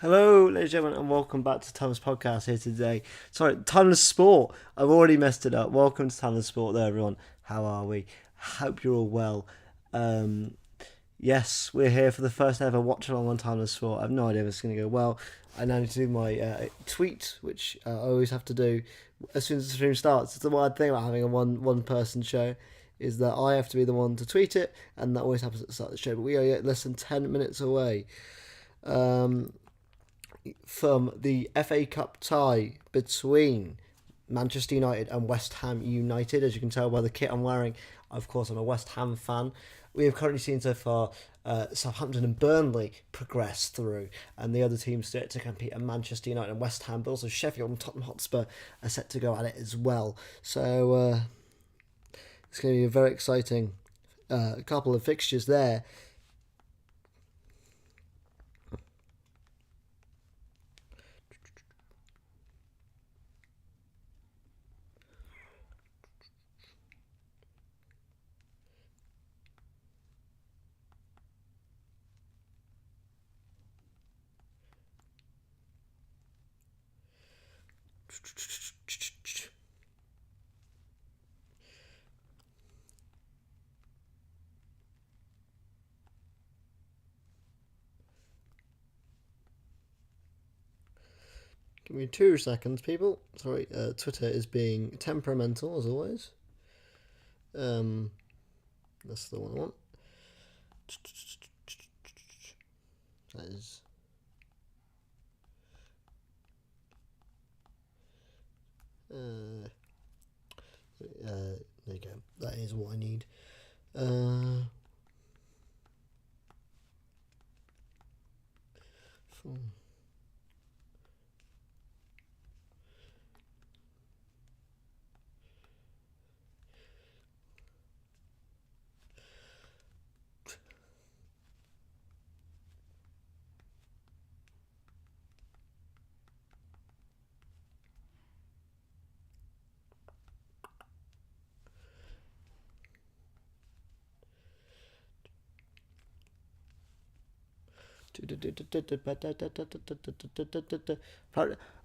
Hello, ladies and gentlemen, and welcome back to Timeless Podcast here today. Sorry, Timeless Sport. I've already messed it up. Welcome to Timeless Sport there, everyone. How are we? Hope you're all well. Um, yes, we're here for the first ever Watchalong on Timeless Sport. I have no idea if it's going to go well. I now need to do my tweet, which I always have to do as soon as the stream starts. It's the one thing about having a one person show is that I have to be the one to tweet it, and that always happens at the start of the show. But we are yet less than 10 minutes away. From the FA Cup tie between Manchester United and West Ham United. As you can tell by the kit I'm wearing, of course, I'm a West Ham fan. We have currently seen so far Southampton and Burnley progress through, and the other teams set to compete are Manchester United and West Ham, but also Sheffield and Tottenham Hotspur are set to go at it as well. So it's going to be a very exciting couple of fixtures there. Give me 2 seconds, people. Sorry, Twitter is being temperamental as always. That's the one I want. That is. There you go. That is what I need. Uh,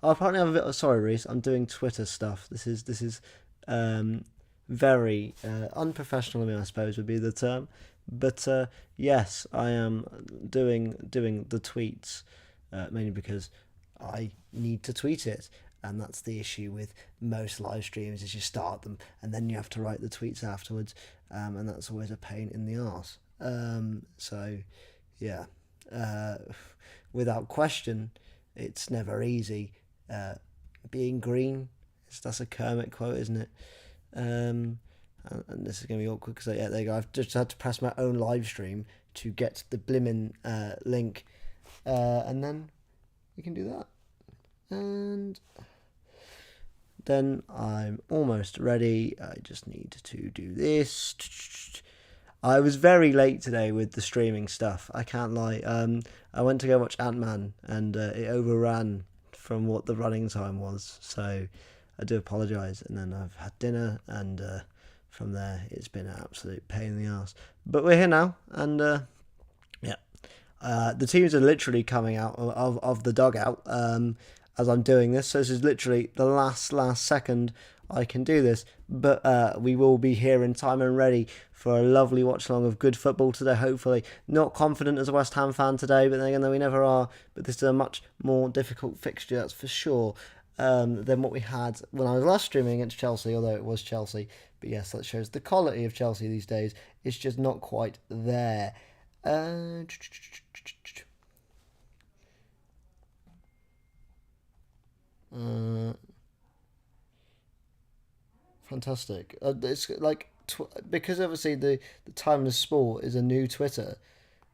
Apparently, I'm a bit. Sorry, Reese. I'm doing Twitter stuff. This is very unprofessional of me, I suppose would be the term. But yes, I am doing the tweets mainly because I need to tweet it, and that's the issue with most live streams is you start them and then you have to write the tweets afterwards, and that's always a pain in the arse. So yeah, uh, without question, it's never easy. Uh, Being green, that's a Kermit quote, isn't it? And this is going to be awkward because yeah, there you go. I've just had to press my own live stream to get the blimmin' link, and then we can do that. And then I'm almost ready. I just need to do this. I was very late today with the streaming stuff. I can't lie. I went to go watch Ant-Man and it overran from what the running time was. So I do apologise. And then I've had dinner and from there it's been an absolute pain in the ass. But we're here now and yeah. The teams are literally coming out of the dugout as I'm doing this. So this is literally the last second I can do this. But we will be here in time and ready for a lovely watch along of good football today, hopefully. Not confident as a West Ham fan today, but then again, we never are. But this is a much more difficult fixture, that's for sure, than what we had when I was last streaming against Chelsea, although it was Chelsea. But yes, that shows the quality of Chelsea these days. It's just not quite there. Uh, uh, Fantastic. It's like because obviously the timeless sport is a new Twitter.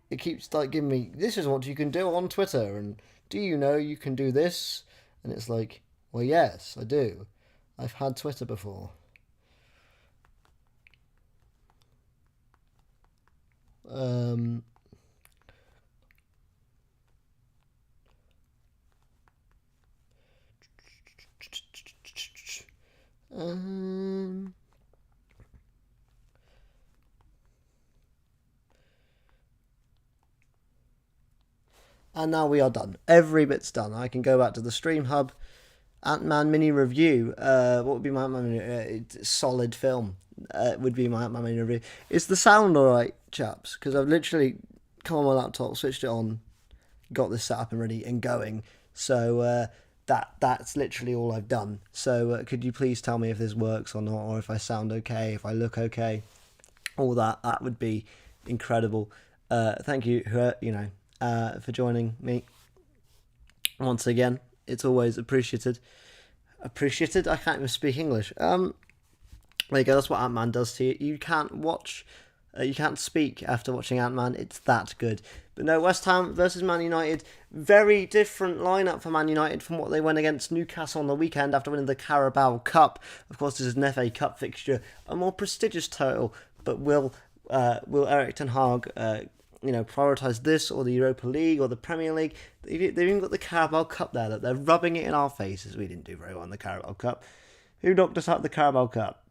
It keeps like giving me this is what you can do on Twitter, and do you know you can do this? And it's like, well, yes, I do. I've had Twitter before. Um, um, And now we are done. Every bit's done. I can go back to the Stream Hub. Ant-Man mini review. What would be my Ant-Man mini? Solid film. Would be my Ant-Man mini review. Is the sound alright, chaps? Because I've literally come on my laptop, switched it on, got this set up and ready and going. So that's literally all I've done. So could you please tell me if this works or not, or if I sound okay, if I look okay, all that. That would be incredible. Thank you, for joining me once again. It's always appreciated. Appreciated? I can't even speak English. There you go. That's what Ant-Man does to you. You can't watch. You can't speak after watching Ant-Man. It's that good. But no, West Ham versus Man United. Very different lineup for Man United from what they went against Newcastle on the weekend after winning the Carabao Cup. Of course, this is an FA Cup fixture, a more prestigious title. But will Erik ten Hag prioritise this or the Europa League or the Premier League? They've even got the Carabao Cup there that they're rubbing it in our faces. We didn't do very well in the Carabao Cup. Who knocked us out of the Carabao Cup?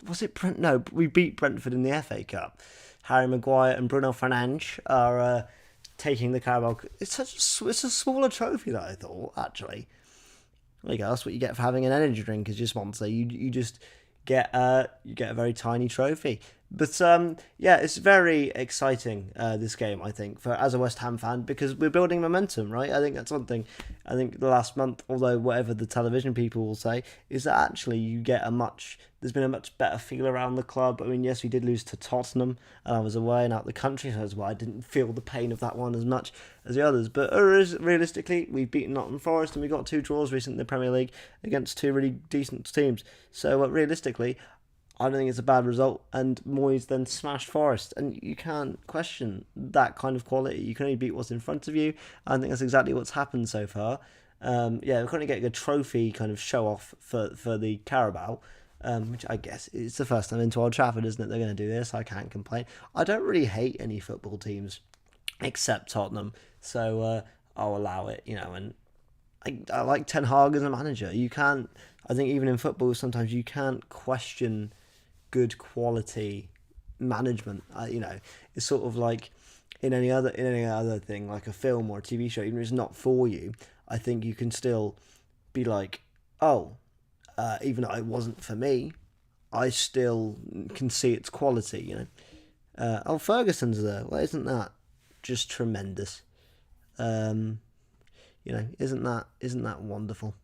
Was it Brent? No, we beat Brentford in the FA Cup. Harry Maguire and Bruno Fernandes are taking the Carabao Cup. It's a smaller trophy that I thought, actually. There you go. That's what you get for having an energy drink as your sponsor. You just get a very tiny trophy. But it's very exciting, this game, I think, as a West Ham fan, because we're building momentum, right? I think that's one thing. I think the last month, although whatever the television people will say, is that actually there's been a much better feel around the club. I mean, yes, we did lose to Tottenham, and I was away and out the country, so that's why I didn't feel the pain of that one as much as the others. But realistically, we've beaten Nottingham Forest, and we got 2 draws recently in the Premier League against 2 really decent teams. So realistically, I don't think it's a bad result, and Moyes then smashed Forest, and you can't question that kind of quality. You can only beat what's in front of you. I think that's exactly what's happened so far. We're currently getting a trophy kind of show off for the Carabao, which I guess it's the first time into Old Trafford, isn't it? They're going to do this. I can't complain. I don't really hate any football teams except Tottenham, so I'll allow it. And I like Ten Hag as a manager. You can't. I think even in football, sometimes you can't question good quality management. It's sort of like in any other thing, like a film or a TV show. Even if it's not for you, I think you can still be like, even though it wasn't for me, I still can see its quality. Ferguson's there. Well, isn't that just tremendous? Isn't that wonderful?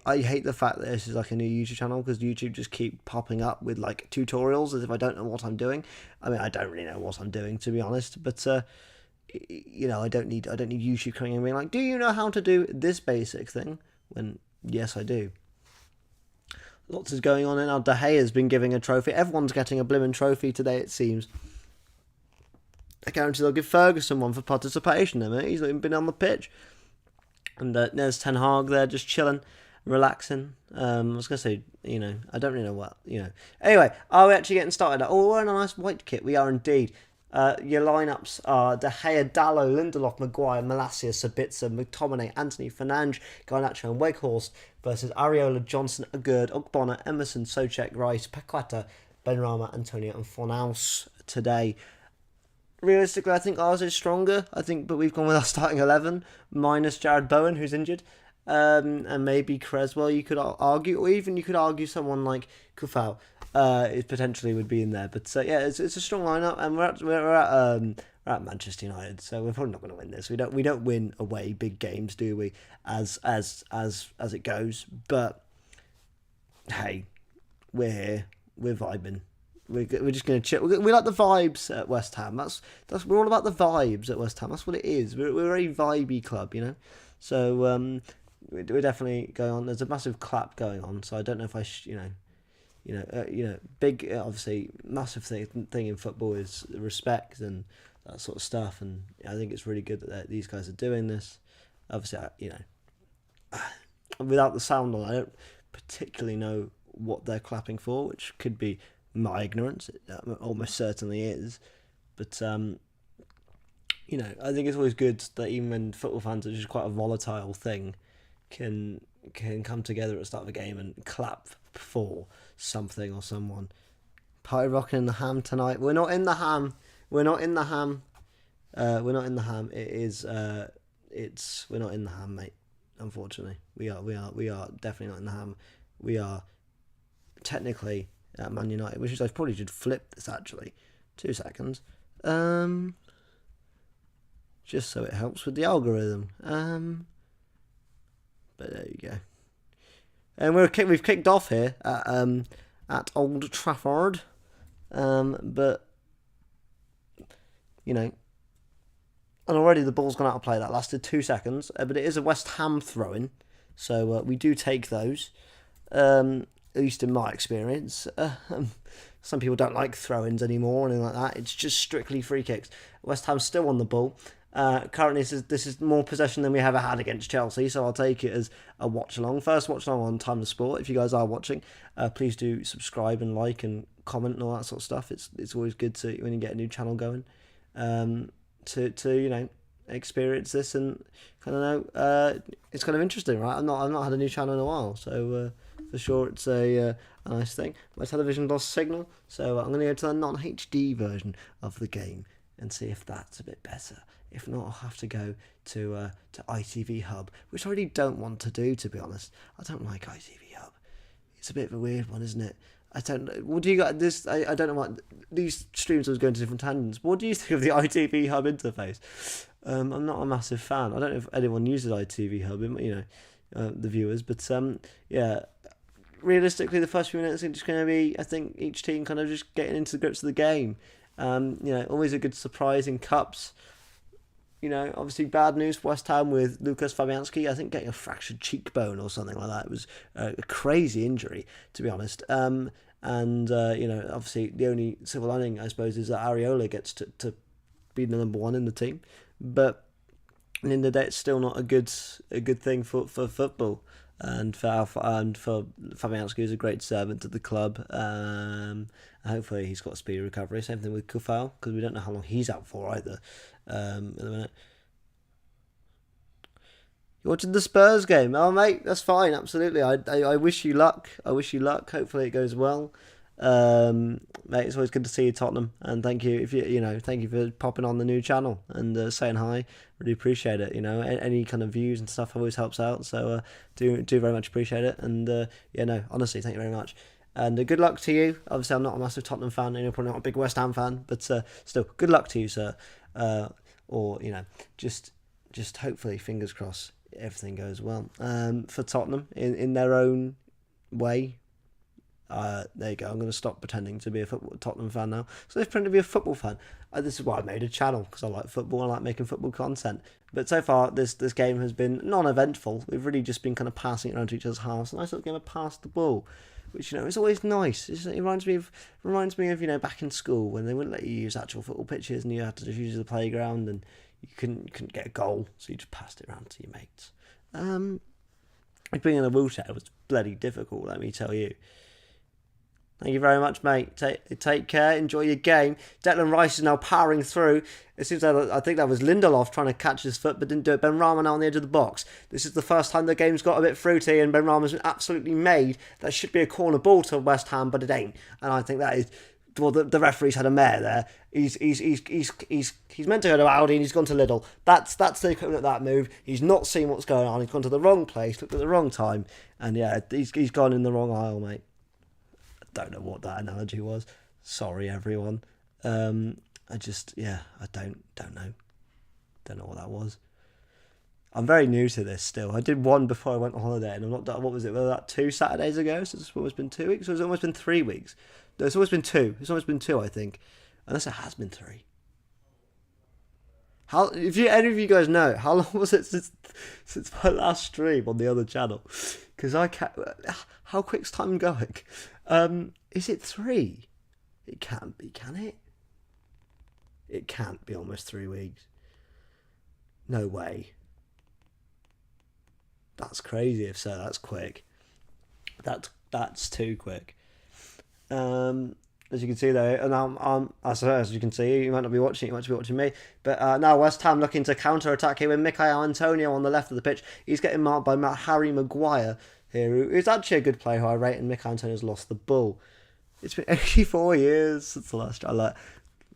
I hate the fact that this is like a new YouTube channel, because YouTube just keep popping up with like tutorials as if I don't know what I'm doing. I mean, I don't really know what I'm doing, to be honest, but I don't need YouTube coming in and being like, do you know how to do this basic thing? When yes, I do. Lots is going on, and now De Gea has been giving a trophy. Everyone's getting a blimmin' trophy today, it seems. I guarantee they'll give Ferguson one for participation. He's not even been on the pitch. And there's Ten Hag there just chilling, relaxing. I was going to say, I don't really know what, Anyway, are we actually getting started? Oh, we're in a nice white kit. We are indeed. Your lineups are De Gea, Dallo, Lindelof, Maguire, Malacia, Sabitzer, McTominay, Anthony, Fernandes, Garnacho and Weghorst versus Areola, Johnson, Agurd, Ogbonna, Emerson, Soucek, Rice, Paqueta, Benrahma, Antonio and Fornals today. Realistically, I think ours is stronger. But we've gone with our starting 11, minus Jared Bowen, who's injured, and maybe Creswell, you could argue, or even you could argue someone like Kufau, it potentially would be in there. But it's a strong lineup, and we're at Manchester United, so we're probably not going to win this. We don't win away big games, do we? As it goes, but hey, we're here, we're vibing. We're just going to chill. We like the vibes at West Ham. We're all about the vibes at West Ham. That's what it is. We're a very vibey club, So we're definitely going on. There's a massive clap going on. So I don't know if I big, obviously, massive thing in football is respect and that sort of stuff. And I think it's really good that these guys are doing this. Obviously, without the sound on, I don't particularly know what they're clapping for, which could be my ignorance. It almost certainly is, but I think it's always good that even when football fans, which is quite a volatile thing, can can come together at the start of a game and clap for something or someone. Party rocking in the ham tonight. We're not in the ham. We're not in the ham. We're not in the ham. It is. We're not in the ham, mate. Unfortunately, we are definitely not in the ham. We are technically at Man United, which is I probably should flip this actually. 2 seconds. Just so it helps with the algorithm. But there you go. And we've kicked off here at Old Trafford. But you know, and already the ball's gone out of play. That lasted 2 seconds, but it is a West Ham throw-in, so we do take those. At least in my experience. Some people don't like throw-ins anymore or anything like that. It's just strictly free kicks. West Ham's still on the ball. Currently, this is more possession than we ever had against Chelsea, so I'll take it as a watch-along. First watch-along on Time of Sport. If you guys are watching, please do subscribe and like and comment and all that sort of stuff. It's always good to when you get a new channel going, to experience this and kind of know it's kind of interesting, right? I've not had a new channel in a while, so for sure it's a nice thing. My television lost signal, so I'm going to go to the non-HD version of the game and see if that's a bit better. If not, I'll have to go to ITV Hub, which I really don't want to do, to be honest. I don't like ITV Hub. It's a bit of a weird one, isn't it? I don't know. What do you got? This I don't know what these streams. I was going to different tangents. But what do you think of the ITV Hub interface? I'm not a massive fan. I don't know if anyone uses ITV Hub. The viewers, but yeah. Realistically, the first few minutes are just going to be, I think, each team kind of just getting into the grips of the game. Always a good surprise in cups. Obviously bad news for West Ham with Lucas Fabianski. I think getting a fractured cheekbone or something like that. It was a crazy injury, to be honest. Obviously the only silver lining, I suppose, is that Areola gets to be the number one in the team. But at the end of the day, it's still not a good thing for football. And for Fabianski, who's a great servant to the club. Hopefully he's got a speedy recovery. Same thing with Kufal, because we don't know how long he's out for either. At the minute. You're watching the Spurs game? Oh, mate, that's fine. Absolutely. I wish you luck. Hopefully it goes well. Mate, it's always good to see you, Tottenham, and thank you thank you for popping on the new channel and saying hi. Really appreciate it. Any kind of views and stuff always helps out, so do very much appreciate it. And honestly, thank you very much, and good luck to you. Obviously, I'm not a massive Tottenham fan, and you're probably not a big West Ham fan, but still, good luck to you, sir. Just hopefully, fingers crossed, everything goes well for Tottenham in their own way. There you go. I'm going to stop pretending to be a Tottenham fan now. So let's pretend to be a football fan. This is why I made a channel, because I like football. I like making football content. But so far, this game has been non-eventful. We've really just been kind of passing it around to each other's house. A nice little game of pass the ball, which is always nice. It reminds me of back in school when they wouldn't let you use actual football pitches and you had to just use the playground and you couldn't get a goal, so you just passed it around to your mates. Being in a wheelchair was bloody difficult, let me tell you. Thank you very much, mate. Take care. Enjoy your game. Declan Rice is now powering through. It seems like I think that was Lindelof trying to catch his foot, but didn't do it. Benrahma now on the edge of the box. This is the first time the game's got a bit fruity, and Benrahma's been absolutely made. That should be a corner ball to West Ham, but it ain't. And I think that is. Well, the referee's had a mare there. He's meant to go to Aldi and he's gone to Lidl. That's the equivalent of that move. He's not seen what's going on. He's gone to the wrong place, looked at the wrong time, and yeah, he's gone in the wrong aisle, mate. Don't know what that analogy was. Sorry, everyone. I don't know. Don't know what that was. I'm very new to this still. I did one before I went on holiday, and I'm not. What was it? Was that 2 Saturdays ago? So it's almost been 2 weeks. Or it's almost been 3 weeks. No, it's almost been 2. It's almost been 2, I think. Unless it has been 3. Any of you guys know, how long was it since my last stream on the other channel? Because I can't. How quick's time going? Is it 3? It can't be, can it? It can't be almost 3 weeks. No way. That's crazy. If so, that's quick. That's too quick. as you can see there, and as you can see, you might not be watching it, you might be watching me. But now West Ham looking to counter-attack here with Michael Antonio on the left of the pitch. He's getting marked by Harry Maguire here, who is actually a good player who I rate, and Michael Antonio's lost the ball. It's been 84 years since the last try.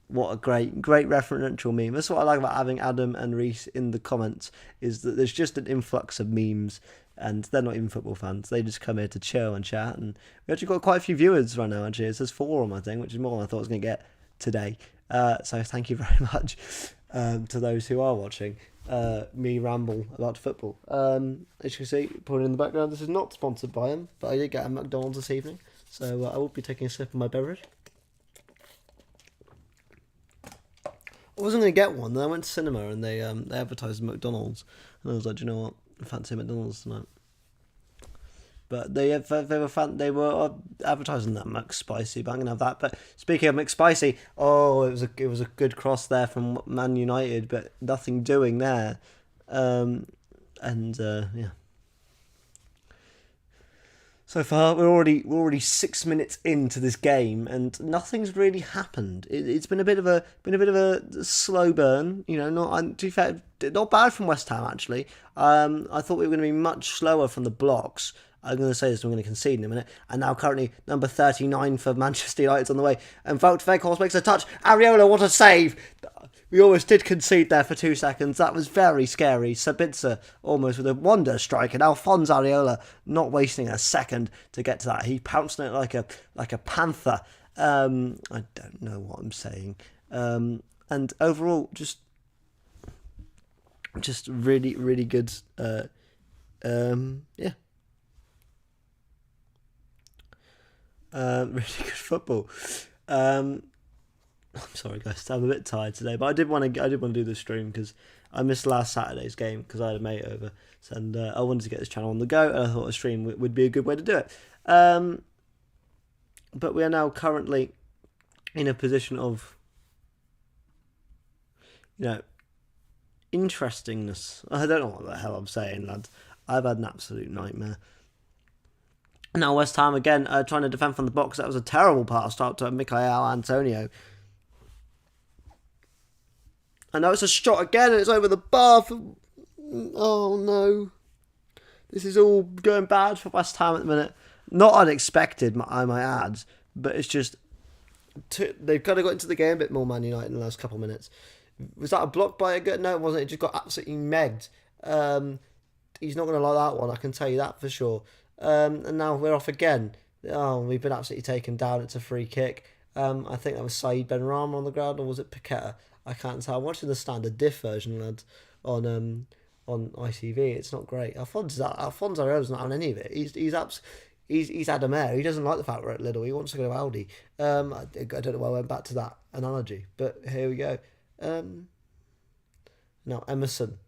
What a great referential meme. That's what I like about having Adam and Reese in the comments, is that there's just an influx of memes, and they're not even football fans. They just come here to chill and chat, and we actually got quite a few viewers right now, actually. It says 4 on my thing, which is more than I thought I was going to get today. So thank you very much to those who are watching me ramble about football. As you can see, put it in the background, this is not sponsored by them, but I did get a McDonald's this evening, so I will be taking a sip of my beverage. I wasn't going to get one, then I went to cinema and they advertised McDonald's, and I was like, do you know what, I fancy McDonald's tonight. But they were advertising that McSpicy, but I'm going to have that. But speaking of McSpicy, it was a good cross there from Man United, but nothing doing there. Yeah. So far, we're already 6 minutes into this game, and nothing's really happened. It's been a bit of a slow burn, to be fair, not bad from West Ham actually. I thought we were going to be much slower from the blocks. I'm going to say this, I'm going to concede in a minute. And now currently number 39 for Manchester United's on the way, and Wout Weghorst makes a touch. Areola, what a save! We almost did concede there for 2 seconds. That was very scary. Sabitzer almost with a wonder strike, and Alphonse Areola not wasting a second to get to that. He pounced on it like a panther. I don't know what I'm saying. And overall, just really, really good. Yeah. Really good football. I'm sorry, guys. I'm a bit tired today, but I did want to do the stream because I missed last Saturday's game because I had a mate over, and I wanted to get this channel on the go, and I thought a stream would be a good way to do it. But we are now currently in a position of, interestingness. I don't know what the hell I'm saying, lads. I've had an absolute nightmare. Now West Ham again trying to defend from the box. That was a terrible pass out to Michael Antonio. And now it's a shot again, and it's over the bar. Oh no. This is all going bad for West Ham at the minute. Not unexpected, I might add, but it's just they've kind of got into the game a bit more, Man United, in the last couple of minutes. Was that a block by a good? No, it wasn't. It just got absolutely megged. He's not going to like that one, I can tell you that for sure. And now we're off again. We've been absolutely taken down. It's a free kick. I think that was Saeed Benrahma on the ground, or was it Paqueta? I can't tell. I'm watching the standard diff version, lads, on ITV. It's not great. Alphonse Areola's not having any of it. He's Adam Air. He doesn't like the fact we're at Lidl. He wants to go to Aldi. I don't know why I went back to that analogy, but here we go. Now Emerson.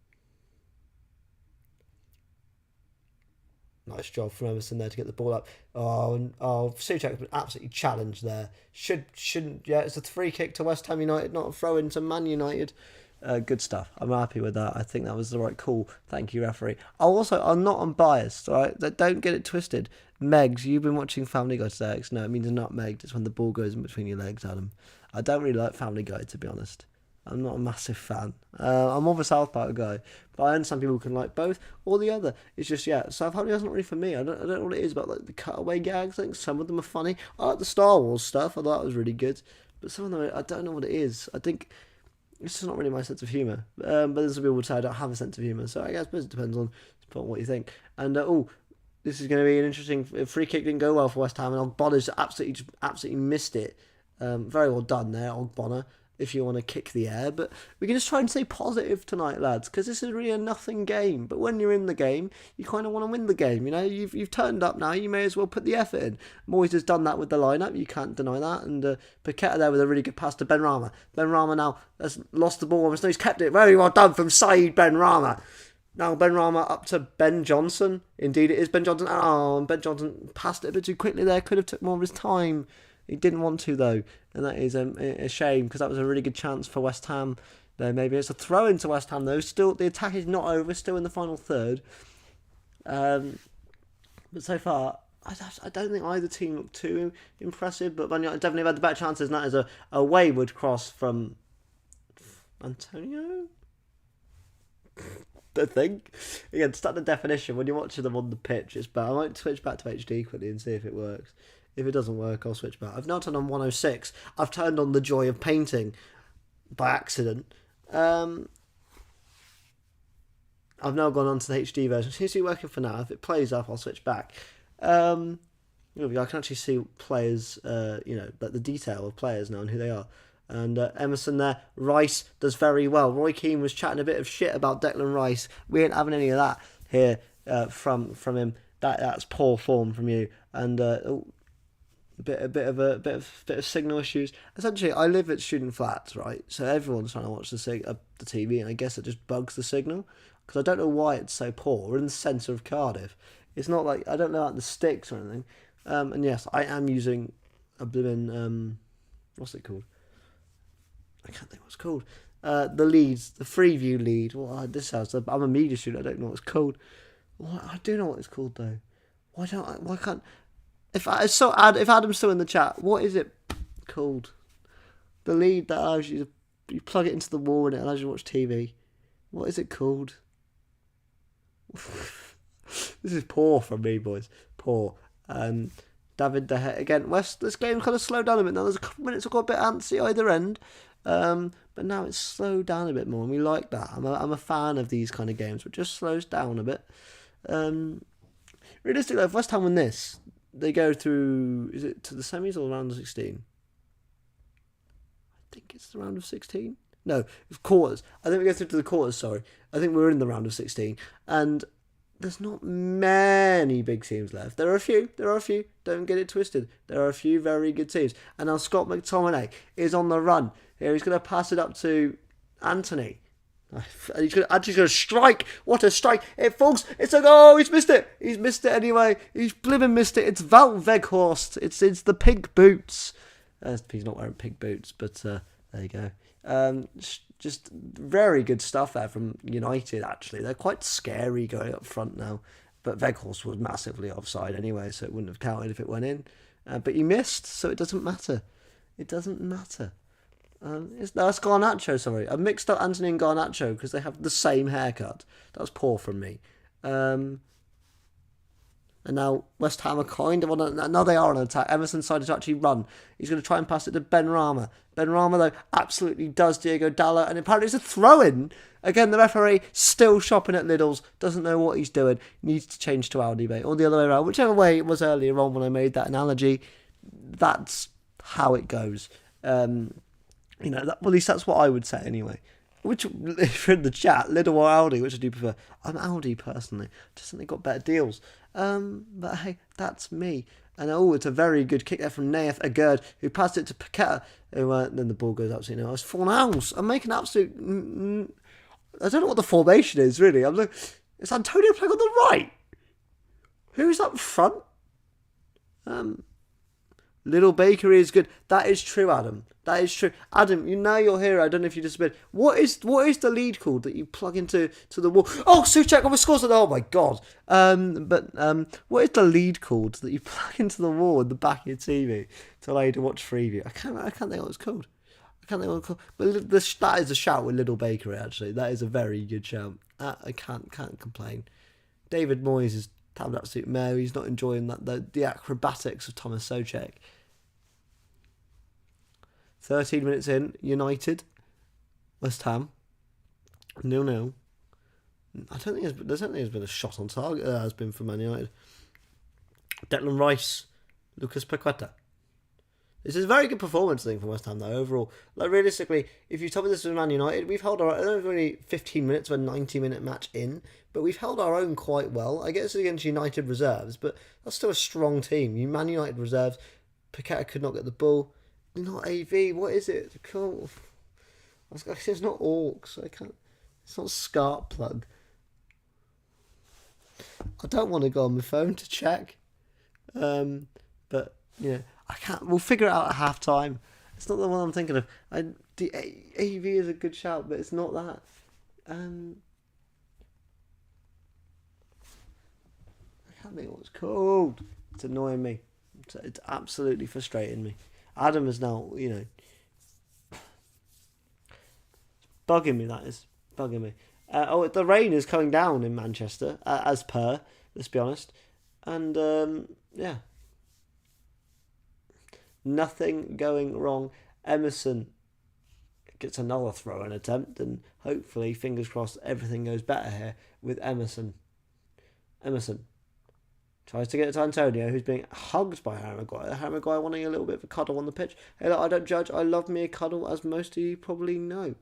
Nice job from Emerson there to get the ball up. Souček's been absolutely challenged there. Shouldn't. Yeah, it's a free kick to West Ham United, not a throw in to Man United. Good stuff. I'm happy with that. I think that was the right call. Thank you, referee. I'm not unbiased, all right? Don't get it twisted. Megs, you've been watching Family Guy today. No, it means nutmegged. It's when the ball goes in between your legs, Adam. I don't really like Family Guy, to be honest. I'm not a massive fan. I'm more of a South Park guy, but I understand people can like both or the other. It's just, South Park is not really for me. I don't know what it is about the cutaway gags. I think some of them are funny. I like the Star Wars stuff. I thought that was really good, but some of them I don't know what it is. I think it's just not really my sense of humour. But there's some people would say I don't have a sense of humour, so I guess it depends on what you think. And this is going to be an interesting free kick. Didn't go well for West Ham, and Ogbonna's absolutely missed it. Very well done there, Ogbonna, if you want to kick the air. But we can just try and stay positive tonight, lads, because this is really a nothing game. But when you're in the game, you kind of want to win the game. You've turned up now, you may as well put the effort in. Moyes has done that with the lineup, you can't deny that. And Paqueta there with a really good pass to Benrahma. Benrahma now has lost the ball, almost. He's kept it. Very well done from Saeed Benrahma. Now Benrahma up to Ben Johnson. Indeed it is Ben Johnson. And Ben Johnson passed it a bit too quickly there. Could have took more of his time. He didn't want to, though, and that is a shame, because that was a really good chance for West Ham there. Maybe it's a throw into West Ham, though. Still, the attack is not over, still in the final third. But so far, I don't think either team looked too impressive, but Man United definitely had the better chances, and that is a wayward cross from Antonio. I think. Again, standard definition, when you're watching them on the pitch, it's bad. I might switch back to HD quickly and see if it works. If it doesn't work, I'll switch back. I've now turned on 106. I've turned on the joy of painting by accident. I've now gone on to the HD version. It seems to be working for now. If it plays up, I'll switch back. I can actually see players, like the detail of players now and who they are. And Emerson there, Rice does very well. Roy Keane was chatting a bit of shit about Declan Rice. We ain't having any of that here from him. That's poor form from you. And a bit of signal issues. Essentially, I live at student flats, right? So everyone's trying to watch the TV, and I guess it just bugs the signal because I don't know why it's so poor. We're in the centre of Cardiff. It's not like I don't know about the sticks or anything. And yes, I am using a blimmin' what's it called? I can't think what it's called. The leads, the Freeview lead. Well, this house. I'm a media student. I don't know what it's called. Well, I do know what it's called though. Why can't? If Adam's still in the chat, what is it called? The lead that allows you you plug it into the wall and it allows you to watch TV. What is it called? This is poor from me, boys. Poor. David De Gea again. West. This game kind of slowed down a bit. Now there's a couple of minutes I got a bit antsy either end. But now it's slowed down a bit more, and we like that. I'm a fan of these kind of games, but just slows down a bit. Realistically, if West Ham win this, they go through. Is it to the semis or the round of 16? I think it's the round of 16. No, it's quarters. I think we go through to the quarters. Sorry, I think we're in the round of 16, and there's not many big teams left. There are a few. Don't get it twisted. There are a few very good teams. And now Scott McTominay is on the run. Here he's going to pass it up to Anthony. And he's going to strike. What a strike. It falls. It's a goal. He's missed it. He's missed it anyway. He's blimmin' missed it. It's Wout Weghorst. It's the pink boots. He's not wearing pink boots, but there you go. Just very good stuff there from United, actually. They're quite scary going up front now. But Weghorst was massively offside anyway, so it wouldn't have counted if it went in. But he missed, so it doesn't matter. It doesn't matter. That's Garnacho, sorry. I mixed up Anthony and Garnacho because they have the same haircut. That was poor from me. And now West Ham are kind of on now they are on an attack. Emerson decided to actually run. He's going to try and pass it to Ben Rama. Ben Rama, though, absolutely does Diego Dalla, and apparently it's a throw-in. Again, the referee still shopping at Lidl's, doesn't know what he's doing, needs to change to Aldi, mate, or the other way around. Whichever way it was earlier on when I made that analogy, that's how it goes. At least that's what I would say anyway. Which, if you're in the chat, Lidl or Aldi, which I do prefer. I'm Aldi personally. Just think they've got better deals. But hey, that's me. And it's a very good kick there from Naif Agurd, who passed it to Paqueta, who then the ball goes absolutely no. It's Fornals. I'm making absolute. I don't know what the formation is really. I'm like, it's Antonio playing on the right. Who's up front? Little Bakery is good. That is true, Adam. That is true. Adam, you're here. I don't know if you disappeared. What is the lead called that you plug into the wall? Oh, Souček almost scores it. Oh my god. What is the lead called that you plug into the wall in the back of your TV to allow you to watch Freeview? I can't think what it's called. But that is a shout with Little Bakery. Actually, that is a very good shout. I can't complain. David Moyes is having an absolute mare. He's not enjoying the acrobatics of Thomas Souček. 13 minutes in, United, West Ham, 0-0. I don't think there's been a shot on target that has been for Man United. Declan Rice, Lucas Paqueta. This is a very good performance, I think, from West Ham, though, overall. Like, realistically, if you told me this was Man United, we've held our own. I know we're only 15 minutes of a 90-minute match in, but we've held our own quite well. I guess it's against United reserves, but that's still a strong team. Man United reserves, Paqueta could not get the ball. Not AV, what is it? Cool. It's not Orcs. I can't. It's not Scarp Plug. I don't want to go on my phone to check. But I can't. We'll figure it out at half time. It's not the one I'm thinking of. The AV is a good shout, but it's not that. I can't think what it's called. It's annoying me. It's absolutely frustrating me. Adam is now, bugging me. That is bugging me. The rain is coming down in Manchester, as per. Let's be honest, and yeah, nothing going wrong. Emerson gets another throw-in attempt, and hopefully, fingers crossed, everything goes better here with Emerson. Emerson tries to get it to Antonio, who's being hugged by Harry Maguire. Harry Maguire wanting a little bit of a cuddle on the pitch. Hey, look, I don't judge. I love me a cuddle, as most of you probably know.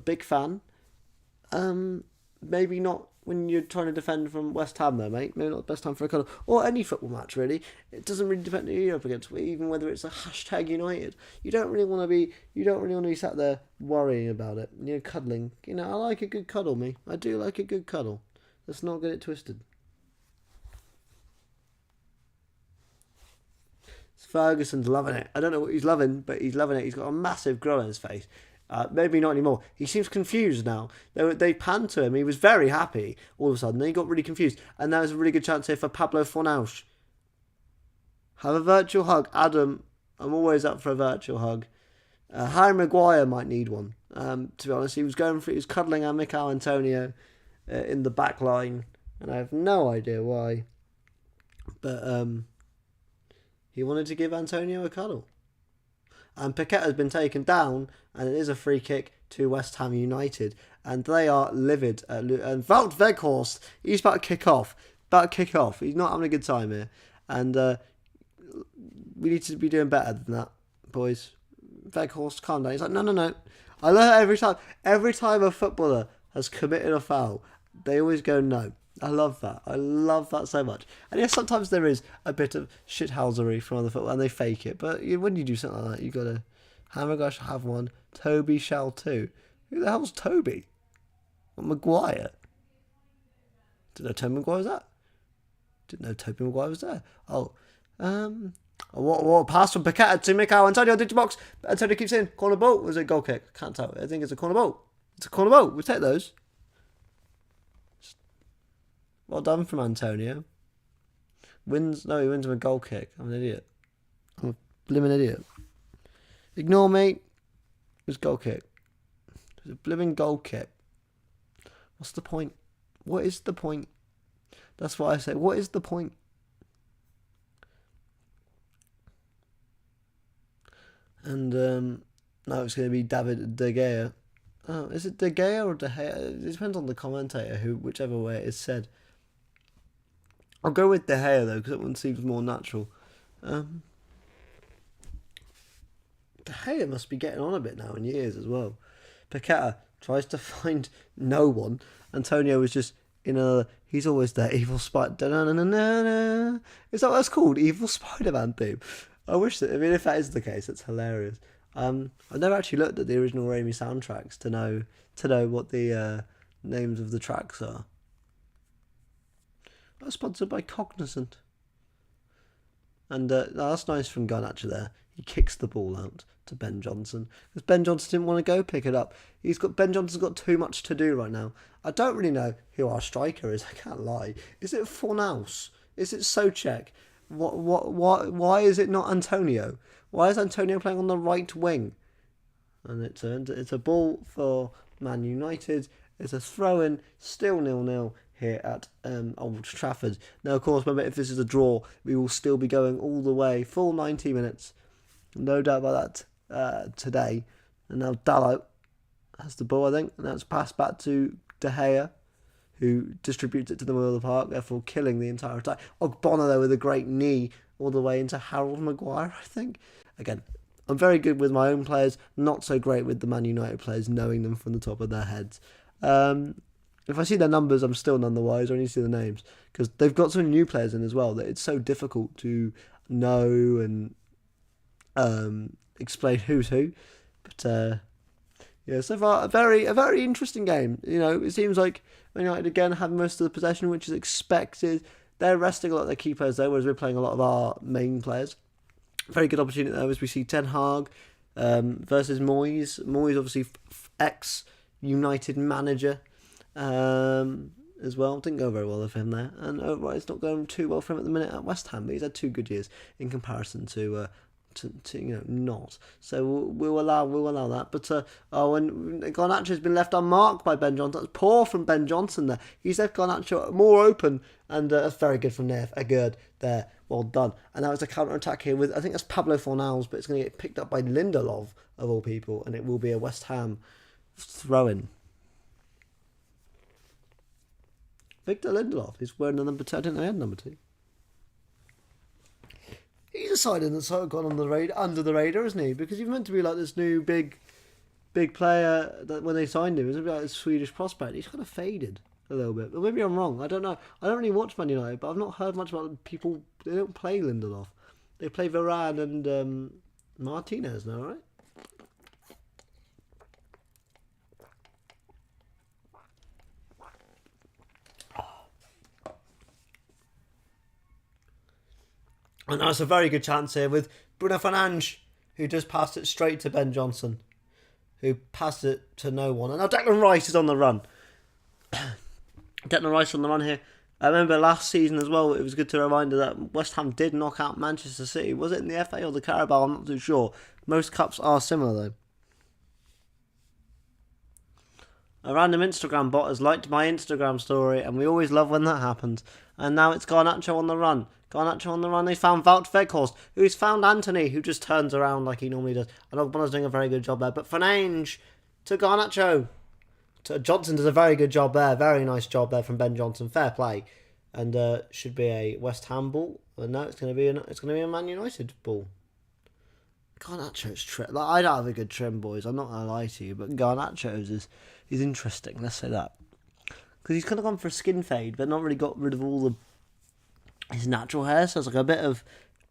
Big fan. Maybe not when you're trying to defend from West Ham, though, mate. Maybe not the best time for a cuddle. Or any football match, really. It doesn't really depend who you're up against, even whether it's a hashtag United. You don't really want to be sat there worrying about it. Cuddling. I like a good cuddle, me. I do like a good cuddle. Let's not get it twisted. Ferguson's loving it. I don't know what he's loving, but he's loving it. He's got a massive glow on his face. Maybe not anymore. He seems confused now. They panned to him. He was very happy all of a sudden. Then he got really confused. And now there's a really good chance here for Pablo Fornals. Have a virtual hug. Adam, I'm always up for a virtual hug. Harry Maguire might need one. To be honest, he was cuddling Mikel Antonio in the back line. And I have no idea why. But he wanted to give Antonio a cuddle. And Paqueta has been taken down, and it is a free kick to West Ham United. And they are livid. And Wout Weghorst, he's about to kick off. He's not having a good time here. And we need to be doing better than that, boys. Weghorst, calm down. He's like, no. I love it every time a footballer has committed a foul, they always go no. I love that. I love that so much. And yes, sometimes there is a bit of shithousery from other football and they fake it. But when you do something like that, you got to... Hammer shall have one. Toby shall too. Who the hell's Toby? What, Maguire? Didn't know Toby Maguire was that. Didn't know Toby Maguire was there. What a pass from Paqueta to Mikel Antonio into the box. Antonio keeps in. Corner ball. Was it a goal kick? Can't tell. I think it's a corner ball. It's a corner ball. We'll take those. Well done from Antonio. He wins with a goal kick. I'm an idiot. I'm a blimmin' idiot. Ignore me. It was goal kick. It was a blimmin' goal kick. What's the point? What is the point? That's what I say. What is the point? And now it's going to be David De Gea. Oh, is it De Gea or De Gea? It depends on the commentator, whichever way it is said. I'll go with De Gea though, because that one seems more natural. De Gea must be getting on a bit now in years as well. Paqueta tries to find no one. Antonio was just in a... He's always there. Evil Spider... Is that what that's called? Evil Spider-Man theme. I wish that... I mean, if that is the case, it's hilarious. I've never actually looked at the original Raimi soundtracks to know what the names of the tracks are. Sponsored by Cognizant. And that's nice from Garnacho there. He kicks the ball out to Ben Johnson because Ben Johnson didn't want to go pick it up. Ben Johnson's got too much to do right now. I don't really know who our striker is. I can't lie. Is it Fornals? Is it Souček? Why is it not Antonio? Why is Antonio playing on the right wing? And it's a ball for Man United. It's a throw-in, still 0-0 here at Old Trafford. Now, of course, remember, if this is a draw, we will still be going all the way, full 90 minutes. No doubt about that today. And now Dalot has the ball, I think, and that's passed back to De Gea, who distributes it to the middle of the park, therefore killing the entire attack. Ogbonna, though, with a great knee all the way into Harold Maguire, I think. Again, I'm very good with my own players, not so great with the Man United players, knowing them from the top of their heads. If I see their numbers, I'm still none the wiser. I need to see the names, because they've got some new players in as well that it's so difficult to know and explain who's who. But yeah, so far a very interesting game. It seems like Man United again have most of the possession, which is expected. They're resting a lot of their key players though, whereas we're playing a lot of our main players. Very good opportunity though, as we see Ten Hag versus Moyes. Moyes obviously ex-United manager. And as well. Didn't go very well for him there. And it's not going too well for him at the minute at West Ham, but he's had 2 good years in comparison to not. So we'll allow that. But when Garnacho's been left unmarked by Ben Johnson, that's poor from Ben Johnson there. He's left Garnacho more open, and that's very good from there. A good there, well done. And now it's a counter attack here with, I think that's Pablo Fornals, but it's going to get picked up by Lindelof of all people, and it will be a West Ham throw-in. Victor Lindelof is wearing the number 2. I didn't know he had number 2. He's a signing that's sort of gone under the radar, isn't he? Because he's meant to be like this new big player that when they signed him, it was a bit like a Swedish prospect. He's kind of faded a little bit. But maybe I'm wrong. I don't know. I don't really watch Man United, but I've not heard much about people. They don't play Lindelof. They play Varane and Martinez now, right? And that's a very good chance here with Bruno Fernandes, who just passed it straight to Ben Johnson, who passed it to no one. And now Declan Rice is on the run. Declan Rice on the run here. I remember last season as well, it was good to remind that West Ham did knock out Manchester City. Was it in the FA or the Carabao? I'm not too sure. Most cups are similar though. A random Instagram bot has liked my Instagram story, and we always love when that happens. And now it's Garnacho on the run. Garnacho on the run. They found Wout Weghorst, who's found Anthony, who just turns around like he normally does. And Ogbona's doing a very good job there. But Fernandes to Garnacho. Johnson does a very good job there. Very nice job there from Ben Johnson. Fair play. And should be a West Ham ball. No, it's going to be a Man United ball. Garnacho's trim. Like, I don't have a good trim, boys. I'm not going to lie to you, but Garnacho's is interesting. Let's say that, because he's kind of gone for a skin fade, but not really got rid of all his natural hair. So it's like a bit of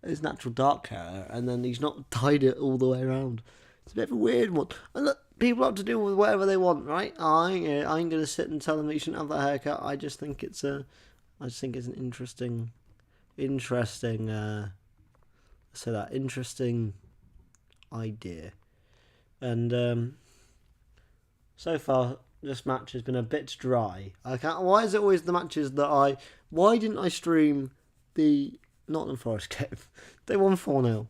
his natural dark hair, and then he's not dyed it all the way around. It's a bit of a weird one. And look, people have to do with whatever they want, right? I ain't going to sit and tell them that you shouldn't have that haircut. I just think it's an interesting. Interesting idea. And so far this match has been a bit dry. Why is it always the matches that why didn't I stream the Nottingham Forest game? They won 4-0.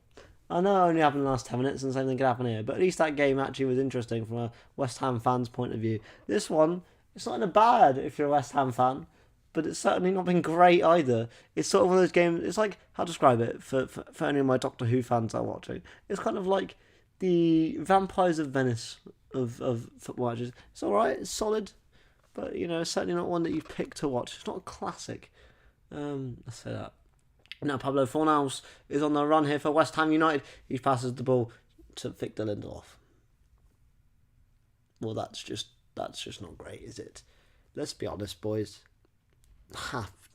I know it only happened in the last 10 minutes and the same thing could happen here, but at least that game actually was interesting from a West Ham fan's point of view. This one, it's not in a bad if you're a West Ham fan, but it's certainly not been great either. It's sort of one of those games, it's like, how to describe it for any of my Doctor Who fans are watching. It's kind of like the Vampires of Venice of football matches. It's alright, it's solid, but it's certainly not one that you pick to watch. It's not a classic. Let's say that. Now Pablo Fornals is on the run here for West Ham United. He passes the ball to Victor Lindelof. Well, that's just not great, is it? Let's be honest, boys.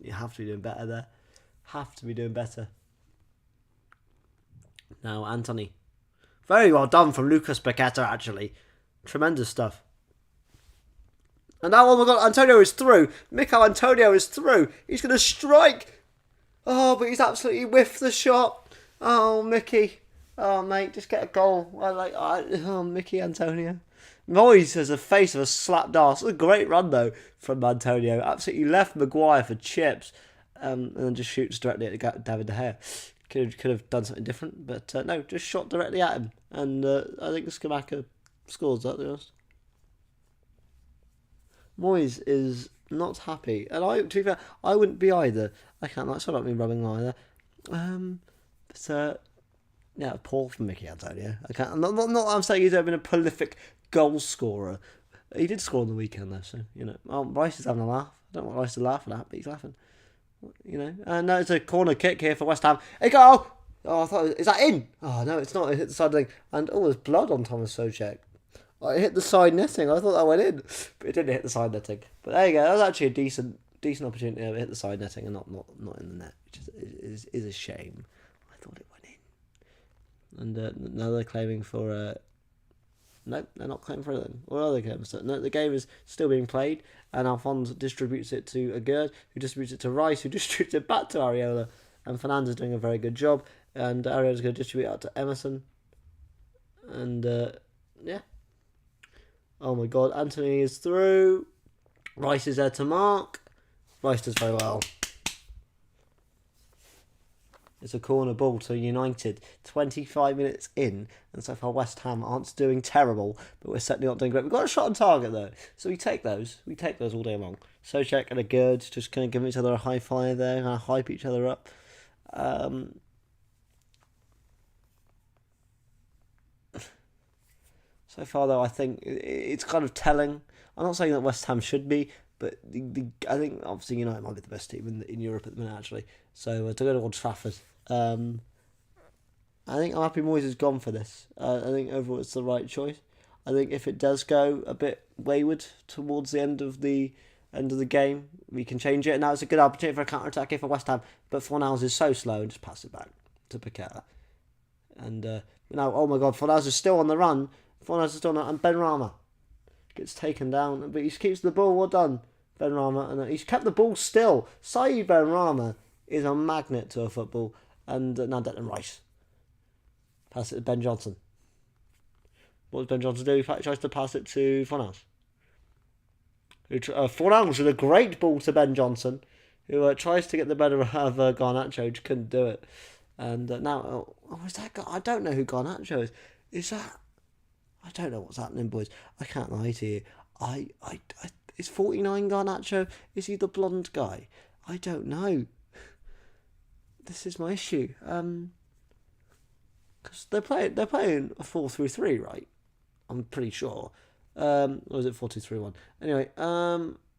You have to be doing better there. Have to be doing better. Now Anthony. Very well done from Lucas Paqueta, actually. Tremendous stuff. And now, oh my god, Antonio is through. Mikel Antonio is through. He's going to strike. Oh, but he's absolutely whiffed the shot. Oh, Mickey. Oh, mate, just get a goal. Mickey Antonio. Moyes has a face of a slapped arse. A great run, though, from Antonio. Absolutely left Maguire for chips. And then just shoots directly at David De Gea. Could have done something different, but no, just shot directly at him. And I think Skamaka scores that, to be honest. Moyes is not happy. And to be fair, I wouldn't be either. I can't, that's not me rubbing either. Yeah, poor from Mickey Antonio. I'm not I'm saying he's ever been a prolific goal scorer. He did score on the weekend, though, so, Rice is having a laugh. I don't want Rice to laugh at that, but he's laughing. And no, it's a corner kick here for West Ham. Hey, go! Oh, I thought, is that in? Oh, no, it's not. It hit the side thing. And, there's blood on Thomas Soucek. It hit the side netting. I thought that went in. But it didn't hit the side netting. But there you go. That was actually a decent opportunity to hit the side netting and not in the net, which is a shame. I thought it went in. And now they're claiming for... No, they're not claiming for anything. What are they claiming for? No, the game is still being played, and Alphonse distributes it to Agurd, who distributes it to Rice, who distributes it back to Areola, and Fernandes is doing a very good job, and Areola's going to distribute it out to Emerson, and yeah. Oh my god, Anthony is through, Rice is there to mark, Rice does very well. It's a corner ball to United. 25 minutes in, and so far West Ham aren't doing terrible, but we're certainly not doing great. We've got a shot on target though, so we take those. We take those all day long. Sojek and a Gerd just kind of giving each other a high five there, kind of hype each other up. So far though, I think it's kind of telling. I'm not saying that West Ham should be, but I think obviously United might be the best team in Europe at the minute actually. So to go to Old Trafford, I think I'm happy Moyes has gone for this. I think overall it's the right choice. I think if it does go a bit wayward towards the end of the game, we can change it. And now it's a good opportunity for a counter attack here for West Ham. But Fornals is so slow, and just pass it back to Paqueta. And now, oh my God, Fornals is still on the run. Fornals is still on the run, and Benrahma gets taken down, but he keeps the ball. Well done, Benrahma, and he's kept the ball still. Saeed Benrahma is a magnet to a football, and now Declan Rice. Pass it to Ben Johnson. What does Ben Johnson do? He tries to pass it to Fornals. Fornals with a great ball to Ben Johnson, who tries to get the better of Garnacho, just couldn't do it. And now, is that guy? I don't know who Garnacho is. Is that? I don't know what's happening, boys. I can't lie to you. Is 49 Garnacho? Is he the blonde guy? I don't know. This is my issue. Because they're playing a 4-3-3, right? I'm pretty sure. Or is it 4-2-3-1? Anyway,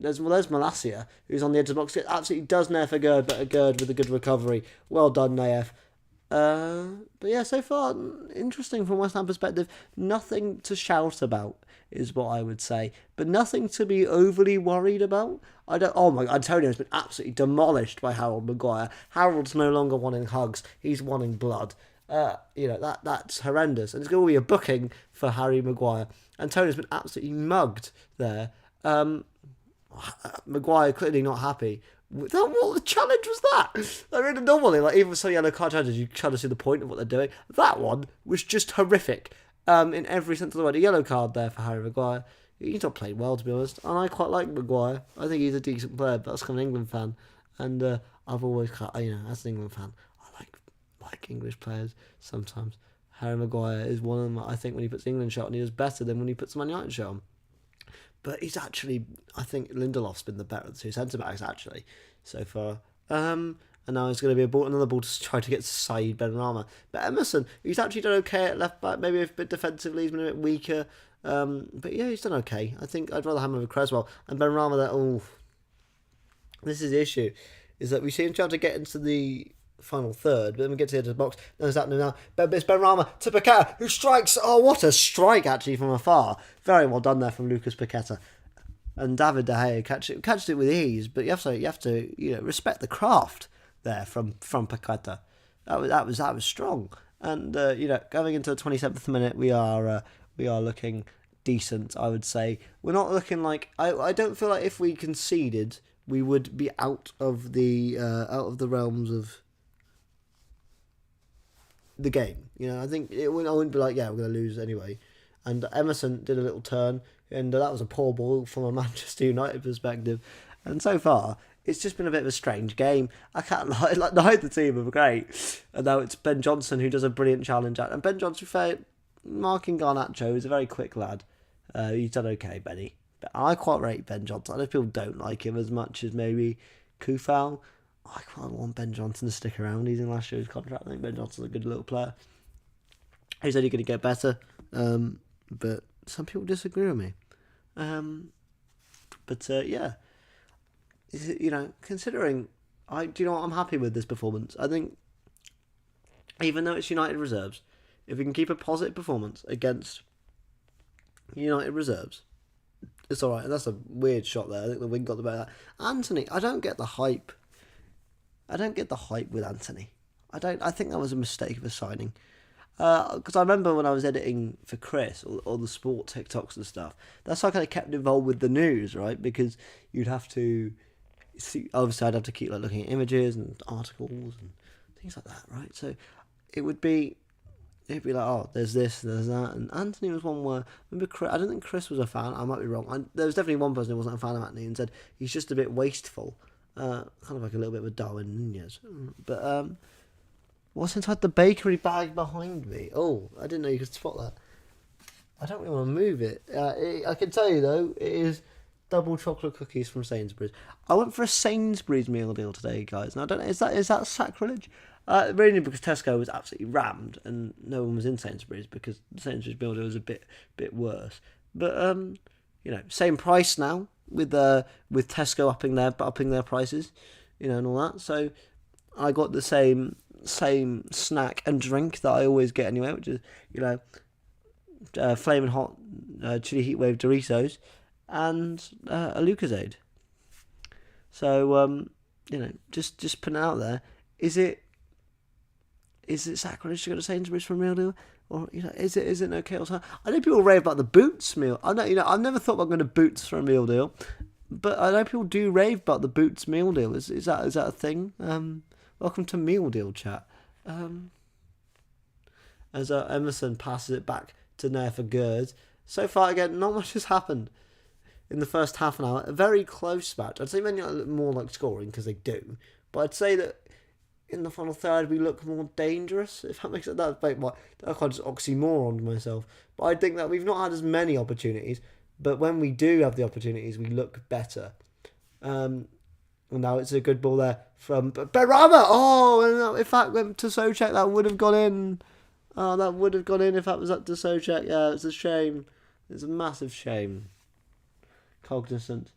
there's Malacia, who's on the edge of the box. It absolutely does nail for Gerd, but a Gerd with a good recovery. Well done, Naef. But yeah, so far, interesting from West Ham perspective. Nothing to shout about is what I would say, but nothing to be overly worried about. Oh my God, Antonio's been absolutely demolished by Harold Maguire. Harold's no longer wanting hugs, he's wanting blood. That's horrendous, and it's going to be a booking for Harry Maguire. Antonio's been absolutely mugged there. Maguire clearly not happy. What the challenge was that? I mean, normally, like even some yellow card challenges, you try to see the point of what they're doing. That one was just horrific. In every sense of the word, a yellow card there for Harry Maguire. He's not played well, to be honest, and I quite like Maguire. I think he's a decent player, but that's kind of an England fan, and I've always, as an England fan, I like English players sometimes. Harry Maguire is one of them. I think when he puts the England shirt on, he does better than when he puts the Man United shirt on. But he's actually, I think Lindelof's been the better of the two centre-backs, actually, so far. And now it's going to be another ball to try to get Saeed Benrahma. But Emerson, he's actually done okay at left-back, maybe a bit defensively, he's been a bit weaker. But yeah, he's done okay. I think I'd rather have him over Creswell. And Benrahma, this is the issue, is that we seem to be able to get into the final third, but then we get to the edge of the box. Nothing's happening now. But it's Benrahma to Paqueta, who strikes. Oh, what a strike, actually, from afar. Very well done there from Lucas Paqueta. And David De Gea catches it with ease, but you have to respect the craft there from Paqueta. That was strong. And going into the 27th minute, we are looking decent, I would say. We're not looking like I don't feel like if we conceded, we would be out of the realms of the game. I think I wouldn't be like, yeah, we're going to lose anyway. And Emerson did a little turn, and that was a poor ball from a Manchester United perspective. And so far, it's just been a bit of a strange game. I can't lie, neither team are great. And now it's Ben Johnson who does a brilliant challenge. And Ben Johnson, marking Garnacho, is a very quick lad. He's done okay, Benny. But I quite rate Ben Johnson. I know people don't like him as much as maybe Kufal. I quite want Ben Johnson to stick around. He's in last year's contract. I think Ben Johnson's a good little player. He's only going to get better. But some people disagree with me. Considering, I'm happy with this performance. I think, even though it's United reserves, if we can keep a positive performance against United reserves, it's alright. And that's a weird shot there. I think the wing got the better of that. Anthony, I don't get the hype. With Anthony. I think that was a mistake of a signing. Because I remember when I was editing for Chris, all the sport TikToks and stuff, that's how I kind of kept involved with the news, right? Because you'd have to see, obviously I'd have to keep looking at images and articles and things like that, right? So it'd be like, oh, there's this, there's that, and Anthony was one where, I don't think Chris was a fan, I might be wrong, there was definitely one person who wasn't a fan of Anthony and said he's just a bit wasteful. Kind of like a little bit of a Darwin Nunez. But what's inside the bakery bag behind me? Oh, I didn't know you could spot that. I don't really want to move it. I can tell you though, it is double chocolate cookies from Sainsbury's. I went for a Sainsbury's meal deal today, guys. And I don't know, is that sacrilege? Really, because Tesco was absolutely rammed and no one was in Sainsbury's because the Sainsbury's meal deal was a bit worse. But same price now with Tesco upping their prices, and all that. So I got the same snack and drink that I always get anyway, which is flaming hot chili heatwave Doritos and a Lucozade. So just putting it out there. Is it sacrilege to go to Sainsbury's for a meal deal? Or is it okay? Also, I know people rave about the Boots meal. I know I've never thought about going to Boots for a meal deal, but I know people do rave about the Boots meal deal. Is that a thing? Welcome to Meal Deal Chat. As Emerson passes it back to Nair for Gerd. So far, again, not much has happened in the first half an hour. A very close match. I'd say maybe more like scoring because they do, but I'd say that in the final third we look more dangerous. If that makes sense, I can't just oxymoron to myself. But I think that we've not had as many opportunities, but when we do have the opportunities, we look better. And now it's a good ball there from Berama. Oh, and if that went to Socek, that would have gone in. Oh, that would have gone in if that was up to Socek. Yeah, it's a shame. It's a massive shame. Cognizant.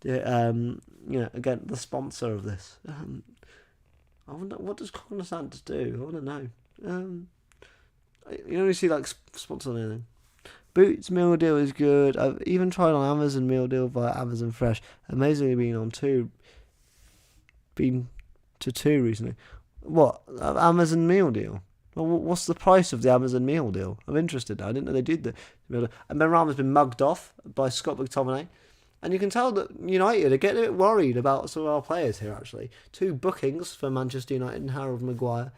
Again, the sponsor of this. I wonder, what does Cognizant do? I want to know. You only see like sponsor on anything. Boots meal deal is good. I've even tried on Amazon meal deal via Amazon Fresh. Amazingly, been to two recently. What? Amazon meal deal? Well, what's the price of the Amazon meal deal? I'm interested now. I didn't know they did the meal deal. And Ben Rama's been mugged off by Scott McTominay. And you can tell that United are getting a bit worried about some of our players here, actually. 2 bookings for Manchester United and Harold Maguire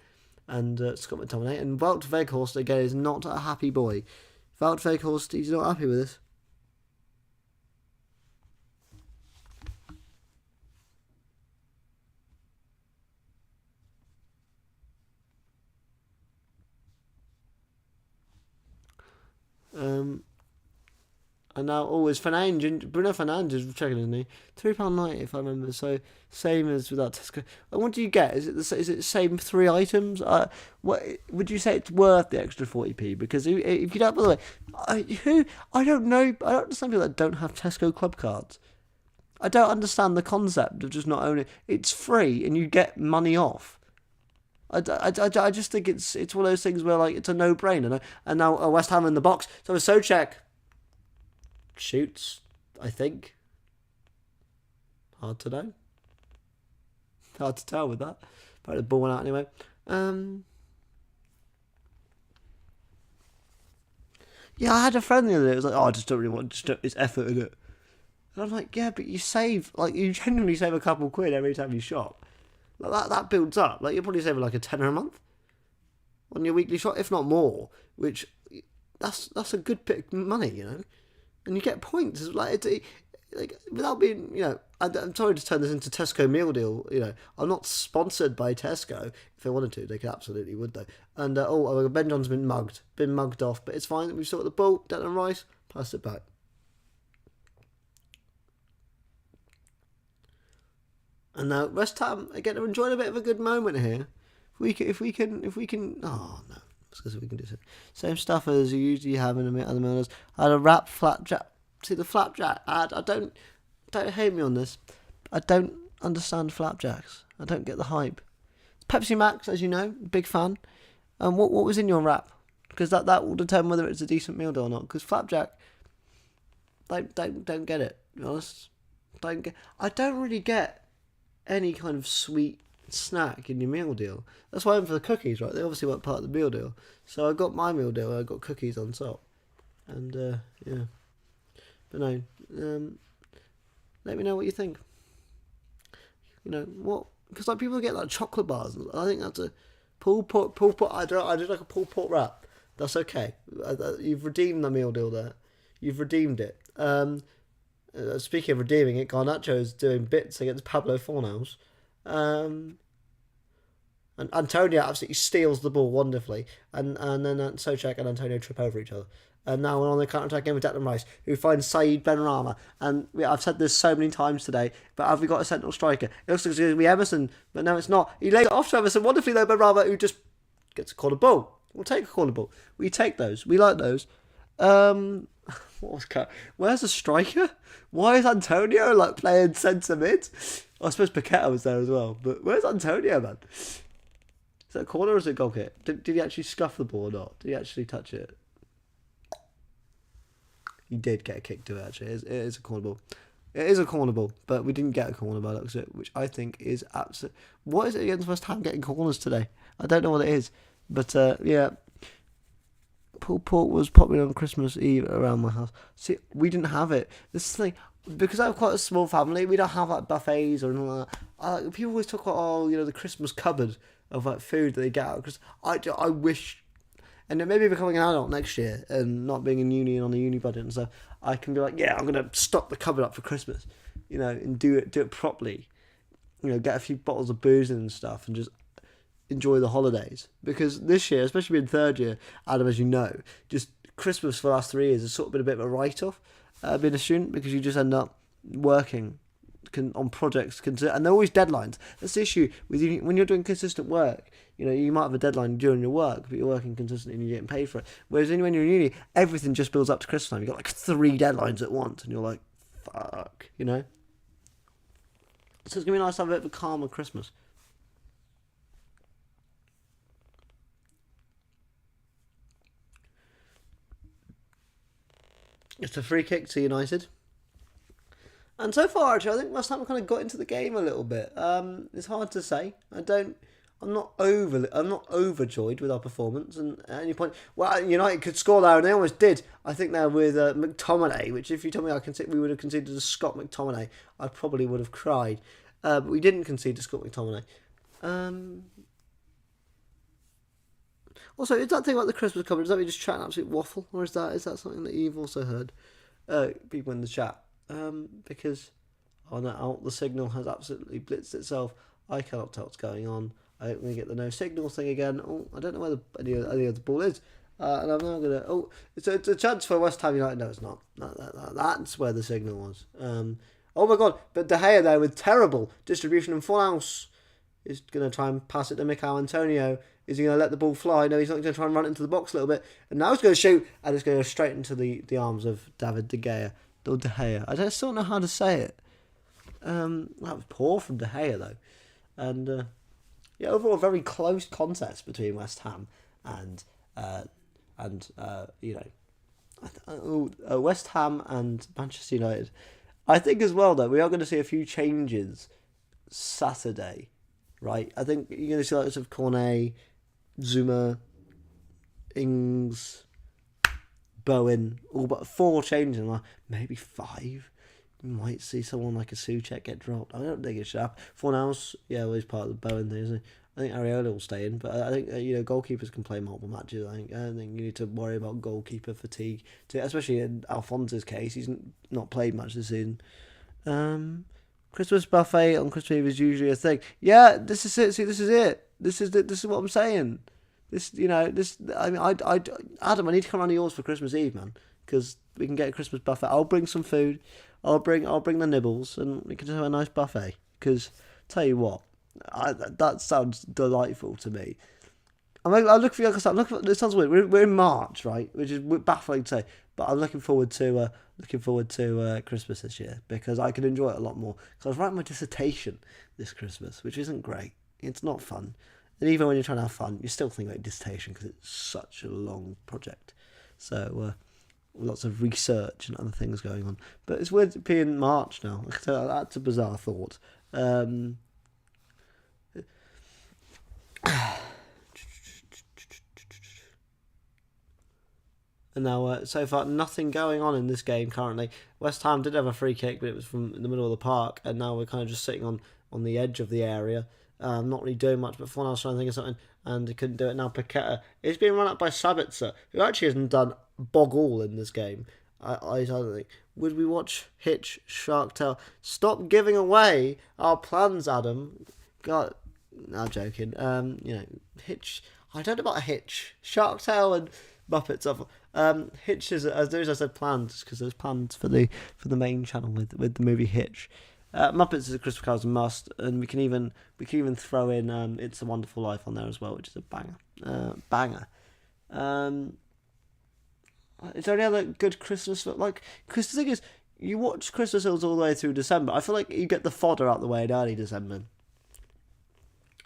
and Scott McTominay. And Wout Weghorst, again, is not a happy boy. Wout Weghorst, he's not happy with this. And now, is Bruno Fernandes checking his knee. £3.90 if I remember. So same as without Tesco. And what do you get? Is it the same 3 items? What would you say it's worth the extra 40p? Because if you don't, by the way, I don't know. I don't understand people that don't have Tesco club cards. I don't understand the concept of just not owning it. It's free and you get money off. I just think it's one of those things where like it's a no-brainer. And now West Ham in the box. So it's Socek shoots, I think. Hard to know. Hard to tell with that. But the ball went out anyway. Yeah, I had a friend the other day. It was like, I just don't really want. It's effort in it. And I'm like, yeah, but you genuinely save a couple quid every time you shop. Like that builds up. Like you're probably saving like a tenner a month on your weekly shop, if not more. Which that's a good bit of money, And you get points. Like without being, I'm sorry to turn this into Tesco meal deal. I'm not sponsored by Tesco. If they wanted to, they could absolutely would though. And Ben John's been mugged off, but it's fine. We've still got the ball. Declan Rice, pass it back. And now West Ham again are enjoying a bit of a good moment here. If we can. Oh no. Because we can do same stuff as you usually have in other meals. I had a wrap flapjack. See the flapjack ad? Don't hate me on this. I don't understand flapjacks. I don't get the hype. Pepsi Max, as you know, big fan. And what was in your wrap? Because that will determine whether it's a decent meal deal or not. Because flapjack, don't get it. To be honest, I don't really get any kind of sweet snack in your meal deal. That's why I went for the cookies, right? They obviously weren't part of the meal deal. So I got my meal deal, I got cookies on top. And, yeah. But no, let me know what you think. What? Because like people get like chocolate bars. I think that's a pulled pork. I did like a pulled pork wrap. That's okay. You've redeemed the meal deal there. You've redeemed it. Speaking of redeeming it, Garnacho's doing bits against Pablo Fornals. And Antonio absolutely steals the ball wonderfully. And then Souček and Antonio trip over each other. And now we're on the counter-attack game with Declan Rice, who finds Saeed Benrahma. And I've said this so many times today, but have we got a central striker? It looks like it's going to be Emerson, but no, it's not. He lays it off to Emerson wonderfully, though, Benrahma, who just gets a corner ball. We'll take a corner ball. We take those. We like those. What was cut? Where's the striker? Why is Antonio like playing centre mid? I suppose Paqueta was there as well, but where's Antonio, man? Is that a corner or is it a goal kick? Did he actually scuff the ball or not? Did he actually touch it? He did get a kick to it, actually. It is a corner ball. It is a corner ball, but we didn't get a corner by looks of it, which I think is absolute. What is it against West Ham getting corners today? I don't know what it is, but yeah. Pulled pork was popular on Christmas Eve around my house. See, we didn't have it. This is the thing, because I have quite a small family, we don't have like buffets or anything like that. People always talk about, the Christmas cupboard of like food that they get out. Because I wish. And then maybe becoming an adult next year and not being in uni and on the uni budget and stuff, I can be like, yeah, I'm gonna stock the cupboard up for Christmas, and do it properly. Get a few bottles of booze and stuff, and just enjoy the holidays. Because this year, especially in third year, Adam, as you know, just Christmas for the last 3 years has sort of been a bit of a write-off, being a student, because you just end up working on projects, and they're always deadlines. That's the issue with you when you're doing consistent work. You might have a deadline during your work, but you're working consistently and you're getting paid for it. Whereas when you're in uni, everything just builds up to Christmas time. You've got like 3 deadlines at once, and you're like, fuck, So it's going to be nice to have a bit of a calmer Christmas. It's a free kick to United. And so far, actually, I think West Ham kind of got into the game a little bit. It's hard to say. I'm not overjoyed with our performance. And at any point, well, United could score there, and they almost did. I think they're with McTominay, which if you told me we would have conceded to Scott McTominay, I probably would have cried. But we didn't concede to Scott McTominay. Also, is that thing about the Christmas cupboard, is that we just chat an absolute waffle? Or is that something that you've also heard? People in the chat. Because the signal has absolutely blitzed itself. I cannot tell what's going on. I hope we get the no signal thing again. Oh, I don't know where any of the ball is. And I'm now going to... Oh, it's a chance for West Ham United. No, it's not. That's where the signal was. Oh my God. But De Gea there with terrible distribution. And Fornals is going to try and pass it to Mikel Antonio. Is he going to let the ball fly? No, he's not going to try and run it into the box a little bit. And now he's going to shoot. And it's going to go straight into the arms of David De Gea. Or De Gea. I still don't know how to say it. That was poor from De Gea, though. And, overall, a very close contest between West Ham and West Ham and Manchester United. I think as well, though, we are going to see a few changes Saturday, right? I think you're going to see lots of Cornet, Zuma, Ings, Bowen, all but 4 changes, maybe 5. You might see someone like a Souček get dropped. I don't think it should happen. Fornals, he's part of the Bowen thing, isn't he? I think Areola will stay in, but I think goalkeepers can play multiple matches. I don't think you need to worry about goalkeeper fatigue, especially in Alphonse's case. He's not played much this season. Christmas buffet on Christmas Eve is usually a thing. Yeah, this is it. See, this is it. This is what I'm saying. Adam, I need to come around to yours for Christmas Eve, man, because we can get a Christmas buffet. I'll bring some food. I'll bring the nibbles, and we can just have a nice buffet. Because tell you what, that sounds delightful to me. I look for it sounds weird. We're in March, right? Which is baffling to say, but I'm looking forward to Christmas this year because I can enjoy it a lot more. Because I was writing my dissertation this Christmas, which isn't great. It's not fun, and even when you're trying to have fun, you still think about dissertation because it's such a long project. So. Lots of research and other things going on, but it's weird to be in March now. So that's a bizarre thought. And now, so far, nothing going on in this game currently. West Ham did have a free kick, but it was from in the middle of the park, and now we're kind of just sitting on the edge of the area. Not really doing much, but Fornals trying to think of something, and he couldn't do it. Now Paqueta is being run up by Sabitzer, who actually hasn't done bog all in this game. I don't think. Would we watch Hitch, Shark Tale? Stop giving away our plans, Adam. God, no, I'm joking. Hitch. I don't know about a Hitch, Shark Tale, and Muppets. Hitch is as those I said plans because there's plans for the main channel with the movie Hitch. Muppets is a Christmas Carol's must, and we can even throw in It's a Wonderful Life on there as well, which is a banger. Is there any other good Christmas? Because the thing is, you watch Christmas films all the way through December. I feel like you get the fodder out the way in early December,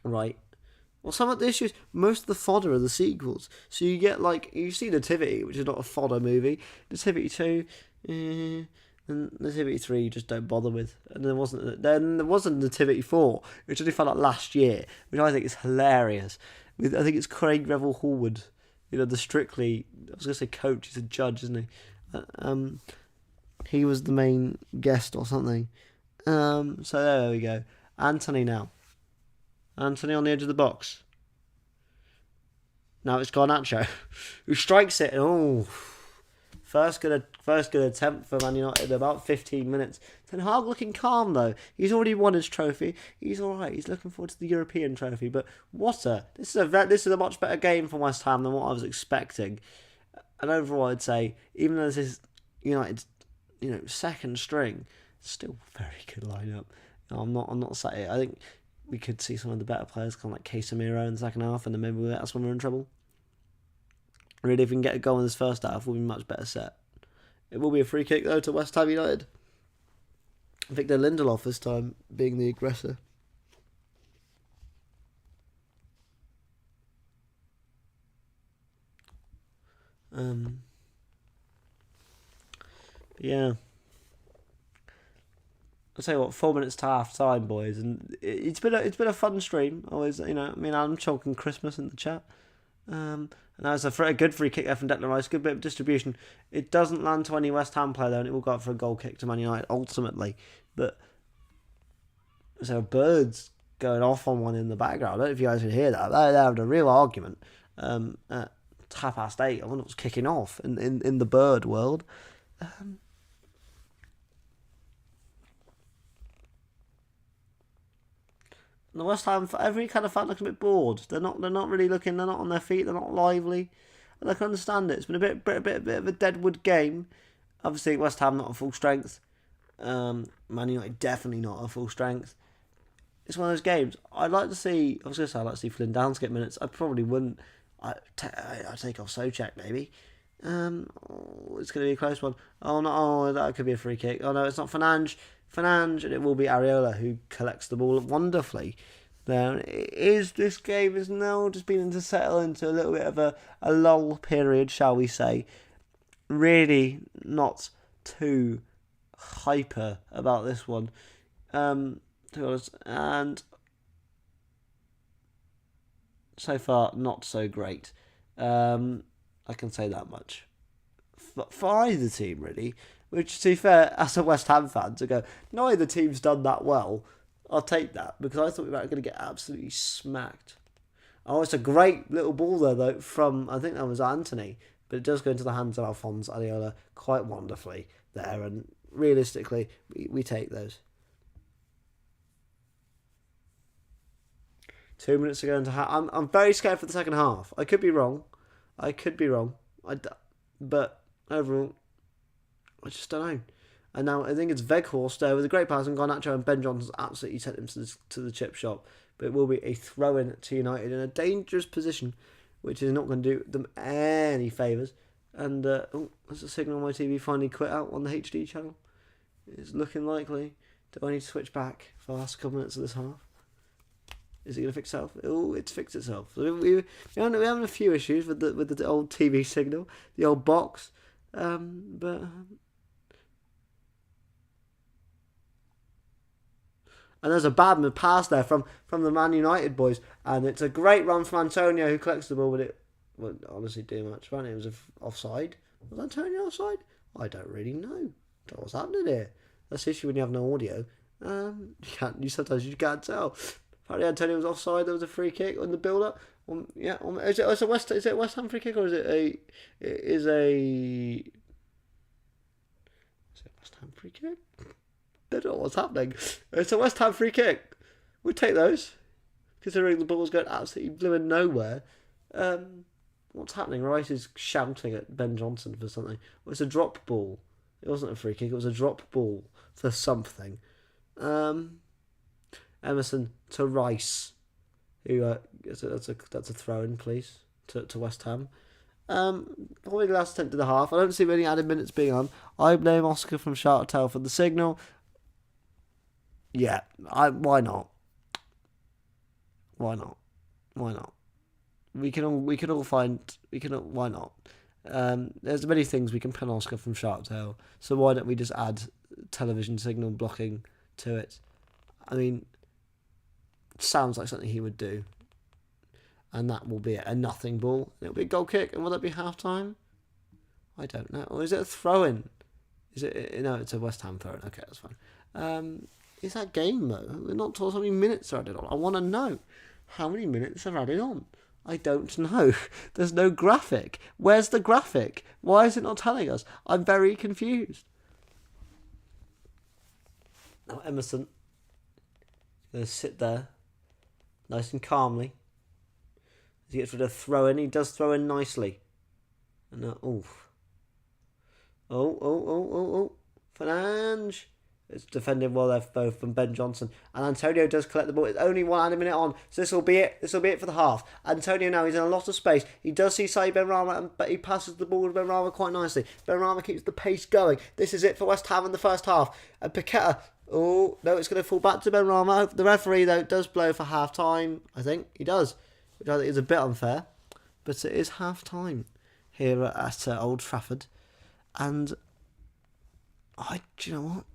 right? Well, some of the issues, most of the fodder are the sequels. So you get you see Nativity, which is not a fodder movie. Nativity 2, and Nativity 3 you just don't bother with. And there wasn't Nativity 4, which I only found out last year, which I think is hilarious. I think it's Craig Revel Horwood, the Strictly, I was going to say coach, he's a judge, isn't he? He was the main guest or something. So there we go. Anthony now. Anthony on the edge of the box. Now it's Garnacho, who strikes it. Oh, first good attempt for Man United. About 15 minutes. Ten Hag looking calm though. He's already won his trophy. He's all right. He's looking forward to the European trophy. But this is a much better game for West Ham than what I was expecting. And overall, I'd say even though this is United's second string, still very good lineup. I'm not sat here. I think we could see some of the better players come like Casemiro in the second half, and then maybe that's when we're in trouble. Really, if we can get a goal in this first half, we'll be much better set. It will be a free kick though to West Ham United. Victor Lindelof this time being the aggressor. Yeah. I'll tell you what, 4 minutes to half time, boys, and it's been a fun stream. Always, I'm talking Christmas in the chat. And that was a good free kick there from Declan Rice. Good bit of distribution. It doesn't land to any West Ham player though, and it will go up for a goal kick to Man United ultimately. But so Birds going off on one in the background. I don't know if you guys can hear that. They're having a real argument. At 8:30, I wonder what's kicking off in the bird world. The West Ham, every kind of fan looks a bit bored. They're not really looking. They're not on their feet. They're not lively. And I can understand it. It's been a bit of a deadwood game. Obviously, West Ham not at full strength. Man United definitely not at full strength. It's one of those games. I'd like to see. I was going to say I'd like to see Flynn Downs get minutes. I probably wouldn't. I'd take off Souček maybe. It's going to be a close one. Oh no! Oh, that could be a free kick. Oh no, it's not Fernandes, and it will be Areola who collects the ball wonderfully. Now, this game is now just beginning to settle into a little bit of a lull period, shall we say? Really not too hyper about this one, to be honest, and so far not so great. I can say that much. For either team, really. Which, to be fair, as a West Ham fan, to go, neither team's done that well, I'll take that, because I thought we were going to get absolutely smacked. Oh, it's a great little ball there, though, from, I think that was Anthony, but it does go into the hands of Alphonse Areola quite wonderfully there, and realistically, we take those. 2 minutes to go into half. I'm very scared for the second half. I could be wrong. But overall, I just don't know. And now I think it's Weghorst there with a great pass, and Garnacho and Ben Johnson's absolutely sent him to the chip shop. But it will be a throw-in to United in a dangerous position, which is not going to do them any favours. And there's a signal on my TV finally quit out on the HD channel. It's looking likely. Do I need to switch back for the last couple minutes of this half? Is it going to fix itself? Oh, it's fixed itself. So we're having a few issues with the old TV signal, the old box. But and there's a bad pass there from the Man United boys, and it's a great run from Antonio who collects the ball, but it won't honestly do much. Apparently it was offside. Was Antonio offside? I don't really know. What's happening here? That's the issue when you have no audio. Sometimes you can't tell. Apparently Antonio was offside. There was a free kick on the build-up. Is it a West Ham free kick, or is it Ham free kick. Don't know what's happening. It's a West Ham free kick. We'll take those, considering the ball's going absolutely blooming nowhere. What's happening? Rice is shouting at Ben Johnson for something. Well, it's a drop ball. It wasn't a free kick. It was a drop ball for something. Emerson to Rice, who that's a throw in, please, to West Ham. Probably the last attempt of the half. I don't see many added minutes being on. I blame Oscar from Shark Tale for the signal. Yeah, why not? Why not? Why not? Why not? There's many things we can pin Oscar from Shark Tale, so why don't we just add television signal blocking to it? I mean, it sounds like something he would do. And that will be a nothing ball. It'll be a goal kick, and will that be half time? I don't know. Or is it a throw-in? Is it? No, it's a West Ham throw-in. Okay, that's fine. Is that game though? We're not told how many minutes are added on. I want to know how many minutes are added on. I don't know. There's no graphic. Where's the graphic? Why is it not telling us? I'm very confused. Now Emerson is going to sit there, nice and calmly. As he gets rid of throw-in, he does throw in nicely. And Fernandes. It's defending well there both from Ben Johnson. And Antonio does collect the ball. It's only 1 added minute on. So this will be it. This will be it for the half. Antonio now, he's in a lot of space. He does see Saïd Benrahma, but he passes the ball to Benrahma quite nicely. Benrahma keeps the pace going. This is it for West Ham in the first half. And Paqueta, no, it's going to fall back to Benrahma. The referee, though, does blow for half time. I think he does, which I think is a bit unfair. But it is half time here at Old Trafford. And do you know what?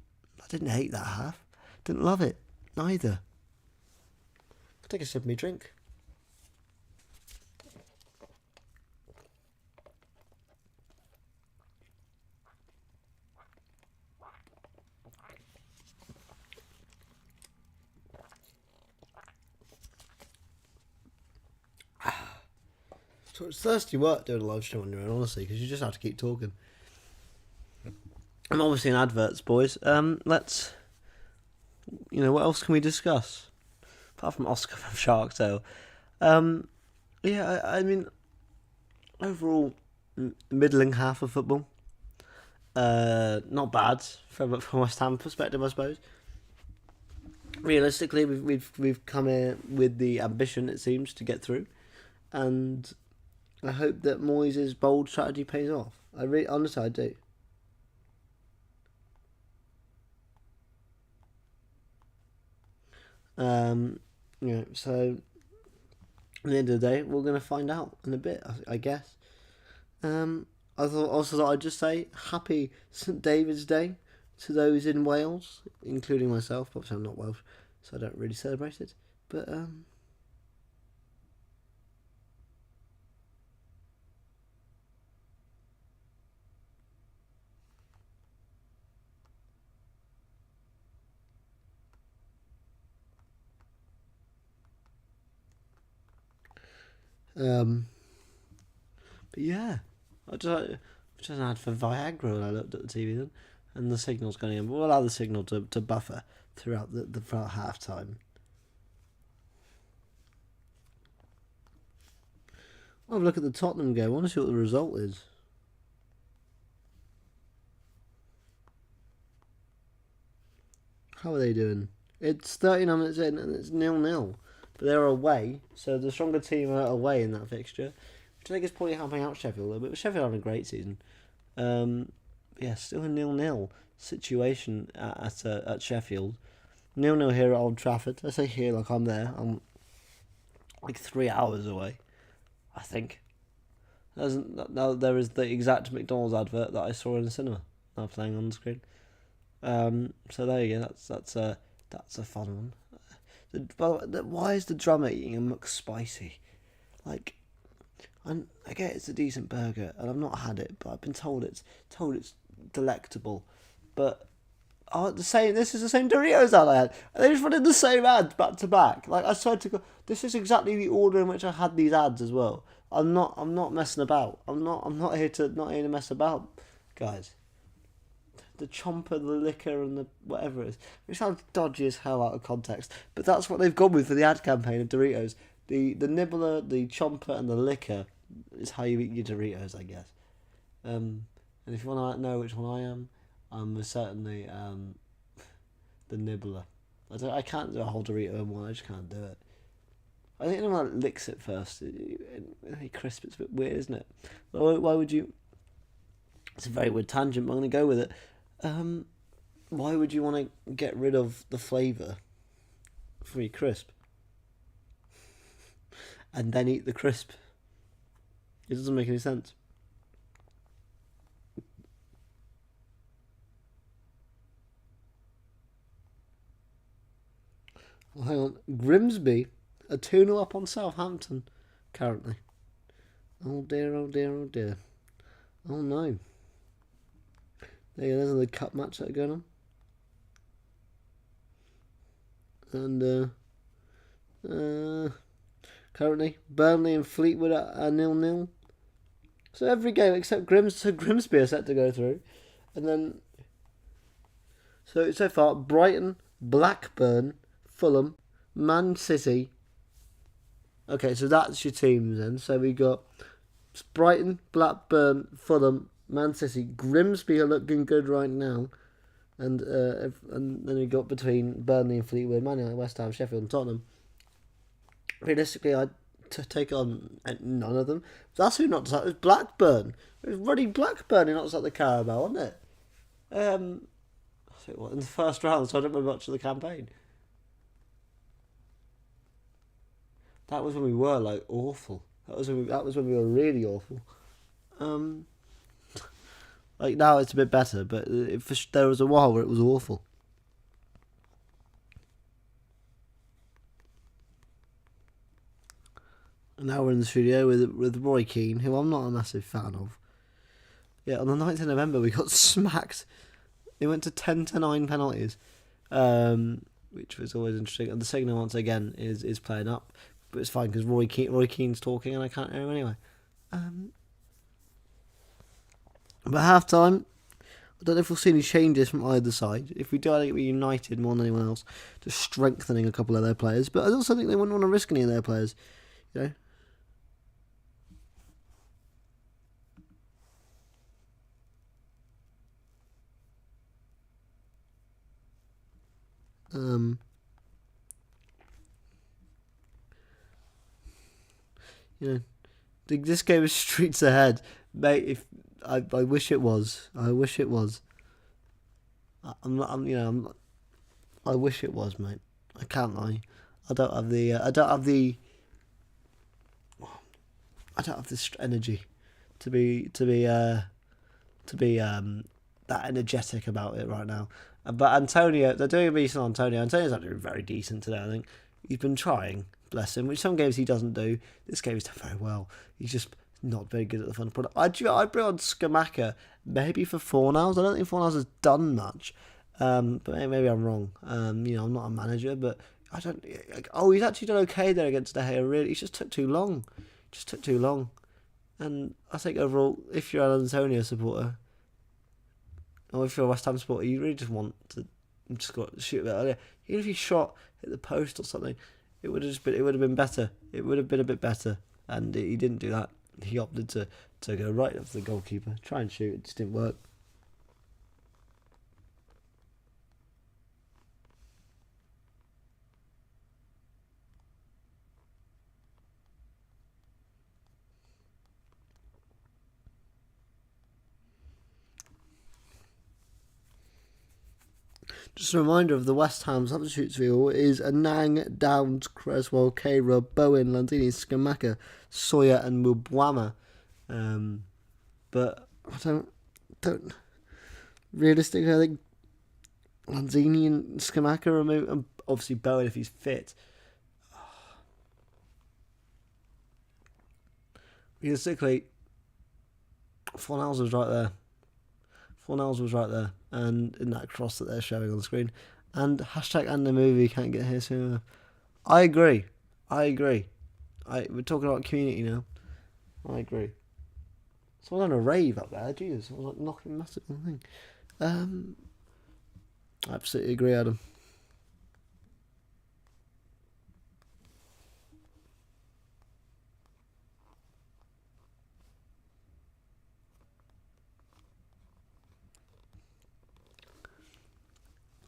I didn't hate that half. Didn't love it. Neither. I'll take a sip of me drink. So it's thirsty work doing a live stream on your own, honestly, because you just have to keep talking. I'm obviously in adverts, boys. Let's, what else can we discuss? Apart from Oscar from Shark Tale. I mean, overall, middling half of football. Not bad from West Ham perspective, I suppose. Realistically, we've come in with the ambition, it seems, to get through, and I hope that Moyes' bold strategy pays off. Honestly, I do. So at the end of the day, we're going to find out in a bit, I guess. I thought I'd just say happy St David's Day to those in Wales, including myself. Obviously, I'm not Welsh, so I don't really celebrate it. But yeah, I just had for Viagra when I looked at the TV then, and the signal's going in. But we'll allow the signal to buffer throughout the half time. I'll have a look at the Tottenham game. I want to see what the result is. How are they doing? It's 39 minutes in and it's 0-0. But they're away, so the stronger team are away in that fixture, which I think is probably helping out Sheffield a little bit. But Sheffield having a great season. Still a 0-0 situation at Sheffield. 0-0 here at Old Trafford. I say here like I'm there. I'm like 3 hours away, I think. Now there is the exact McDonald's advert that I saw in the cinema. Now playing on the screen. So there you go. That's a fun one. Why is the drummer eating a McSpicy? Like, I get it's a decent burger, and I've not had it, but I've been told it's delectable. But this is the same Doritos ad I had. And they just running the same ad back to back. Like, I swear to God, this is exactly the order in which I had these ads as well. I'm not messing about. I'm not here to mess about, guys. the chomper, the liquor, and the whatever it is. Which sounds dodgy as hell out of context, but that's what they've gone with for the ad campaign of Doritos. The nibbler, the chomper, and the liquor is how you eat your Doritos, I guess. And if you want to know which one I am, I'm certainly the nibbler. I can't do a whole Dorito in one. I just can't do it. I think anyone that licks it first, it crisp. It's a bit weird, isn't it? Why would you? It's a very weird tangent, but I'm going to go with it. Why would you want to get rid of the flavour from your crisp and then eat the crisp? It doesn't make any sense. Well, hang on. Grimsby are 2-0 up on Southampton currently. Oh dear, oh dear, oh dear. Oh no. There's the cup match that are going on. And currently Burnley and Fleetwood are 0-0. So every game except Grimsby are set to go through. And then so far Brighton, Blackburn, Fulham, Man City. Okay, so that's your teams then. So we got Brighton, Blackburn, Fulham, Man City. Grimsby are looking good right now. And then we got between Burnley and Fleetwood, Man United, West Ham, Sheffield and Tottenham. Realistically, I'd take on none of them. That's who knocked us out. It was Blackburn. It was Ruddy Blackburn who knocked us out the Carabao, wasn't it? I think what, in the first round, so I don't remember much of the campaign. That was when we were like awful. That was when we were really awful. Like now it's a bit better, but there was a while where it was awful. And now we're in the studio with Roy Keane, who I'm not a massive fan of. Yeah, on the 9th of November we got smacked. It went to 10-9 penalties, which was always interesting. And the signal once again is playing up. But it's fine because Roy Keane's talking and I can't hear him anyway. But half time, I don't know if we'll see any changes from either side. If we do, I think we're United more than anyone else, just strengthening a couple of their players. But I also think they wouldn't want to risk any of their players, you know. You know, this game is streets ahead, mate. If I wish it was, I wish it was. I wish it was, mate. I can't lie. I don't have the energy to be that energetic about it right now. But Antonio, they're doing a decent on Antonio. Antonio's actually very decent today, I think. He's been trying, bless him, which some games he doesn't do. This game he's done very well. He's just not very good at the final product. I'd bring on Skamaka maybe for Fornals. I don't think Fornals has done much. But maybe I'm wrong. I'm not a manager, but I don't. He's actually done okay there against De Gea. Really, he just took too long. And I think overall, if you're an Antonio supporter, or if you're a West Ham supporter, you really just want to shoot a bit earlier. Even if he hit the post or something, it would have been better. It would have been a bit better, and he didn't do that. He opted to go right up to the goalkeeper, try and shoot. It just didn't work. Just a reminder of the West Ham substitutes wheel is Anang, Downs, Creswell, Kara, Bowen, Landini, Skamaka, Sawyer and Mubwama. But I don't realistically, I think Lanzini and Skamaka are moved, and obviously Bowen if he's fit. Realistically, Fornals was right there. And in that cross that they're showing on the screen. And hashtag and the movie can't get here soon enough. I agree. We're talking about community now. I agree. Someone on a rave up there. Jesus, I was like knocking massive on the thing. I absolutely agree, Adam.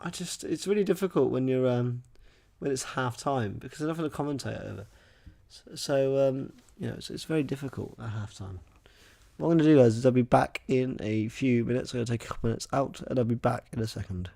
It's really difficult when you're when it's half time because there's nothing to commentate over. So it's very difficult at half time. What I'm going to do, guys, is I'll be back in a few minutes. I'm going to take a couple minutes out, and I'll be back in a second.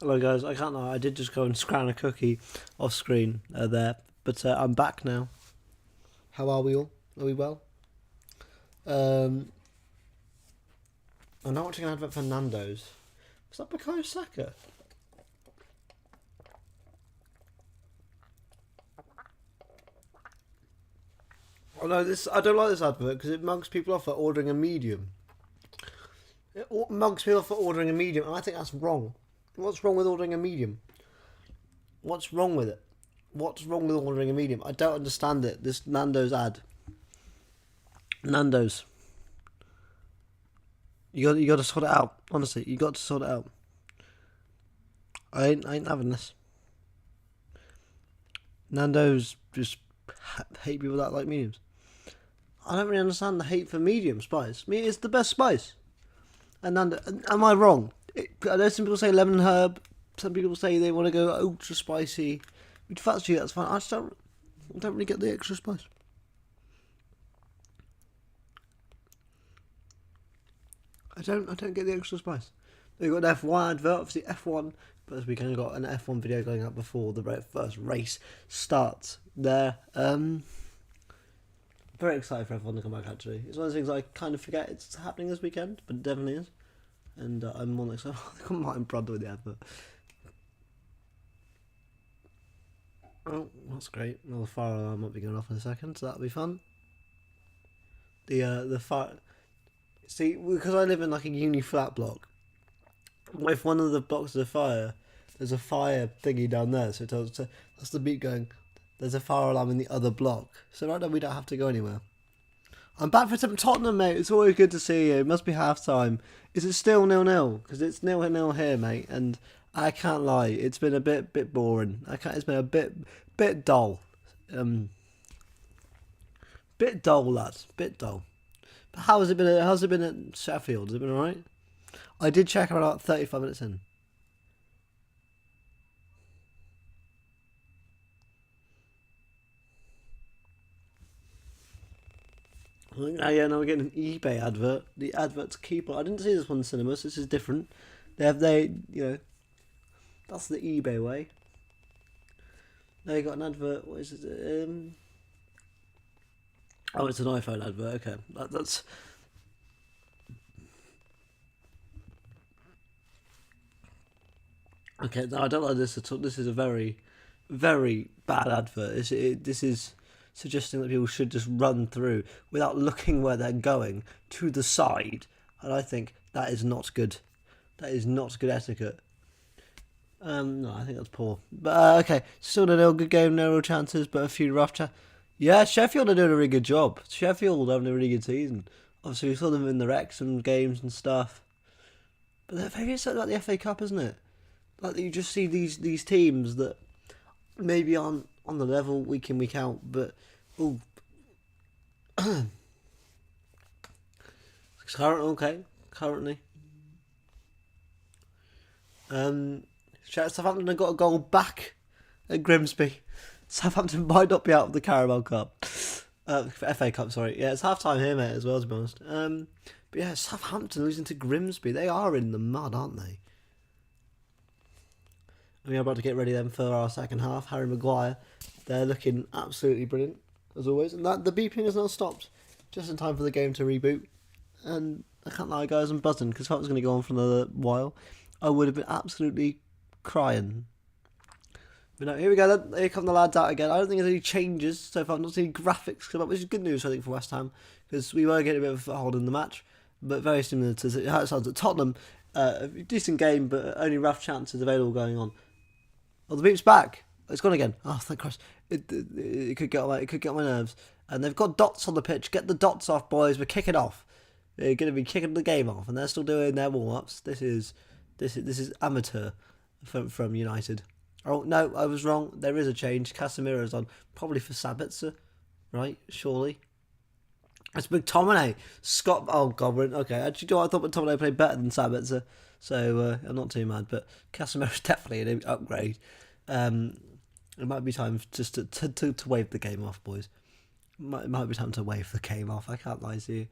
Hello, guys. I can't lie. I did just go and scran a cookie off screen there, but I'm back now. How are we all? Are we well? I'm now watching an advert for Nando's. Was that Bukayo Saka? Oh no, I don't like this advert because it mugs people off for ordering a medium. It mugs people off for ordering a medium, and I think that's wrong. What's wrong with ordering a medium? What's wrong with it? What's wrong with ordering a medium? I don't understand it. This Nando's ad. Nando's. You got to sort it out. Honestly, you got to sort it out. I ain't having this. Nando's just hate people that like mediums. I don't really understand the hate for medium spice. I mean, it's the best spice. And Nando, am I wrong? I know some people say lemon and herb. Some people say they want to go ultra spicy. If that's you, that's fine. I just don't really get the extra spice. I don't get the extra spice. They've got an F1 advert, obviously F1, but as we kind of got an F1 video going up before the first race starts there. Very excited for F1 to come back, actually. It's one of those things I kind of forget it's happening this weekend, but it definitely is. And I'm more excited. I got Martin Brundle with the advert. Oh, that's great. Well, the fire alarm might be going off in a second, so that'll be fun. The fire... See, because I live in like a uni flat block, if one of the blocks is a fire, there's a fire thingy down there, so that's the beep going, there's a fire alarm in the other block. So right now we don't have to go anywhere. I'm back for some Tottenham, mate. It's always good to see you. It must be half time. Is it still 0-0? Because it's 0-0 here, mate. And I can't lie, it's been a bit boring. It's been a bit dull. Bit dull, lads. Bit dull. But how's it been at Sheffield? Has it been alright? I did check about 35 minutes in. Oh yeah, now we're getting an eBay advert. The advert's keeper. I didn't see this one in cinemas. This is different. That's the eBay way. Now you got an advert. What is it? Oh, it's an iPhone advert. Okay, that's. Okay, no, I don't like this at all. This is a very, very bad advert. This is suggesting that people should just run through without looking where they're going to the side, and I think that is not good. That is not good etiquette. No, I think that's poor. But okay, still a good game, no real chances, but a few rough Yeah, Sheffield are doing a really good job. Sheffield having a really good season. Obviously, we saw them in the Wrexham games and stuff. But they're very upset about the FA Cup, isn't it? Like you just see these teams that maybe aren't on the level week in week out, but currently. Southampton have got a goal back at Grimsby. Southampton might not be out of the Carabao Cup. FA Cup, sorry. Yeah, it's half time here, mate, as well, to be honest. But yeah, Southampton losing to Grimsby. They are in the mud, aren't they? And we're about to get ready then for our second half. Harry Maguire. They're looking absolutely brilliant, as always. And the beeping has now stopped just in time for the game to reboot. And I can't lie, guys, I'm buzzing because if I was going to go on for another while, I would have been absolutely crying. But no, here we go then. Here come the lads out again. I don't think there's any changes so far. I'm not seeing graphics come up, which is good news, I think, for West Ham, because we were getting a bit of a hold in the match, but very similar to how it sounds at Tottenham. A decent game, but only rough chances available going on. Oh, the beep's back. It's gone again. Oh, thank Christ. It could get on my nerves. And they've got dots on the pitch. Get the dots off, boys. We're kicking off. They're going to be kicking the game off, and they're still doing their warm-ups. This is amateur from United. Oh no, I was wrong. There is a change. Casemiro's on, probably for Sabitzer, right? Surely. It's McTominay. Scott. Oh god, okay. Actually, I thought McTominay played better than Sabitzer, so I'm not too mad. But Casemiro's definitely an upgrade. It might be time just to wave the game off, boys. It might be time to wave the game off. I can't lie to you.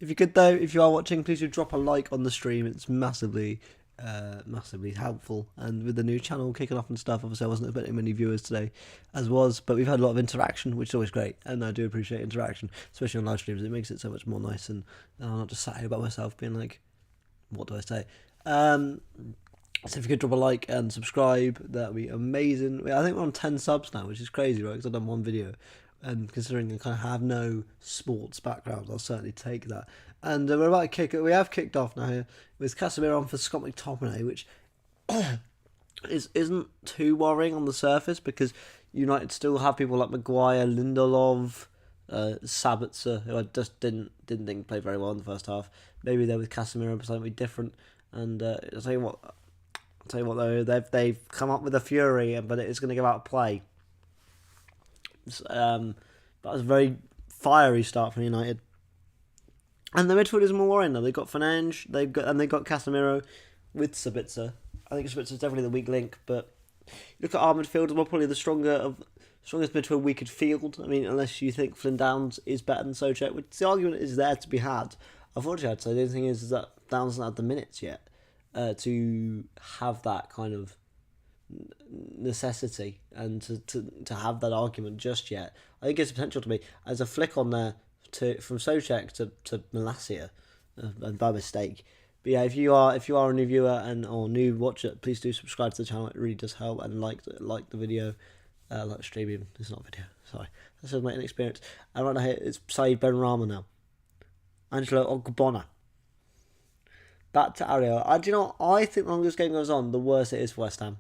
If you could though, if you are watching, please do drop a like on the stream. It's massively helpful. And with the new channel kicking off and stuff, obviously I wasn't expecting many viewers today, as was, but we've had a lot of interaction, which is always great, and I do appreciate interaction, especially on live streams. It makes it so much more nice, and I'm not just sat here by myself being like, what do I say? So if you could drop a like and subscribe, that would be amazing. I think we're on 10 subs now, which is crazy, right? Because I've done one video. And considering I kind of have no sports background, I'll certainly take that. And we're about to kick it. We have kicked off now here with Casemiro on for Scott McTominay, which isn't too worrying on the surface because United still have people like Maguire, Lindelof, Sabitzer, who I just didn't think played very well in the first half. Maybe they're with Casemiro for something different. And I'll tell you what though, they've come up with a fury, but it's going to go out of play. That was a very fiery start from United, and the midfield is more worrying now. They've got Fernandes, they've got Casemiro with Sabitzer. I think Sabitzer's definitely the weak link, but look at our midfield, we're probably the strongest midfield we could field. I mean, unless you think Flynn Downs is better than Souček, which the argument is there to be had. Unfortunately, I'd say the only thing is that Downs hasn't had the minutes yet to have that kind of necessity and to have that argument just yet. I think it's potential to be as a flick on there from Souček to Malacia, and by mistake. But yeah, if you are a new viewer or new watcher, please do subscribe to the channel. It really does help, and like the video, like streaming. It's not a video. Sorry, that's just my inexperience. And right now here it's Saeed Benrahma now. Angelo Ogbonna. Back to Ariel. Do you know what? I think the longer this game goes on, the worse it is for West Ham.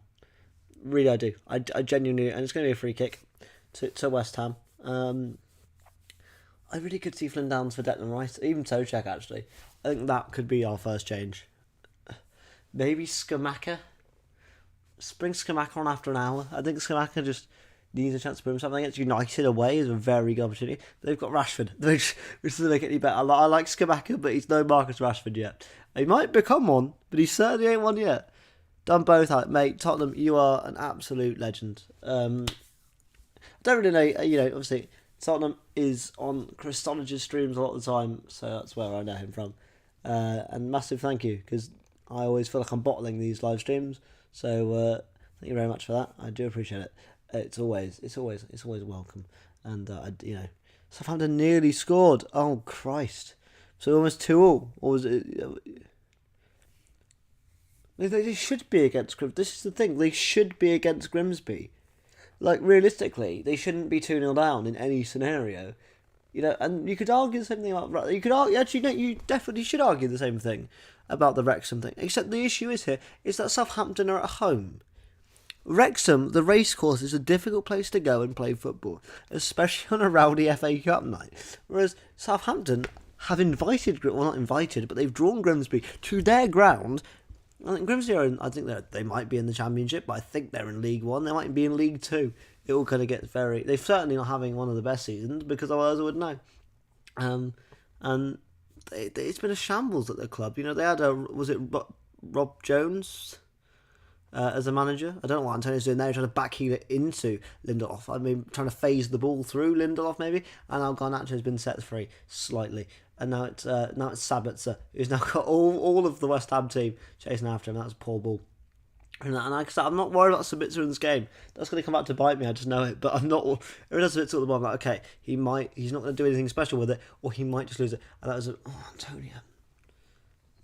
Really, I do. I genuinely, and it's going to be a free kick to West Ham. I really could see Flynn Downs for Declan Rice, even Souček actually. I think that could be our first change. Maybe Scamacca. Bring Scamacca on after an hour. I think Scamacca just needs a chance to put himself against United away is a very good opportunity. They've got Rashford, which doesn't make it any better. I like Scamacca, but he's no Marcus Rashford yet. He might become one, but he certainly ain't one yet. Done both out, mate. Tottenham, you are an absolute legend. I don't really know, obviously, Tottenham is on Christology's streams a lot of the time, so that's where I know him from. And massive thank you, because I always feel like I'm bottling these live streams. So thank you very much for that. I do appreciate it. It's always welcome. And Southampton nearly scored. Oh Christ! So almost 2-2. Or was it? They should be against Grimsby. This is the thing. They should be against Grimsby. Like, realistically, they shouldn't be 2-0 down in any scenario. And you could argue the same thing about... You could argue... Actually, no, you definitely should argue the same thing about the Wrexham thing. Except the issue is that Southampton are at home. Wrexham, the racecourse, is a difficult place to go and play football, especially on a rowdy FA Cup night. Whereas Southampton have invited... Well, not invited, but they've drawn Grimsby to their ground. I think Grimsby they might be in the Championship, but I think they're in League One. They might be in League Two. It all kind of gets very... They're certainly not having one of the best seasons, because otherwise I would know. And it's been a shambles at the club. They had was it Rob Jones as a manager? I don't know what Antonio's doing there. Trying to backheel it into Lindelof. I mean, trying to phase the ball through Lindelof maybe. And now Garnacho's been set free slightly. And now it's Sabitzer, who's now got all of the West Ham team chasing after him. That's a poor ball. And like I said, I'm not worried about Sabitzer in this game. That's going to come back to bite me, I just know it. But I'm not... If it does Sabitzer at the bottom, I'm like, okay, he's not going to do anything special with it, or he might just lose it. And that was Antonio.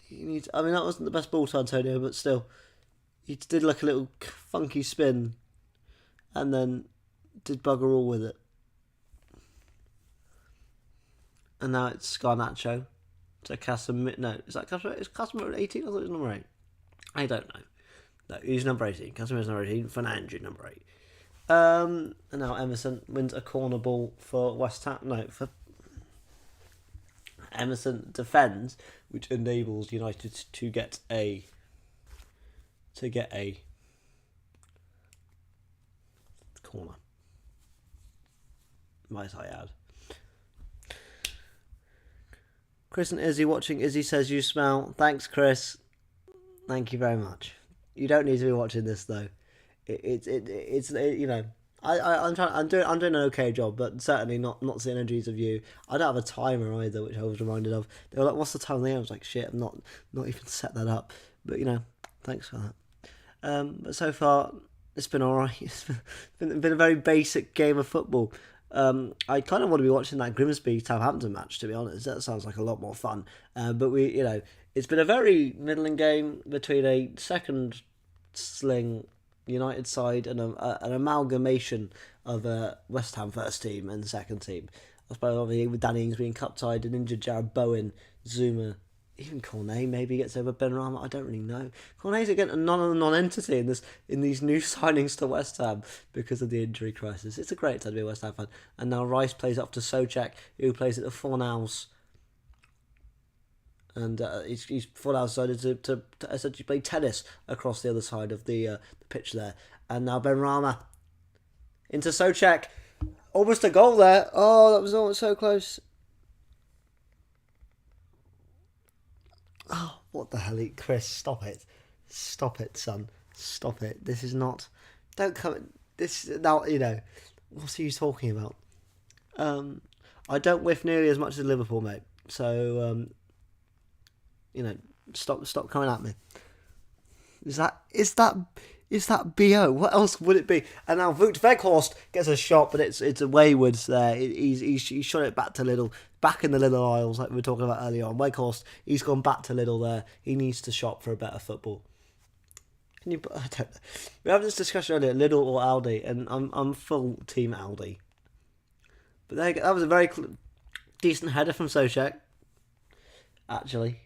That wasn't the best ball to Antonio, but still. He did like a little funky spin, and then did bugger all with it. And now it's Garnacho to Casemiro. No, is that Casemiro? Is Casemiro 18? I thought it was number 8. I don't know. No, he's number 18. Casemiro's number 18. Fernandes number 8. And now Emerson wins a corner ball for West Ham. No, for Emerson defends, which enables United to get a corner. Might I add. Chris and Izzy watching. Izzy says you smell. Thanks, Chris. Thank you very much. You don't need to be watching this though. I'm doing an okay job, but certainly not the energies of you. I don't have a timer either, which I was reminded of. They were like, "What's the time there?" I was like, "Shit, I'm not even set that up." But thanks for that. But so far, it's been alright. It's been a very basic game of football. I kind of want to be watching that Grimsby Southampton match, to be honest. That sounds like a lot more fun. But it's been a very middling game between a second sling United side and an amalgamation of West Ham first team and second team. I suppose obviously with Danny Ings being cup tied and injured Jared Bowen, Zuma, even Cornet maybe gets over Benrahma. I don't really know. Cornet's again a non-entity in these new signings to West Ham because of the injury crisis. It's a great time to be a West Ham fan. And now Rice plays up to Souček, who plays at the Fornals. And he's Fornals decided to essentially play tennis across the other side of the pitch there. And now Benrahma into Souček. Almost a goal there. Oh, that was almost so close. Oh, what the hell, Chris? Stop it, son. Stop it. This is not. Don't come. This now. What's he talking about? I don't whiff nearly as much as Liverpool, mate. So stop coming at me. Is that BO? What else would it be? And now Wout Weghorst gets a shot, but it's a waywards there. He's shot it back to Little, back in the Little Isles like we were talking about earlier on. Weghorst, he's gone back to Little there. He needs to shop for a better football. I don't know. We had this discussion earlier, Lidl or Aldi, and I'm full team Aldi. But there you go. That was a very decent header from Souček, actually.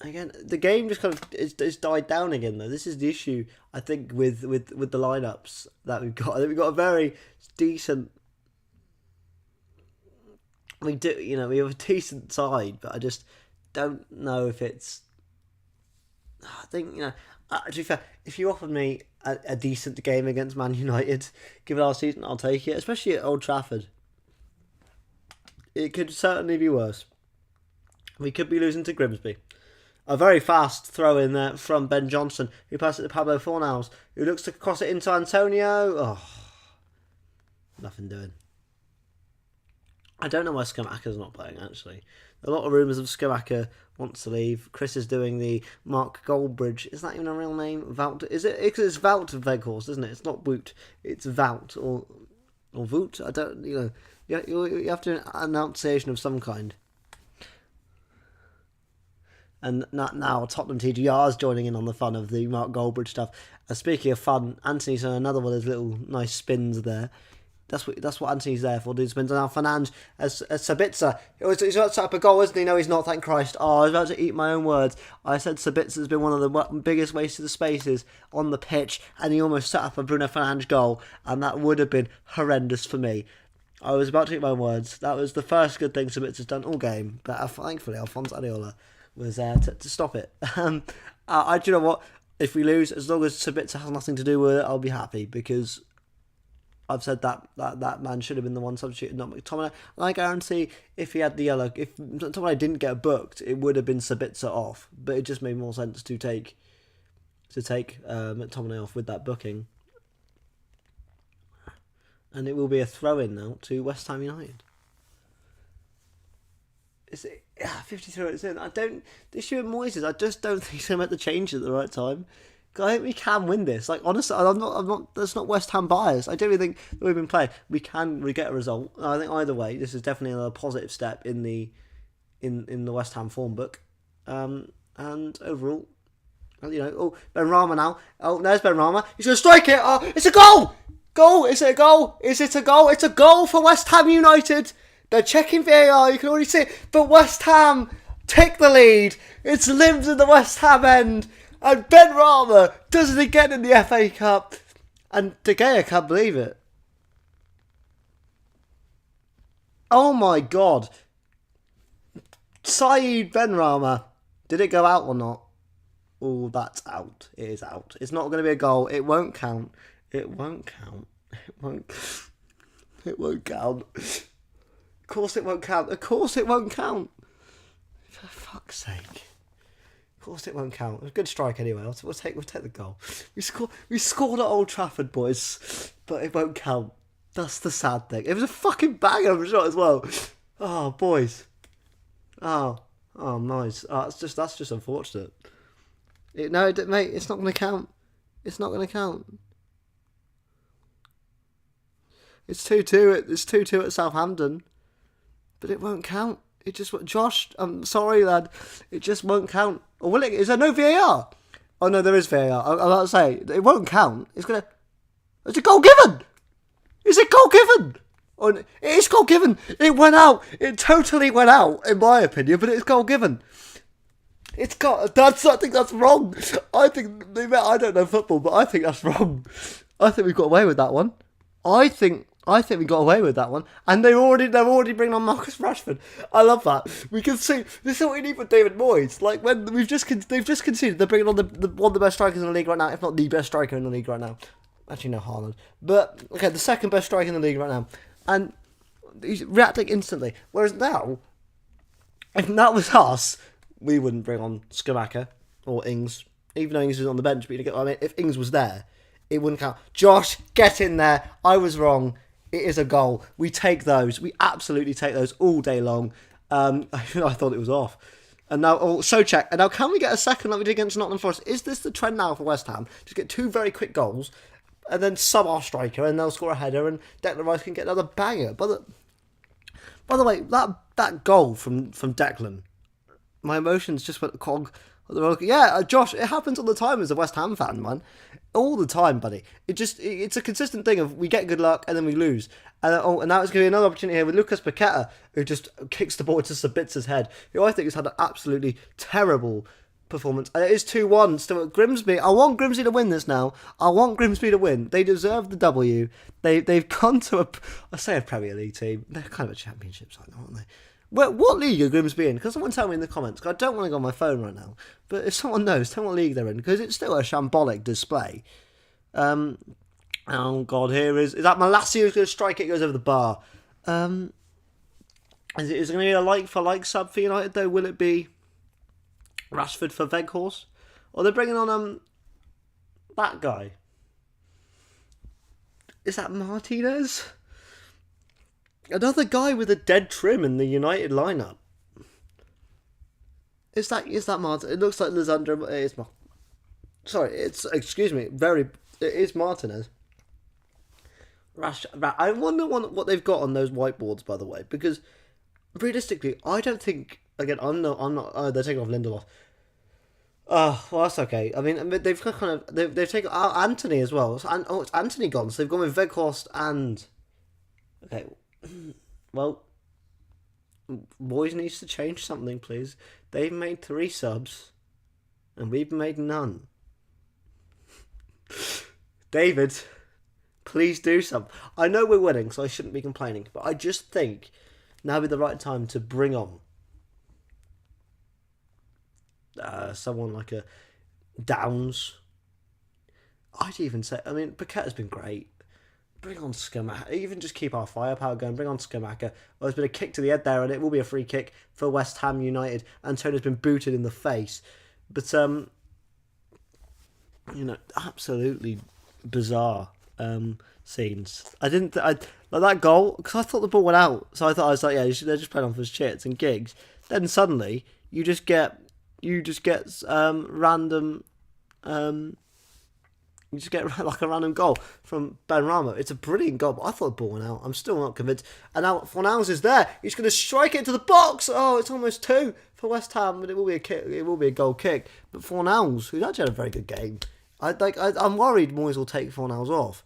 Again, the game just kind of it's died down again though. This is the issue I think with the lineups that we've got. I think we've got a very decent. We have a decent side, but I just don't know if it's. I think to be fair, if you offered me a decent game against Man United, given our season, I'll take it. Especially at Old Trafford, it could certainly be worse. We could be losing to Grimsby. A very fast throw in there from Ben Johnson, who passes it to Pablo Fornals, who looks to cross it into Antonio. Oh, nothing doing. I don't know why Schumacher's not playing, actually. A lot of rumours of Schumacher wants to leave. Chris is doing the Mark Goldbridge. Is that even a real name? Wout? Is it? It's Wout Weghorst, isn't it? It's not Woot. It's Wout or Woot. I don't. You have to an enunciation of some kind. And now Tottenham TGR is joining in on the fun of the Mark Goldbridge stuff. Speaking of fun, Anthony's done another one of his little nice spins there. That's what Anthony's there for, dude. Spins. Now Fernand as Sabitzer. He's about to set up a goal, isn't he? No, he's not, thank Christ. Oh, I was about to eat my own words. I said Sabitzer's been one of the biggest wasted of spaces on the pitch, and he almost set up a Bruno Fernandes goal, and that would have been horrendous for me. I was about to eat my own words. That was the first good thing Sabitzer's done all game, but thankfully Alphonse Areola was there to stop it. Do you know what? If we lose, as long as Sabitzer has nothing to do with it, I'll be happy, because I've said that man should have been the one substituted, not McTominay. And I guarantee if he had the yellow, if McTominay didn't get booked, it would have been Sabitzer off. But it just made more sense to take McTominay off with that booking. And it will be a throw-in now to West Ham United. Is it? Yeah, 53 minutes in. The issue with Moyes is I just don't think he's going to make the change at the right time. I think we can win this. Like, honestly, I'm not. That's not West Ham bias. I don't think that we've been playing. We get a result. I think either way, this is definitely another positive step in the West Ham form book. And overall, Benrahma now. Oh, there's Benrahma. He's gonna strike it. Oh, it's a goal. Goal. Is it a goal? Is it a goal? It's a goal for West Ham United. They're checking VAR. You can already see it. But West Ham take the lead. It's limbs in the West Ham end. And Benrahma does it again in the FA Cup. And De Gea can't believe it. Oh my God. Saeed Benrahma. Did it go out or not? Oh, that's out. It is out. It's not going to be a goal. It won't count. It won't count. It won't count. Of course it won't count. Of course it won't count. For fuck's sake. Of course it won't count. It was a good strike anyway. We'll take the goal. We scored at Old Trafford, boys, but it won't count. That's the sad thing. It was a fucking banger of a shot as well. Oh, boys. Oh, nice. Oh, that's just unfortunate. Mate, it's not going to count. It's not going to count. It's 2-2. It's 2-2 at Southampton, but it won't count. It just won't. Josh, I'm sorry, lad. It just won't count. Or will it? Is there no VAR? Oh no, there is VAR. I'm about to say it won't count. It's a goal given. Is it goal given? Oh, it is goal given. It went out. It totally went out, in my opinion. But it's goal given. I think that's wrong. I don't know football, but I think that's wrong. I think we got away with that one. I think we got away with that one, and they're already bringing on Marcus Rashford. I love that. We can see this is what we need with David Moyes. Like when they've just conceded, they're bringing on one of the best strikers in the league right now, if not the best striker in the league right now. Actually, no, Haaland, but okay, the second best striker in the league right now, and he's reacting instantly. Whereas now, if that was us, we wouldn't bring on Schumacher or Ings, even though Ings was on the bench. But if Ings was there, it wouldn't count. Josh, get in there. I was wrong. It is a goal. We take those. We absolutely take those all day long. I thought it was off. And now, check. And now, can we get a second like we did against Nottingham Forest? Is this the trend now for West Ham? Just get two very quick goals, and then sub our striker, and they'll score a header, and Declan Rice can get another banger. By the way, that goal from Declan, my emotions just went cog. Yeah, Josh, it happens all the time as a West Ham fan, man. All the time, buddy. It's a consistent thing of we get good luck and then we lose. And now it's going to be another opportunity here with Lucas Paqueta, who just kicks the ball into Sabitzer's head, who I think has had an absolutely terrible performance. And it is 2-1 still at Grimsby. I want Grimsby to win this now. I want Grimsby to win. They deserve the W. They've gone to a Premier League team. They're kind of a championship side, aren't they? What league are Grimsby in? Because someone tell me in the comments. Because I don't want to go on my phone right now. But if someone knows, tell me what league they're in. Because it's still a shambolic display. Oh God, is that Malassi who's going to strike it? Goes over the bar. Is it going to be a like for like sub for United though? Will it be Rashford for Weghorst? Or they're bringing on that guy? Is that Martinez? Another guy with a dead trim in the United lineup. Is that Martin? It looks like Lisandro. It's sorry. It's excuse me. It is Martinez. I wonder what they've got on those whiteboards, by the way, because realistically, I don't think. Again, I'm not. Oh, they're taking off Lindelof. Oh, well, that's okay. I mean, they've they've taken Anthony as well. It's Anthony gone. So they've gone with Weghorst and. Okay, well, boys needs to change something, please. They've made 3 subs, and we've made none. David, please do something. I know we're winning, so I shouldn't be complaining, but I just think now would be the right time to bring on someone like a Downs. I'd even say, I mean, Paqueta's been great. Bring on Scamacca. Even just keep our firepower going. Bring on Scamacca. Oh, there's been a kick to the head there, and it will be a free kick for West Ham United. Antonio's been booted in the face. But, absolutely bizarre scenes. Like that goal, because I thought the ball went out. So I was like, yeah, they're just playing on for shits and gigs. Then suddenly, you just get random. You just get like a random goal from Benrahma. It's a brilliant goal, but I thought the ball went out. I'm still not convinced. And now Fornals is there. He's going to strike it into the box. Oh, it's almost 2 for West Ham, but it will be a kick. It will be a goal kick. But Fornals, who's actually had a very good game, I'm worried Moyes will take Fornals off.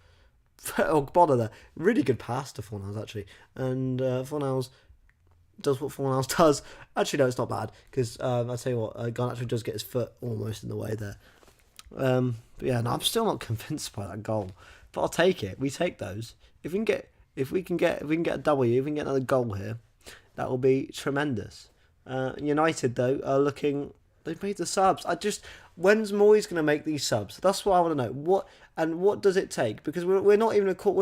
Oh, bother there. Really good pass to Fornals actually, and Fornals does what Fornals does. Actually, no, it's not bad because I tell you what, Garnacho does get his foot almost in the way there. But yeah, no, I'm still not convinced by that goal. But I'll take it. We take those. If we can get a W, if we can get another goal here, that will be tremendous. United though are looking. They've made the subs. When's Moyes going to make these subs? That's what I want to know. What does it take? Because we are over a quarter.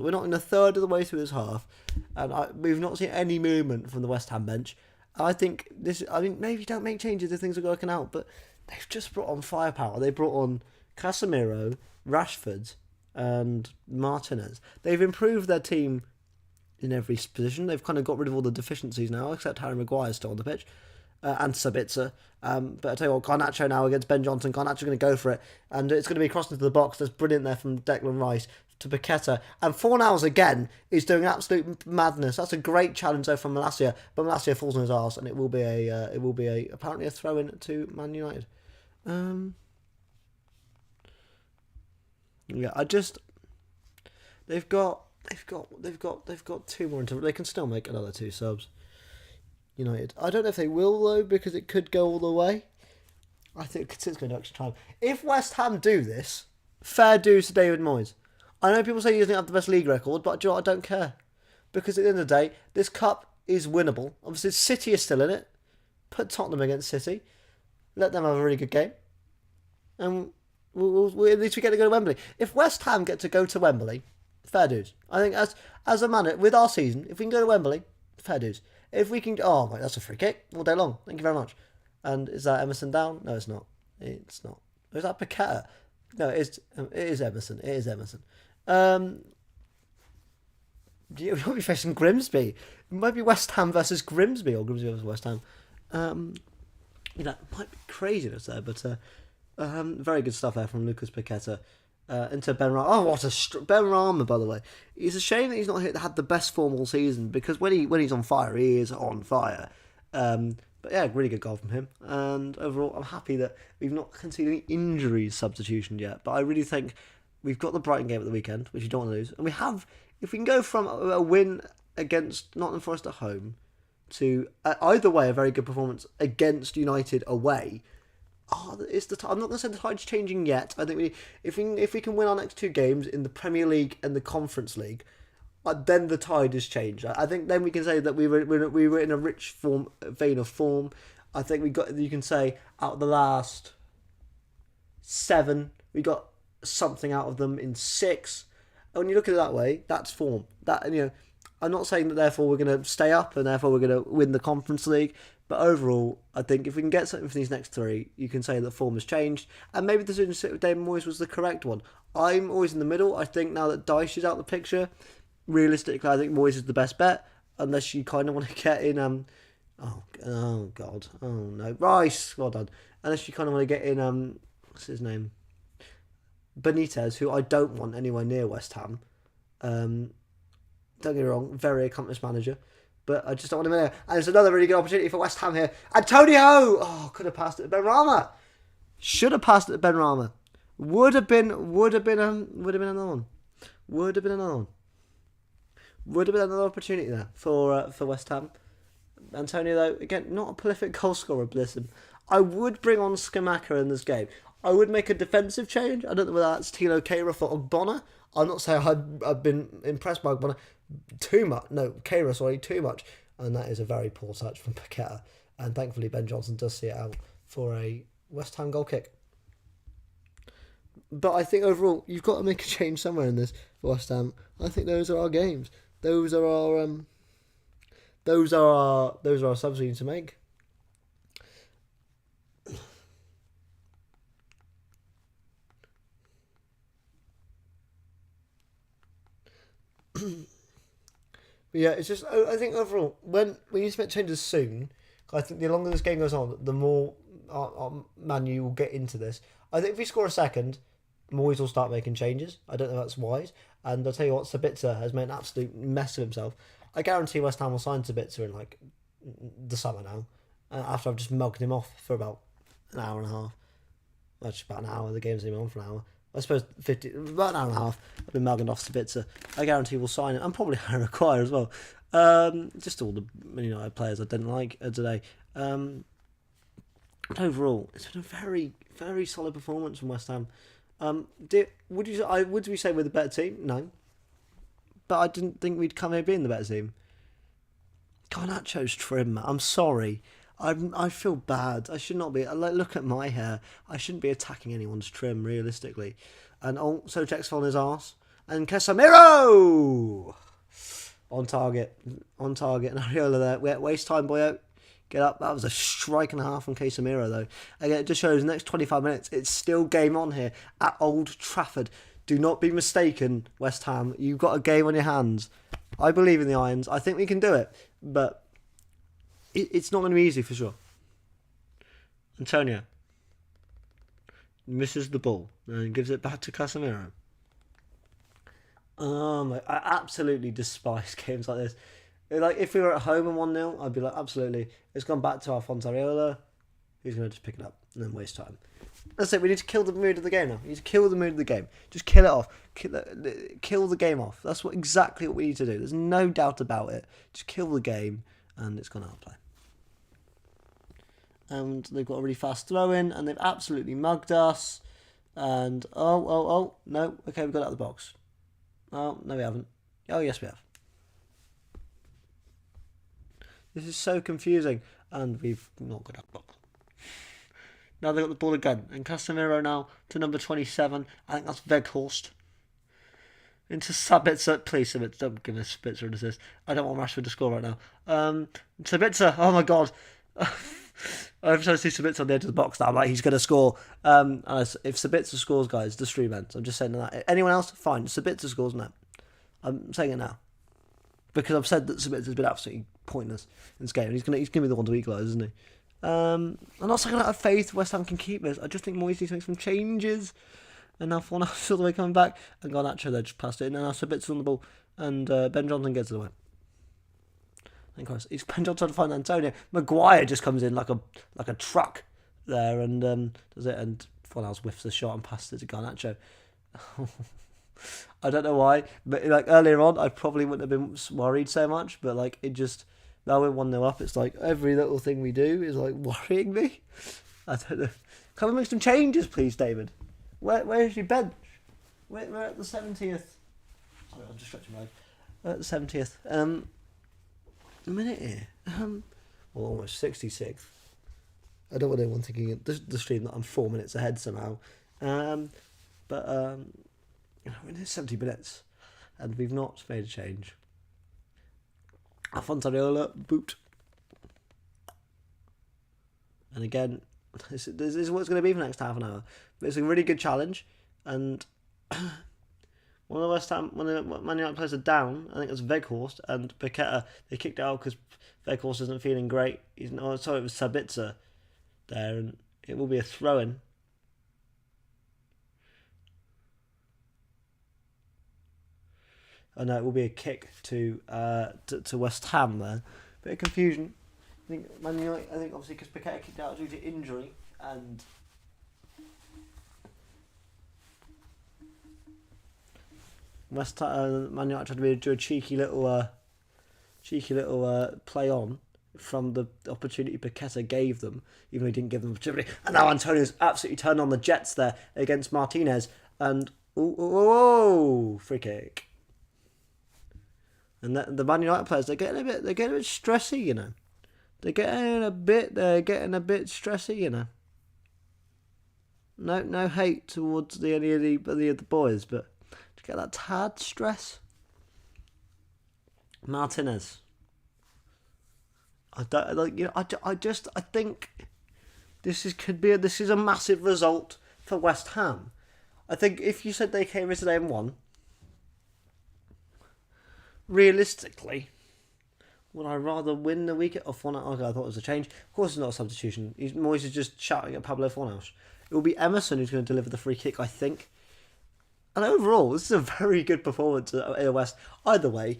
We're not in a third of the way through this half, and we've not seen any movement from the West Ham bench. I think maybe don't make changes if things are working out, but they've just brought on firepower. They brought on Casemiro, Rashford, and Martinez. They've improved their team in every position. They've kind of got rid of all the deficiencies now, except Harry Maguire's still on the pitch. And Sabitzer. But I tell you what, Garnacho now against Ben Johnson. Garnacho's going to go for it. And it's going to be crossed into the box. That's brilliant there from Declan Rice to Paqueta. And Fornals again is doing absolute madness. That's a great challenge though from Malacia. But Malacia falls on his arse, and it will be apparently a throw in to Man United. Yeah, they've got 2 more into. They can still make another 2 subs. United. I don't know if they will though, because it could go all the way. I think it's going to extra time. If West Ham do this, fair dues to David Moyes. I know people say he doesn't have the best league record, but do you know what? I don't care, because at the end of the day, this cup is winnable. Obviously, City is still in it. Put Tottenham against City. Let them have a really good game, and at least we get to go to Wembley. If West Ham get to go to Wembley, fair dues. I think as a man with our season, if we can go to Wembley, fair dues. If we can... Oh, my, that's a free kick all day long. Thank you very much. And is that Emerson down? No, it's not. It's not. Is that Paqueta? No, it is Emerson. It is Emerson. You might be facing Grimsby. It might be West Ham versus Grimsby, or Grimsby versus West Ham. It might be craziness there, but very good stuff there from Lucas Paqueta. Into Benrahma. Oh, what a Benrahma, by the way. It's a shame that he's not had the best form all season, because when he's on fire, he is on fire. But yeah, really good goal from him. And overall, I'm happy that we've not conceded any injuries substitution yet. But I really think we've got the Brighton game at the weekend, which you don't want to lose. And we have, if we can go from a win against Nottingham Forest at home to either way a very good performance against United away. It's the I'm not going to say the tide's changing yet. I think if we can win our next 2 games in the Premier League and the Conference League, then the tide has changed. I think then we can say that we were in a rich vein of form. I think you can say out of the last 7, we got something out of them in 6. And when you look at it that way, that's form. I'm not saying that therefore we're going to stay up and therefore we're going to win the Conference League. But overall, I think if we can get something from these next 3, you can say that form has changed. And maybe the decision with David Moyes was the correct one. I'm always in the middle. I think now that Dyche is out of the picture, realistically, I think Moyes is the best bet, unless you kind of want to get in. Oh God, oh no, Rice, well done. Unless you kind of want to get in. What's his name? Benitez, who I don't want anywhere near West Ham. Don't get me wrong, very accomplished manager, but I just don't want him in there. And it's another really good opportunity for West Ham here. Antonio! Oh, could have passed it to Benrahma. Should have passed it to Benrahma. Would have been another one. Would have been another one. Would have been another opportunity there for West Ham. Antonio, though, again, not a prolific goal scorer, bless him. I would bring on Skamaka in this game. I would make a defensive change. I don't know whether that's Tilo Kehrer for Ogbonna. I'm not saying I've been impressed by Ogbonna too much. No, Kehrer, sorry, too much. And that is a very poor touch from Paqueta. And thankfully, Ben Johnson does see it out for a West Ham goal kick. But I think overall, you've got to make a change somewhere in this for West Ham. I think those are our games. Those are our subs we need to make. But yeah, it's just, I think overall, when we need to make changes soon, I think the longer this game goes on, the more our Man U will get into this. I think if we score a second, Moyes will start making changes. I don't know if that's wise. And I'll tell you what, Sabitzer has made an absolute mess of himself. I guarantee West Ham will sign Sabitzer in like the summer now. After I've just mugged him off for about an hour and a half. Well, just about an hour. The game's been on for an hour. I suppose about an hour and a half. I've been mugging off Sabitzer. I guarantee we'll sign him. And probably Harry Maguire as well. Just all the United players I didn't like today. But overall, it's been a very, very solid performance from West Ham. Would we say we're the better team? No. But I didn't think we'd come here being the better team. Garnacho's trim. I'm sorry. I feel bad. I should not be. Look at my hair. I shouldn't be attacking anyone's trim, realistically. And also checks on his arse. And Casemiro! On target. And Ariola there. Waste time, boyo. Get up. That was a strike and a half from Casemiro, though. Again, it just shows the next 25 minutes, it's still game on here at Old Trafford. Do not be mistaken, West Ham. You've got a game on your hands. I believe in the Irons. I think we can do it. But it's not going to be easy for sure. Antonio misses the ball and gives it back to Casemiro. I absolutely despise games like this. Like, if we were at home and 1-0, I'd be like, absolutely. It's gone back to Alphonse Areola. Who's going to just pick it up and then waste time. That's it. We need to kill the mood of the game now. We need to kill the mood of the game. Just kill it off. Kill the game off. That's exactly what we need to do. There's no doubt about it. Just kill the game, and it's gone out of play. And they've got a really fast throw in, and they've absolutely mugged us. And no, okay, we've got it out of the box. Oh no, we haven't. Oh yes, we have. This is so confusing, and we've not got a box. Now they've got the ball again, and Casemiro now to number 27. I think that's Weghorst. Into Sabitzer. Please, Sabitzer, don't give us Sabitzer an assist. I don't want Rashford to score right now. Sabitzer, oh my god. I'm trying to see Sabitzer on the edge of the box now. I'm like, he's going to score. And if Sabitzer scores, guys, the stream ends. I'm just saying that. Anyone else? Fine. Sabitzer scores, no. I'm saying it now. Because I've said that Sabitzer's been absolutely pointless in this game. He's gonna be the one to equalise, isn't he? I'm not saying out of faith West Ham can keep this. I just think Moyes needs to make some changes. And now Fornals all the way coming back. And Garnacho there just passed it in. And now Sabitzer's on the ball. And Ben Johnson gets it away. Thank Christ. He's Ben Johnson trying to find Antonio. Maguire just comes in like a truck there and does it. And Fornals whiffs the shot and passes it to Garnacho. I don't know why, but like earlier on, I probably wouldn't have been worried so much. But like it just, now we're 1-0 up. It's like every little thing we do is like worrying me. I don't know. Can we make some changes, please, David? Where's your bench? We're at the 70th. Sorry, I'm just stretching my leg. We're at the 70th. A minute here. Well, almost 66th. I don't want anyone thinking in the stream that I'm 4 minutes ahead somehow. But we're in 70 minutes, and we've not made a change. Alphonse Areola, boot. And again, this is what it's going to be for the next half an hour. But it's a really good challenge, and One of the Man United players are down. I think it's Weghorst and Paqueta. They kicked it out because Weghorst isn't feeling great. Sorry, it was Sabitzer there, and it will be a throw-in. Oh no, it will be a kick to West Ham there. Bit of confusion. I think Man United. I think obviously because Paqueta kicked out due to injury, and Man United tried to do a cheeky little play on from the opportunity Paqueta gave them, even though he didn't give them the opportunity. And now Antonio's absolutely turned on the Jets there against Martinez, and free kick. And the Man United players, they're getting a bit stressy, you know. They're getting a bit stressy, you know. No hate towards any of the boys, but to get that tad stress. Martinez. I think this is a massive result for West Ham. I think if you said they came in today and won, realistically, would I rather win the weekend or Fornals? Okay, I thought it was a change. Of course, it's not a substitution. Moyes is just shouting at Pablo Fornals. It will be Emerson who's going to deliver the free kick, I think. And overall, this is a very good performance in West. Either way,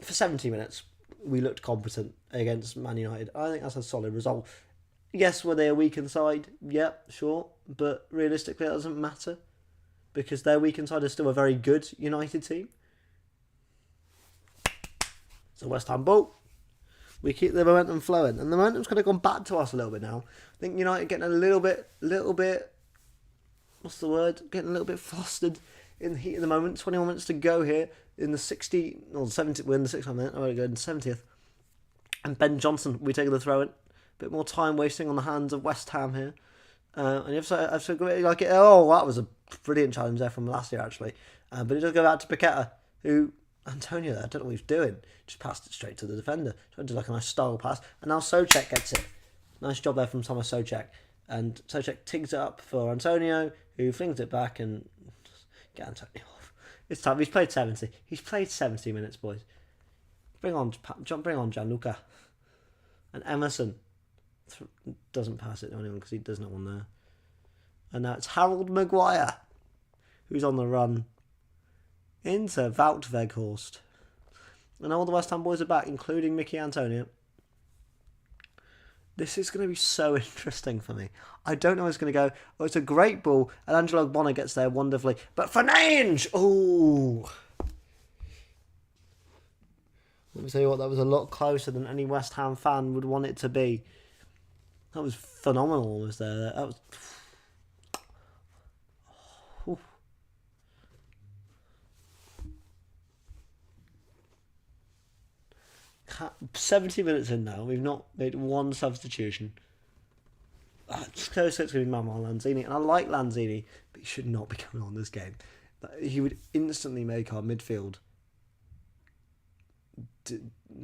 for 70 minutes, we looked competent against Man United. I think that's a solid result. Yes, were they a weakened side? Yep, sure. But realistically, it doesn't matter because their weakened side is still a very good United team. So West Ham ball. We keep the momentum flowing. And the momentum's kind of gone back to us a little bit now. I think United getting a little bit, what's the word? Getting a little bit flustered in the heat of the moment. 21 minutes to go here in the 60th, or 70th, we're in the 60th minute. I'm going to go in the 70th. And Ben Johnson will be taking the throw in. A bit more time wasting on the hands of West Ham here. And you have to go like it. Oh, that was a brilliant challenge there from last year, actually. But it does go back to Paqueta, who Antonio, I don't know what he's doing. Just passed it straight to the defender. Tried to do like a nice style pass. And now Souček gets it. Nice job there from Thomas Souček. And Souček tigs it up for Antonio, who flings it back and get Antonio off. It's time. He's played 70. He's played 70 minutes, boys. Bring on Gianluca. And Emerson doesn't pass it to anyone because there's no one there. And now it's Harold Maguire, who's on the run into Wout Weghorst. And all the West Ham boys are back, including Mickey Antonio. This is going to be so interesting for me. I don't know how it's going to go. Oh, it's a great ball, and Angelo Bonner gets there wonderfully. But Fernandes! Oh! Let me tell you what, that was a lot closer than any West Ham fan would want it to be. That was phenomenal, was there? That was... 70 minutes in now, we've not made one substitution. It's close to be Manuel Lanzini, and I like Lanzini, but he should not be coming on this game. He would instantly make our midfield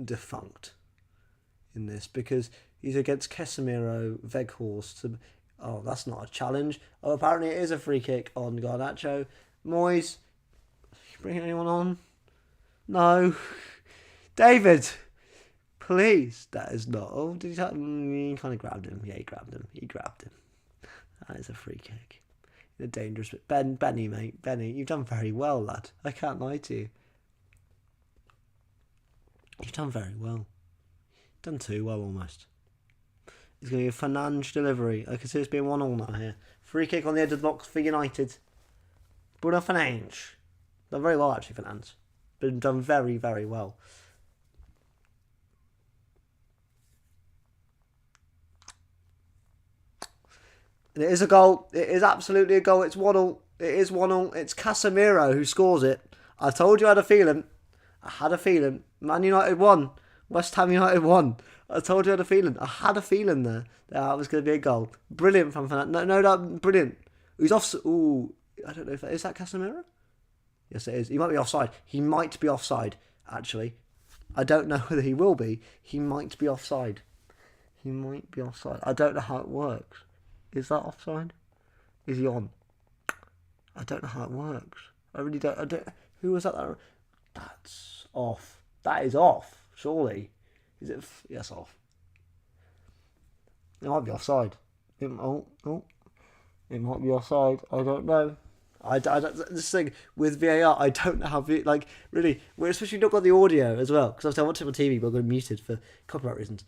defunct in this because he's against Casemiro, Weghorst. Oh, that's not a challenge. Oh, apparently it is a free kick on Garnacho. Moyes, you bringing anyone on? No. David, please. That is not. Oh, did he kind of grabbed him? Yeah, he grabbed him. That is a free kick. In a dangerous bit. Benny, mate. Benny, you've done very well, lad. I can't lie to you. You've done very well. Done too well, almost. It's going to be a Fernandes delivery. I can see it's being 1-1 now here. Free kick on the edge of the box for United. Bruno Fernandes. Done very well, actually, Fernandes. Been done very, very well. And it is a goal. It is absolutely a goal. It's 1-0. It is 1-0. It's Casemiro who scores it. I told you I had a feeling. Man United won. West Ham United won. I told you I had a feeling. I had a feeling there that was going to be a goal. Brilliant from Fernandes. No, brilliant. He's off. Ooh, I don't know if is that Casemiro? Yes, it is. He might be offside. Actually. I don't know whether he will be. He might be offside. I don't know how it works. Is that offside? Is he on? I don't know how it works. I really don't. I don't. Who was that? That's off. That is off. Surely, is it? Yes, off. It might be offside. It might be offside. I don't know. I don't, this thing with VAR, I don't know how really. We're especially not got the audio as well because I watched it on TV, but I got it muted for copyright reasons.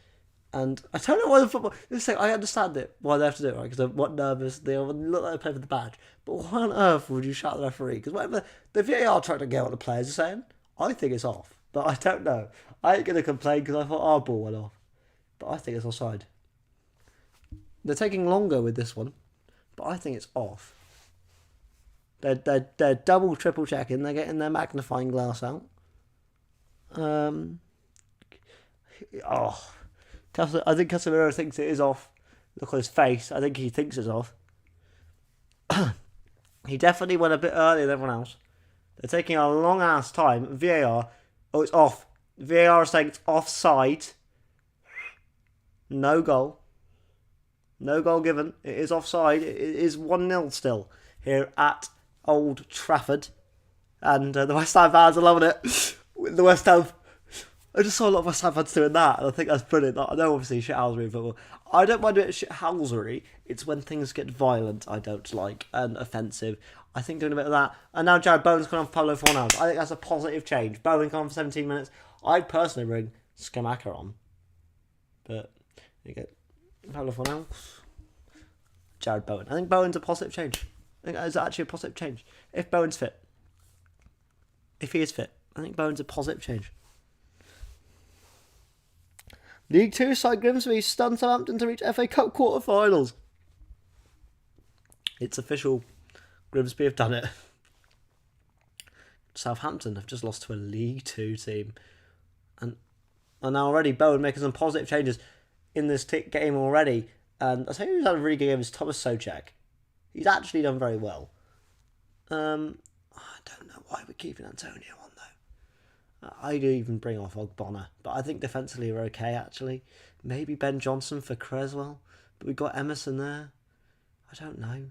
And I don't know why the football. This thing, I understand it why they have to do it, right? Because they're nervous. They look like they play for the badge. But why on earth would you shout at the referee? Because whatever the VAR trying to get what the players are saying, I think it's off. But I don't know. I ain't gonna complain because I thought our ball went off. But I think it's offside. They're taking longer with this one, but I think it's off. They're double, triple checking. They're getting their magnifying glass out. I think Casemiro thinks it is off. Look at his face. I think he thinks it's off. He definitely went a bit earlier than everyone else. They're taking a long ass time. VAR. Oh, it's off. VAR is saying it's offside. No goal. No goal given. It is offside. It is 1-0 still here at Old Trafford. And the West Ham fans are loving it. The West Ham... I just saw a lot of West Ham fans doing that, and I think that's brilliant. I know, obviously, shithousery in football. I don't mind a bit of shithousery. It's when things get violent I don't like, and offensive. I think doing a bit of that. And now Jared Bowen's gone on for Pablo Fornals. I think that's a positive change. Bowen gone on for 17 minutes. I'd personally bring Skamaka on. But, you get Pablo Fornals. Jared Bowen. I think Bowen's a positive change. I think it's actually a positive change. If Bowen's fit. If he is fit. I think Bowen's a positive change. League 2 side Grimsby stunned Southampton to reach FA Cup quarter-finals. It's official. Grimsby have done it. Southampton have just lost to a League 2 team. And now already Bowen making some positive changes in this game already. And I tell you who's had a really good game is Thomas Souček. He's actually done very well. I don't know why we're keeping Antonio on though. I do even bring off Ogbonna, but I think defensively we're okay actually. Maybe Ben Johnson for Creswell, but we've got Emerson there. I don't know.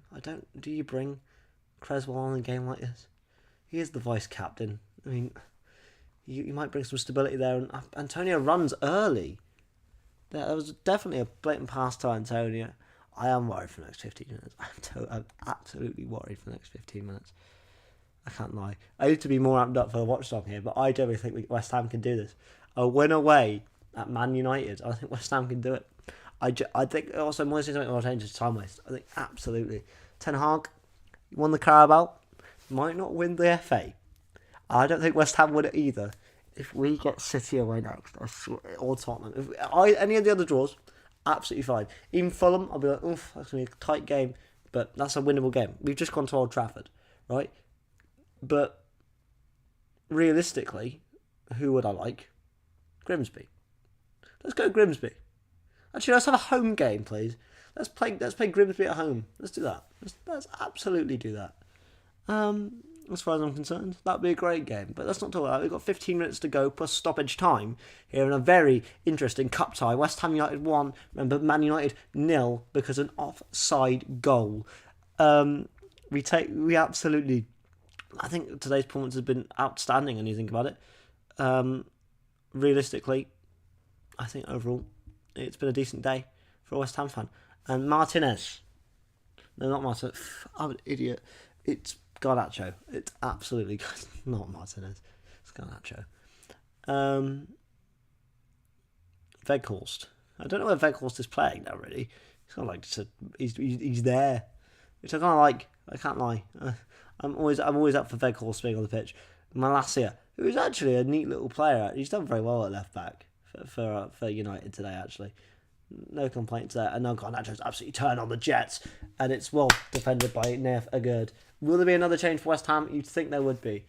Do you bring Creswell on in a game like this? He is the vice captain. I mean, you might bring some stability there. And Antonio runs early. There was definitely a blatant pass to Antonio. I am worried for the next 15 minutes. I'm absolutely worried for the next 15 minutes. I can't lie. I need to be more amped up for the Watchalong here, but I don't think West Ham can do this. A win away at Man United. I think West Ham can do it. I think also Moyes needs to make more changes. Time waste. I think absolutely. Ten Hag won the Carabao. Might not win the FA. I don't think West Ham win it either. If we get City away next, I swear, or Tottenham, any of the other draws, absolutely fine. Even Fulham, I'll be like, oof, that's going to be a tight game, but that's a winnable game. We've just gone to Old Trafford, right? But realistically, who would I like? Grimsby. Let's go Grimsby. Actually, let's have a home game, please. Let's play Grimsby at home. Let's do that. Let's absolutely do that. As far as I'm concerned, that'd be a great game. But let's not talk about that. We've got 15 minutes to go plus stoppage time here in a very interesting cup tie. West Ham United 1. Remember, Man United 0 because of an offside goal. We absolutely. I think today's performance has been outstanding. And you think about it, realistically, I think overall it's been a decent day for a West Ham fan. And Martinez, no, not Martinez. I'm an idiot. It's Garnacho. It's absolutely not Martinez. It's Garnacho. Weghorst. I don't know where Weghorst is playing now. Really, he's kind of like he's there, which I kind of like. I can't lie. I'm always up for Weghorst being on the pitch. Malacia, who is actually a neat little player. He's done very well at left back for United today. Actually, no complaints there. And now Garnacho's absolutely turned on the Jets, and it's well defended by Neef Agurd. Will there be another change for West Ham? You'd think there would be.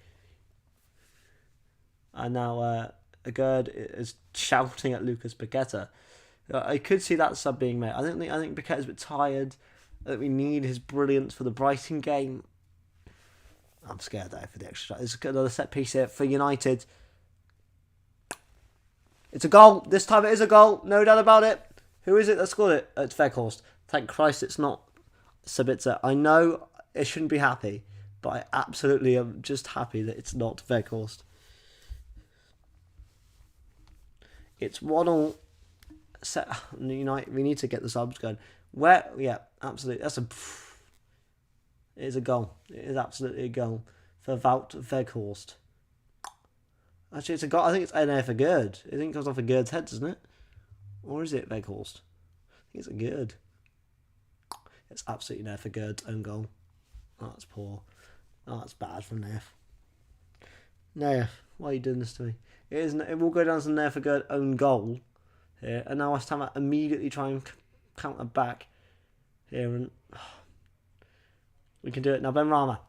And now Agurd is shouting at Lucas Paqueta. I could see that sub being made. I think Paqueta's a bit tired. I think we need his brilliance for the Brighton game. I'm scared though for the extra. There's another set piece here for United. It's a goal. This time it is a goal. No doubt about it. Who is it that scored it? It's Weghorst. Thank Christ it's not Sabitzer. I know it shouldn't be happy, But I absolutely am just happy that it's not Weghorst. It's 1-1. United. We need to get the subs going. Yeah, absolutely. It is a goal. It is absolutely a goal for Wout Weghorst. Actually, it's a goal. I think it's NA for Gerd. I think it comes off of Gerd's head, doesn't it? Or is it Weghorst? I think it's a Gerd. It's absolutely there for Gerd's own goal. Oh, that's poor. Oh, that's bad from Neff. Neff, why are you doing this to me? It will go down to Neff for Gerd's own goal here, and now West Ham immediately try and counter back here, and we can do it now. Ben Rama,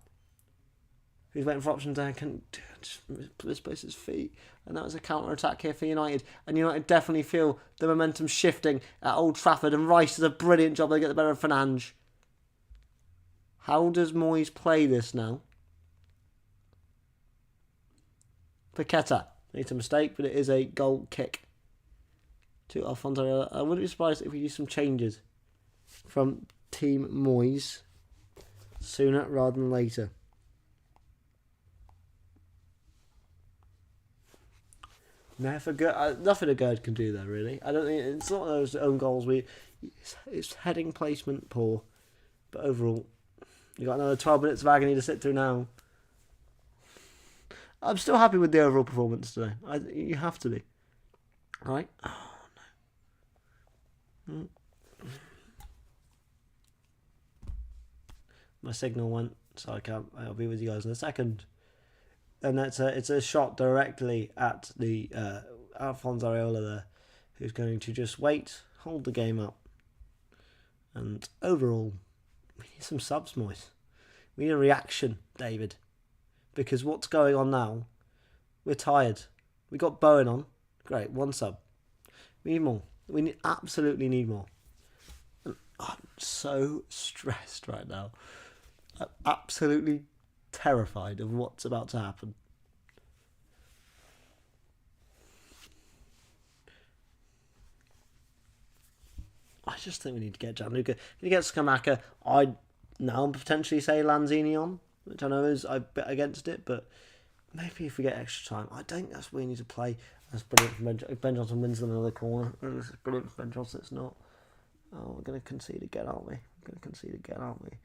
who's waiting for options there, can just misplace his feet, and that was a counter attack here for United, and United definitely feel the momentum shifting at Old Trafford, and Rice does a brilliant job. They get the better of Fernandes. How does Moyes play this now? Paqueta. It's a mistake, but it is a goal kick to Alfonso. I wouldn't be surprised if we use some changes from Team Moyes sooner rather than later. Nothing a Gerd can do there, really. I don't think it's not those own goals. It's heading placement poor, but overall, you got another 12 minutes of agony to sit through now. I'm still happy with the overall performance today. You have to be, right? Oh no. My signal went, so I can't. I'll be with you guys in a second. And it's a shot directly at the Alphonse Areola there, who's going to just wait, hold the game up. And overall, we need some subs, Moyes. We need a reaction, David. Because what's going on now, we're tired. We got Bowen on. Great, 1 sub. We need more. We absolutely need more. And I'm so stressed right now. I'm absolutely terrified of what's about to happen. I just think we need to get Gianluca. We need to get Scamacca. I'd now potentially say Lanzini on, which I know is I bet against it, but maybe if we get extra time, I think that's where we need to play. That's brilliant from Ben Johnson. Wins them another corner. This is brilliant for Ben Johnson. It's not. Oh, we're going to concede again, aren't we? We're going to concede again, aren't we?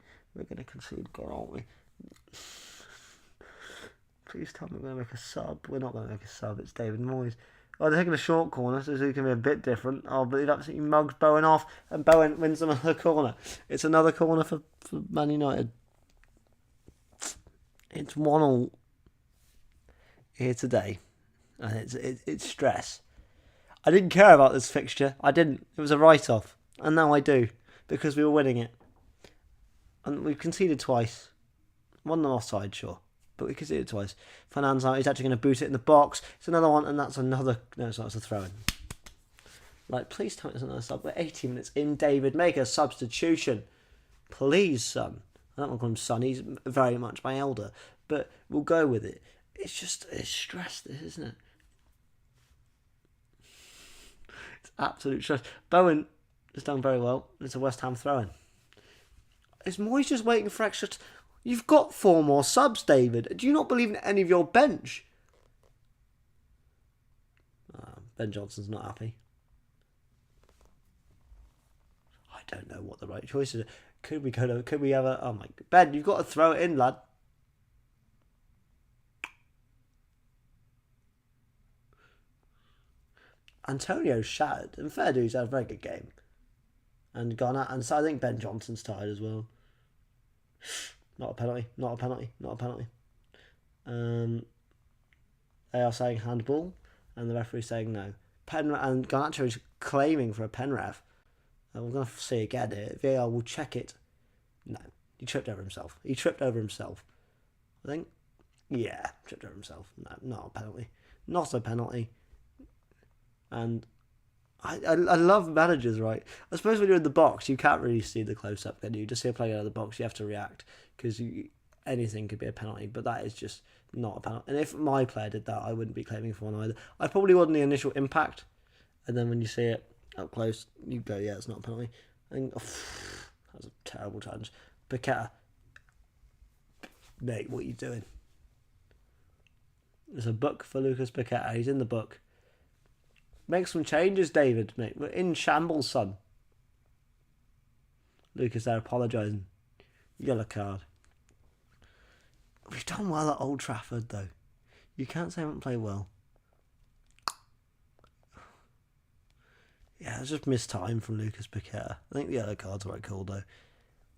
Please tell me we're going to make a sub. We're not going to make a sub. It's David Moyes. Oh, they're taking a short corner, so it's going to be a bit different. Oh, but they've absolutely mugged Bowen off, and Bowen wins them another corner. It's another corner for Man United. It's 1-1 here today, and it's stress. I didn't care about this fixture. I didn't. It was a write-off, and now I do, because we were winning it. And we've conceded twice. One offside, sure. But we conceded twice. Fernandes out. He's actually going to boot it in the box. It's another one, and that's another. No, it's not. It's a throw-in. Like, please tell me it's another sub. We're 80 minutes in. David, make a substitution, please, son. I don't want to call him son. He's very much my elder, but we'll go with it. It's stress, this, isn't it? It's absolute stress. Bowen has done very well. It's a West Ham throw-in. Is Moyes just waiting for extra? You've got 4 more subs, David. Do you not believe in any of your bench? Ben Johnson's not happy. I don't know what the right choice is. Could we have a... Oh my... Ben, you've got to throw it in, lad. Antonio's shattered. And fair dues had a very good game. And gone out. And so I think Ben Johnson's tired as well. Not a penalty. They are saying handball, and the referee's saying no. And Garnacho is claiming for a pen ref. We're going to see again here. VAR will check it. No, he tripped over himself. I think. Yeah, tripped over himself. No, not a penalty. Not a penalty. And I love managers, right? I suppose when you're in the box, you can't really see the close-up, can you? Just see a player out of the box, you have to react, because anything could be a penalty, but that is just not a penalty. And if my player did that, I wouldn't be claiming for one either. I probably wouldn't the initial impact, and then when you see it up close, you go, yeah, it's not a penalty. I think, that was a terrible challenge. Paqueta. Mate, what are you doing? There's a book for Lucas Paqueta. He's in the book. Make some changes, David, mate. We're in shambles, son. Lucas there apologising. Yellow card. We've done well at Old Trafford, though. You can't say we haven't played well. Yeah, it's just missed time from Lucas Paqueta. I think the yellow card's right call, though.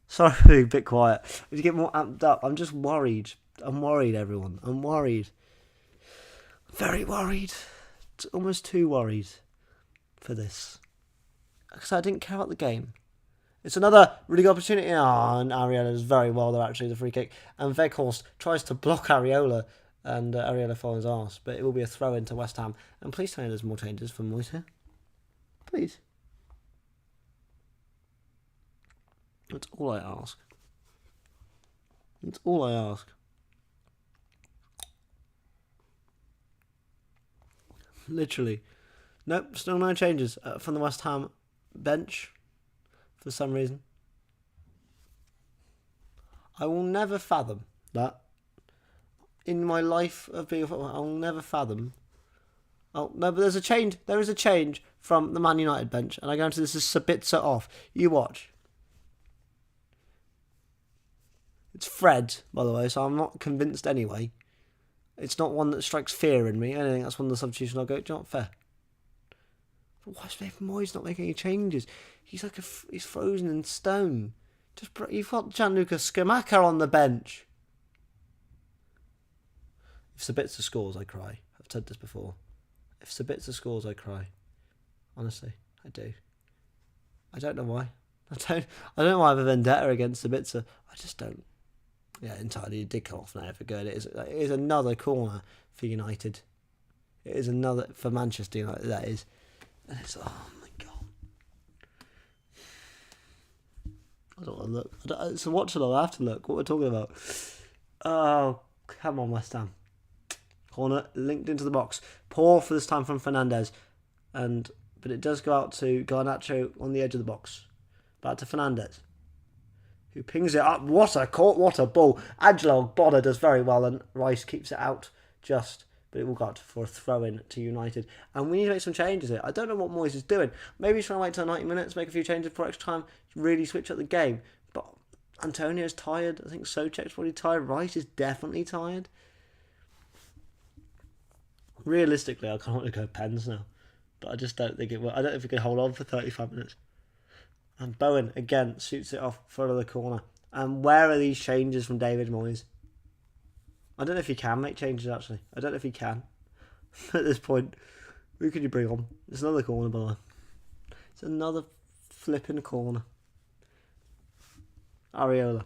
Sorry for being a bit quiet. We get more amped up. I'm just worried. I'm worried, everyone. I'm worried. Very worried. It's almost too worried for this. Because I didn't care about the game. It's another really good opportunity. Oh, and Areola does very well there, actually, the free kick. And Weghorst tries to block Areola. And Areola falls his arse. But it will be a throw into West Ham. And please tell me there's more changes for Moyes here. Please. That's all I ask. That's all I ask. Literally. Nope, still no changes from the West Ham bench for some reason. I will never fathom that. In my life of being a footballer, I will never fathom. Oh, no, but there's a change. There is a change from the Man United bench, and I guarantee this is Sabitzer off. You watch. It's Fred, by the way, so I'm not convinced anyway. It's not one that strikes fear in me. I think that's one of the substitutions I'll go, it's not fair. But why is David Moyes not making any changes? He's like he's frozen in stone. You've got Gianluca Scamacca on the bench. If Sabitzer scores, I cry. I've said this before. If Sabitzer scores, I cry. Honestly, I do. I don't know why. I don't know why I have a vendetta against Sabitzer. I just don't. Yeah, entirely. It did come off now for good. It is another corner for United. It is another for Manchester United. That is. And it's, oh my god. I don't want to look. It's a watchalong. I have to look. What we're talking about. Oh, come on, West Ham. Corner linked into the box. Poor for this time from Fernandes, but it does go out to Garnacho on the edge of the box. Back to Fernandes, who pings it up. What a ball! Watchalong Bonner does very well, and Rice keeps it out but it will go out for a throw in to United. And we need to make some changes here. I don't know what Moyes is doing. Maybe he's trying to wait till 90 minutes, make a few changes for extra time, really switch up the game. But Antonio's tired. I think Souček's probably tired. Rice is definitely tired. Realistically, I kind of want to go pens now, but I just don't think it will. I don't know if we can hold on for 35 minutes. And Bowen, again, shoots it off for another corner. And where are these changes from David Moyes? I don't know if he can make changes, actually. I don't know if he can. At this point, who could you bring on? It's another corner, by the way. It's another flipping corner. Areola.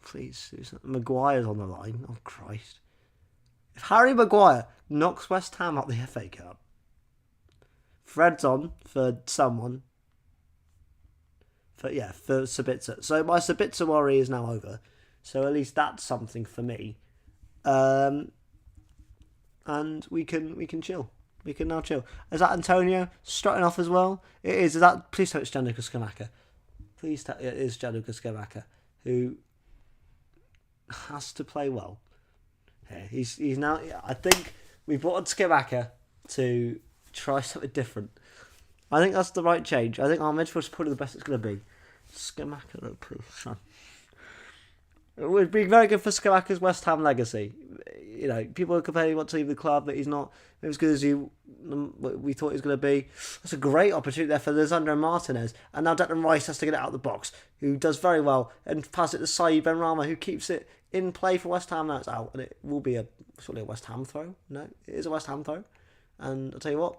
Please, Susan. Maguire's on the line. Oh, Christ. If Harry Maguire knocks West Ham out the FA Cup, Fred's on for someone. For Sabitzer. So my Sabitzer worry is now over. So at least that's something for me. And we can chill. We can now chill. Is that Antonio strutting off as well? It is. Is that? Please tell it's Gianluca Scamacca. Please tell it is Gianluca Scamacca, who has to play well. Yeah, he's now. I think we brought on Scamacca to try something different. I think that's the right change. I think our midfield's probably the best it's going to be. Scamacca, please. It would be very good for Scamacca's West Ham legacy. You know, people are complaining he wants to leave the club, that he's not as good as we thought he was going to be. That's a great opportunity there for Lisandro Martinez. And now Declan Rice has to get it out of the box, who does very well, and pass it to Saïd Benrahma, who keeps it in play for West Ham. Now it's out, and it will be surely a West Ham throw. No, it is a West Ham throw. And I'll tell you what,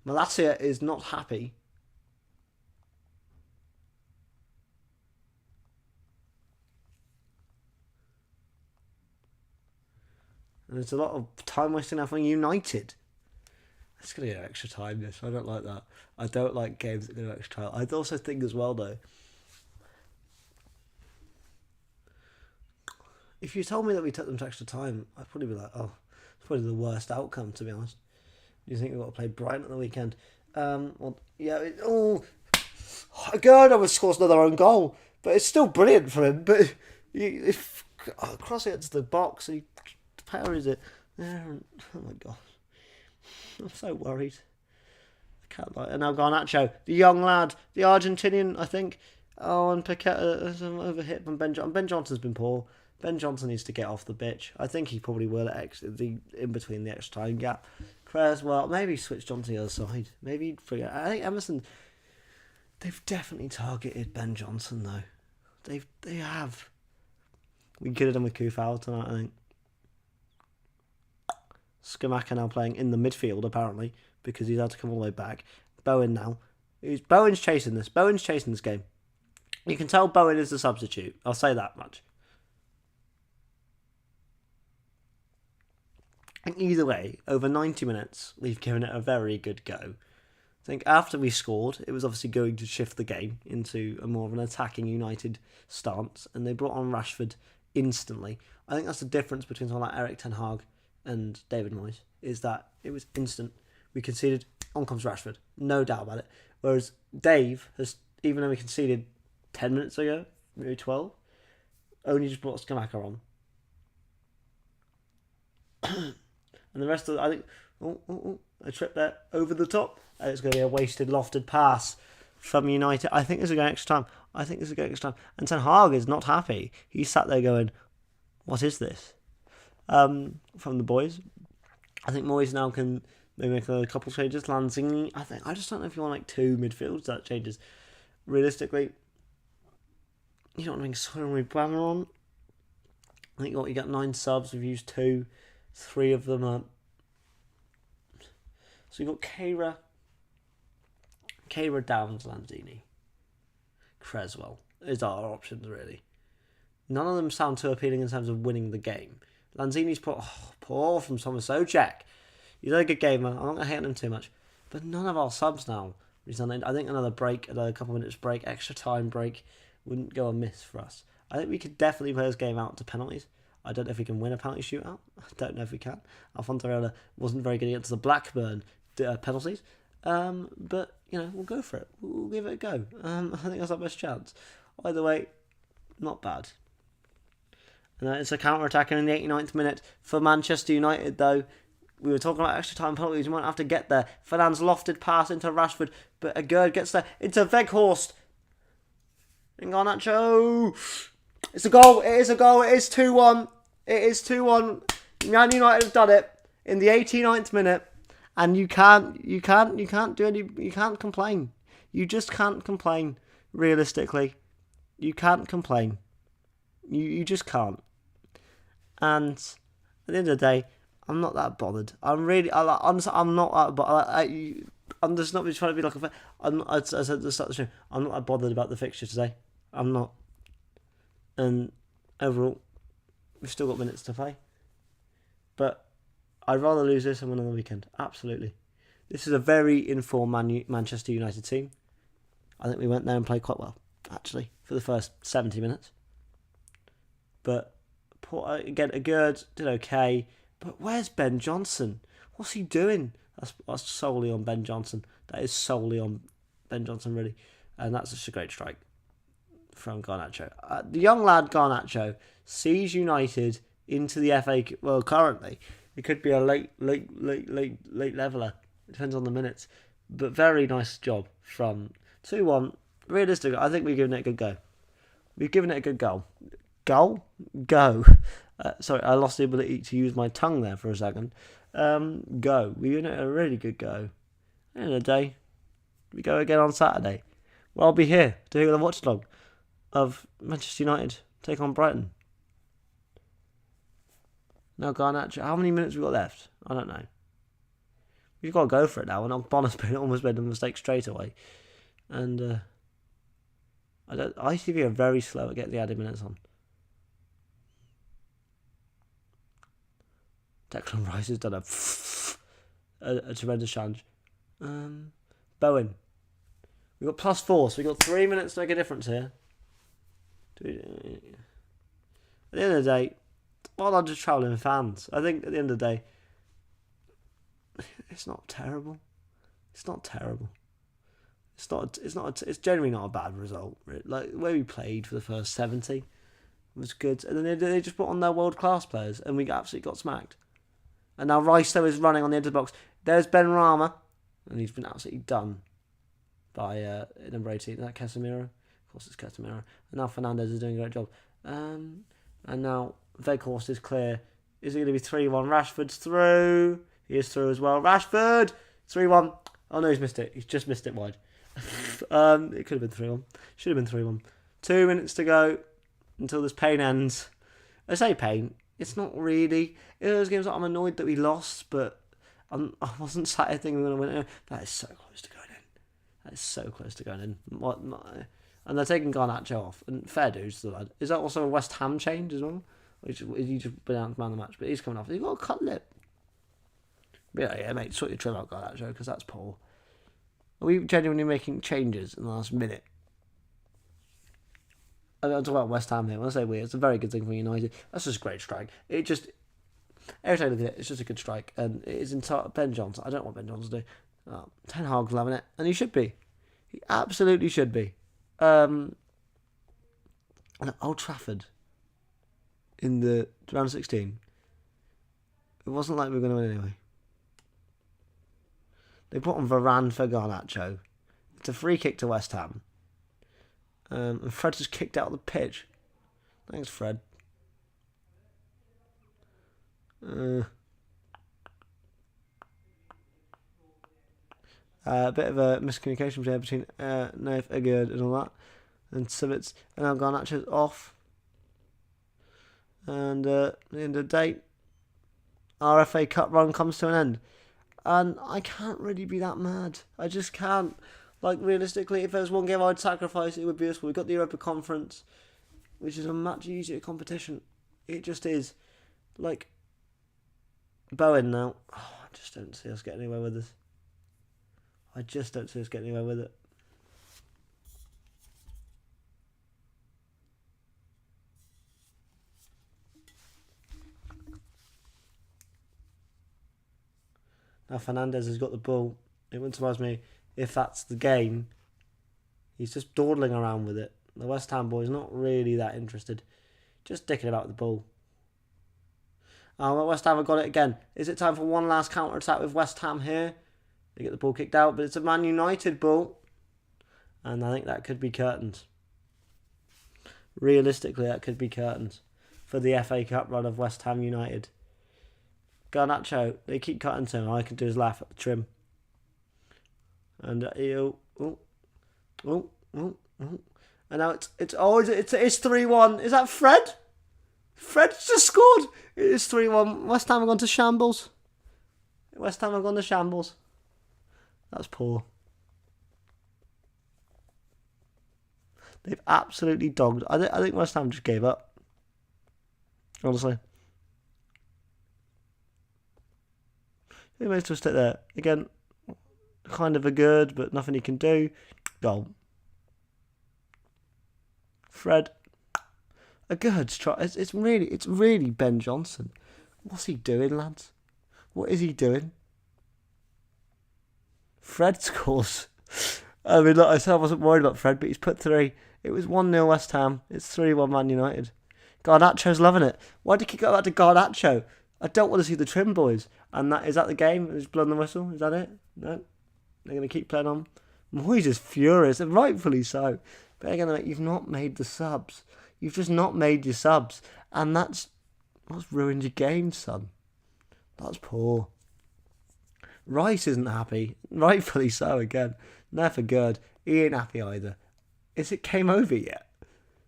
Malacia is not happy. And there's a lot of time wasting now for United. It's going to go extra time, this. I don't like that. I don't like games that go extra time. I also think as well, though, if you told me that we took them to extra time, I'd probably be like, oh, it's probably the worst outcome, to be honest. Do you think we've got to play Brighton at the weekend? Well, yeah. Gerda scores another own goal, but it's still brilliant for him. But if cross it to the box, he parries it. Oh my god, I'm so worried. I can't like. And now Garnacho, the young lad, the Argentinian, I think. Oh, and Paqueta has an overhit from Ben Johnson. Ben Johnson's been poor. Ben Johnson needs to get off the pitch. I think he probably will in between the extra time gap. Creswell, maybe switch on to the other side. Maybe forget. I think Emerson. They've definitely targeted Ben Johnson though. They have. We could have done with Kufal tonight, I think. Skamaka now playing in the midfield apparently because he's had to come all the way back. Bowen now. Bowen's chasing this. Bowen's chasing this game. You can tell Bowen is the substitute. I'll say that much. And either way, over 90 minutes, we've given it a very good go. I think after we scored, it was obviously going to shift the game into a more of an attacking United stance, and they brought on Rashford instantly. I think that's the difference between someone like Eric Ten Hag and David Moyes, is that it was instant. We conceded, on comes Rashford, no doubt about it. Whereas Dave has, even though we conceded 10 minutes ago, maybe 12, only just brought Skamaka on. And the rest of I think, a trip there over the top. And it's going to be a wasted, lofted pass from United. I think this is going extra time. And Ten Hag is not happy. He sat there going, what is this? From the boys. I think Moyes now can maybe make a couple changes. Lanzini, I just don't know if you want like two midfields that changes. Realistically, you don't want to bring Banner on. I think you got 9 subs. We've used 2. 3 of them are. So you've got Keira, Downs, Lanzini, Creswell is our options really. None of them sound too appealing in terms of winning the game. Lanzini's poor from Thomas Socek. He's a good gamer. I'm not going to hate on him too much. But none of our subs now. I think another couple of minutes break, extra time break wouldn't go amiss for us. I think we could definitely play this game out to penalties. I don't know if we can win a penalty shootout. I don't know if we can. Alfonso Areola wasn't very good against the Blackburn penalties. But, we'll go for it. We'll give it a go. I think that's our best chance. Either way, not bad. And it's a counter-attack in the 89th minute for Manchester United, though. We were talking about extra time penalties. We might have to get there. Fernand's lofted pass into Rashford, but Agurd gets there into Weghorst. Garnacho. It's a goal. It is a goal. It is 2-1. It is 2-1. Man United have done it in the 89th minute, and you can't complain. You just can't complain. Realistically, you can't complain. You just can't. And at the end of the day, I'm not that bothered. I'm not that bothered. I'm just not trying to be like a. I said at the start of the show, I'm not that bothered about the fixture today. I'm not. And overall, we've still got minutes to play. But I'd rather lose this and win on the weekend. Absolutely. This is a very informed Manchester United team. I think we went there and played quite well, actually, for the first 70 minutes. But, again, Agurd did okay. But where's Ben Johnson? What's he doing? That's solely on Ben Johnson. That is solely on Ben Johnson, really. And that's just a great strike from Garnacho. The young lad Garnacho sees United into the FA. Well, currently it could be a late leveler. It depends on the minutes, but very nice job from 2-1. Realistically, I think we've given it a good go. We've given it a good goal. Go. Sorry, I lost the ability to use my tongue there for a second. Go. We've given it a really good go. At the end of the day, we go again on Saturday. Well, I'll be here doing the watchalong of Manchester United take on Brighton. Now Garnacho, how many minutes we got left? I don't know. We've got to go for it now. And Bonner's almost made a mistake straight away. And ITV are very slow at getting the added minutes on. Declan Rice has done a tremendous challenge. Bowen. We've got +4, so we've got 3 minutes to make a difference here. At the end of the day, well done to travelling fans. I think at the end of the day, it's not terrible. It's It's generally not a bad result. Like the way we played for the first 70 was good, and then they just put on their world class players, and we absolutely got smacked. And now Rice though is running on the edge of the box. There's Ben Rama, and he's been absolutely done by number 18. Is that Casemiro? Of course it's Casemiro. And now Fernandez is doing a great job. And now Weghorst is clear. Is it going to be 3-1? Rashford's through. He is through as well. Rashford! 3-1. Oh no, he's missed it. He's just missed it wide. It could have been 3-1. Should have been 3-1. 2 minutes to go until this pain ends. I say pain. It's not really. In those games, I'm annoyed that we lost, but I wasn't sat here thinking we were going to win. That is so close to going in. That is so close to going in. And they're taking Garnacho off. And fair dues to the lad. Is that also a West Ham change as well? Or he just been out man of the match? But he's coming off. He's got a cut lip. Yeah, mate, sort your trim out, Garnacho, because that's poor. Are we genuinely making changes in the last minute? I'm talking about West Ham here. When I say we, it's a very good thing for United. That's just a great strike. Every time I look at it, it's just a good strike. And it is entire Ben Johnson. I don't know what Ben Johnson to do. Ten Hag's loving it. And he should be. He absolutely should be. And Old Trafford in the round 16. It wasn't like we were going to win anyway. They put on Varane for Garnacho. It's a free kick to West Ham. And Fred just kicked out of the pitch. Thanks, Fred. A bit of a miscommunication between Naif Agard and all that. And Sivits. And now Garnacho's off. And at the end of the day, our FA Cup run comes to an end. And I can't really be that mad. I just can't. Like, realistically, if there was one game I'd sacrifice, it would be this one. We've got the Europa Conference, which is a much easier competition. It just is. Like, Bowen now. Oh, I just don't see us getting anywhere with this. I just don't see us getting anywhere with it. Now Fernandez has got the ball. It wouldn't surprise me if that's the game. He's just dawdling around with it. The West Ham boy's not really that interested. Just dicking about with the ball. West Ham have got it again. Is it time for one last counter-attack with West Ham here? They get the ball kicked out, but it's a Man United ball. And I think that could be curtains. Realistically, that could be curtains for the FA Cup run of West Ham United. Garnacho, they keep cutting to him. All I can do is laugh at the trim. And and now it's 3-1. Is that Fred? Fred's just scored. It is 3-1. West Ham have gone to shambles. West Ham have gone to shambles. That's poor. They've absolutely dogged. I think West Ham just gave up. Honestly. He may still stick there. Again, kind of a good, but nothing he can do. Goal. Fred. A good try. It's really Ben Johnson. What's he doing, lads? What is he doing? Fred scores. I mean, like I said, I wasn't worried about Fred, but he's put 3. It was 1-0 West Ham. It's 3-1 Man United. Garnacho's loving it. Why did he go back to Garnacho? I don't want to see the trim boys. And is that the game? Is blowing the whistle? Is that it? No. They're going to keep playing on. Moyes is furious, and rightfully so. But again, you've not made the subs. You've just not made your subs. And that's what's ruined your game, son. That's poor. Rice isn't happy. Rightfully so, again. Never good. He ain't happy either. Is it game over yet?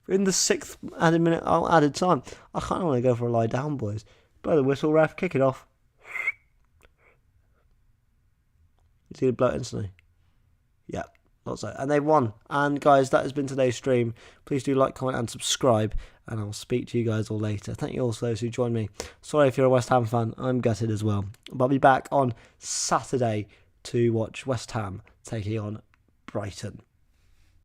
We're in the 6th added time. I kind of want to go for a lie down, boys. Blow the whistle, ref. Kick it off. Is he going to blow it instantly? Yeah, lots of. And they won. And guys, that has been today's stream. Please do like, comment, and subscribe. And I'll speak to you guys all later. Thank you all for those who joined me. Sorry if you're a West Ham fan. I'm gutted as well. But I'll be back on Saturday to watch West Ham taking on Brighton.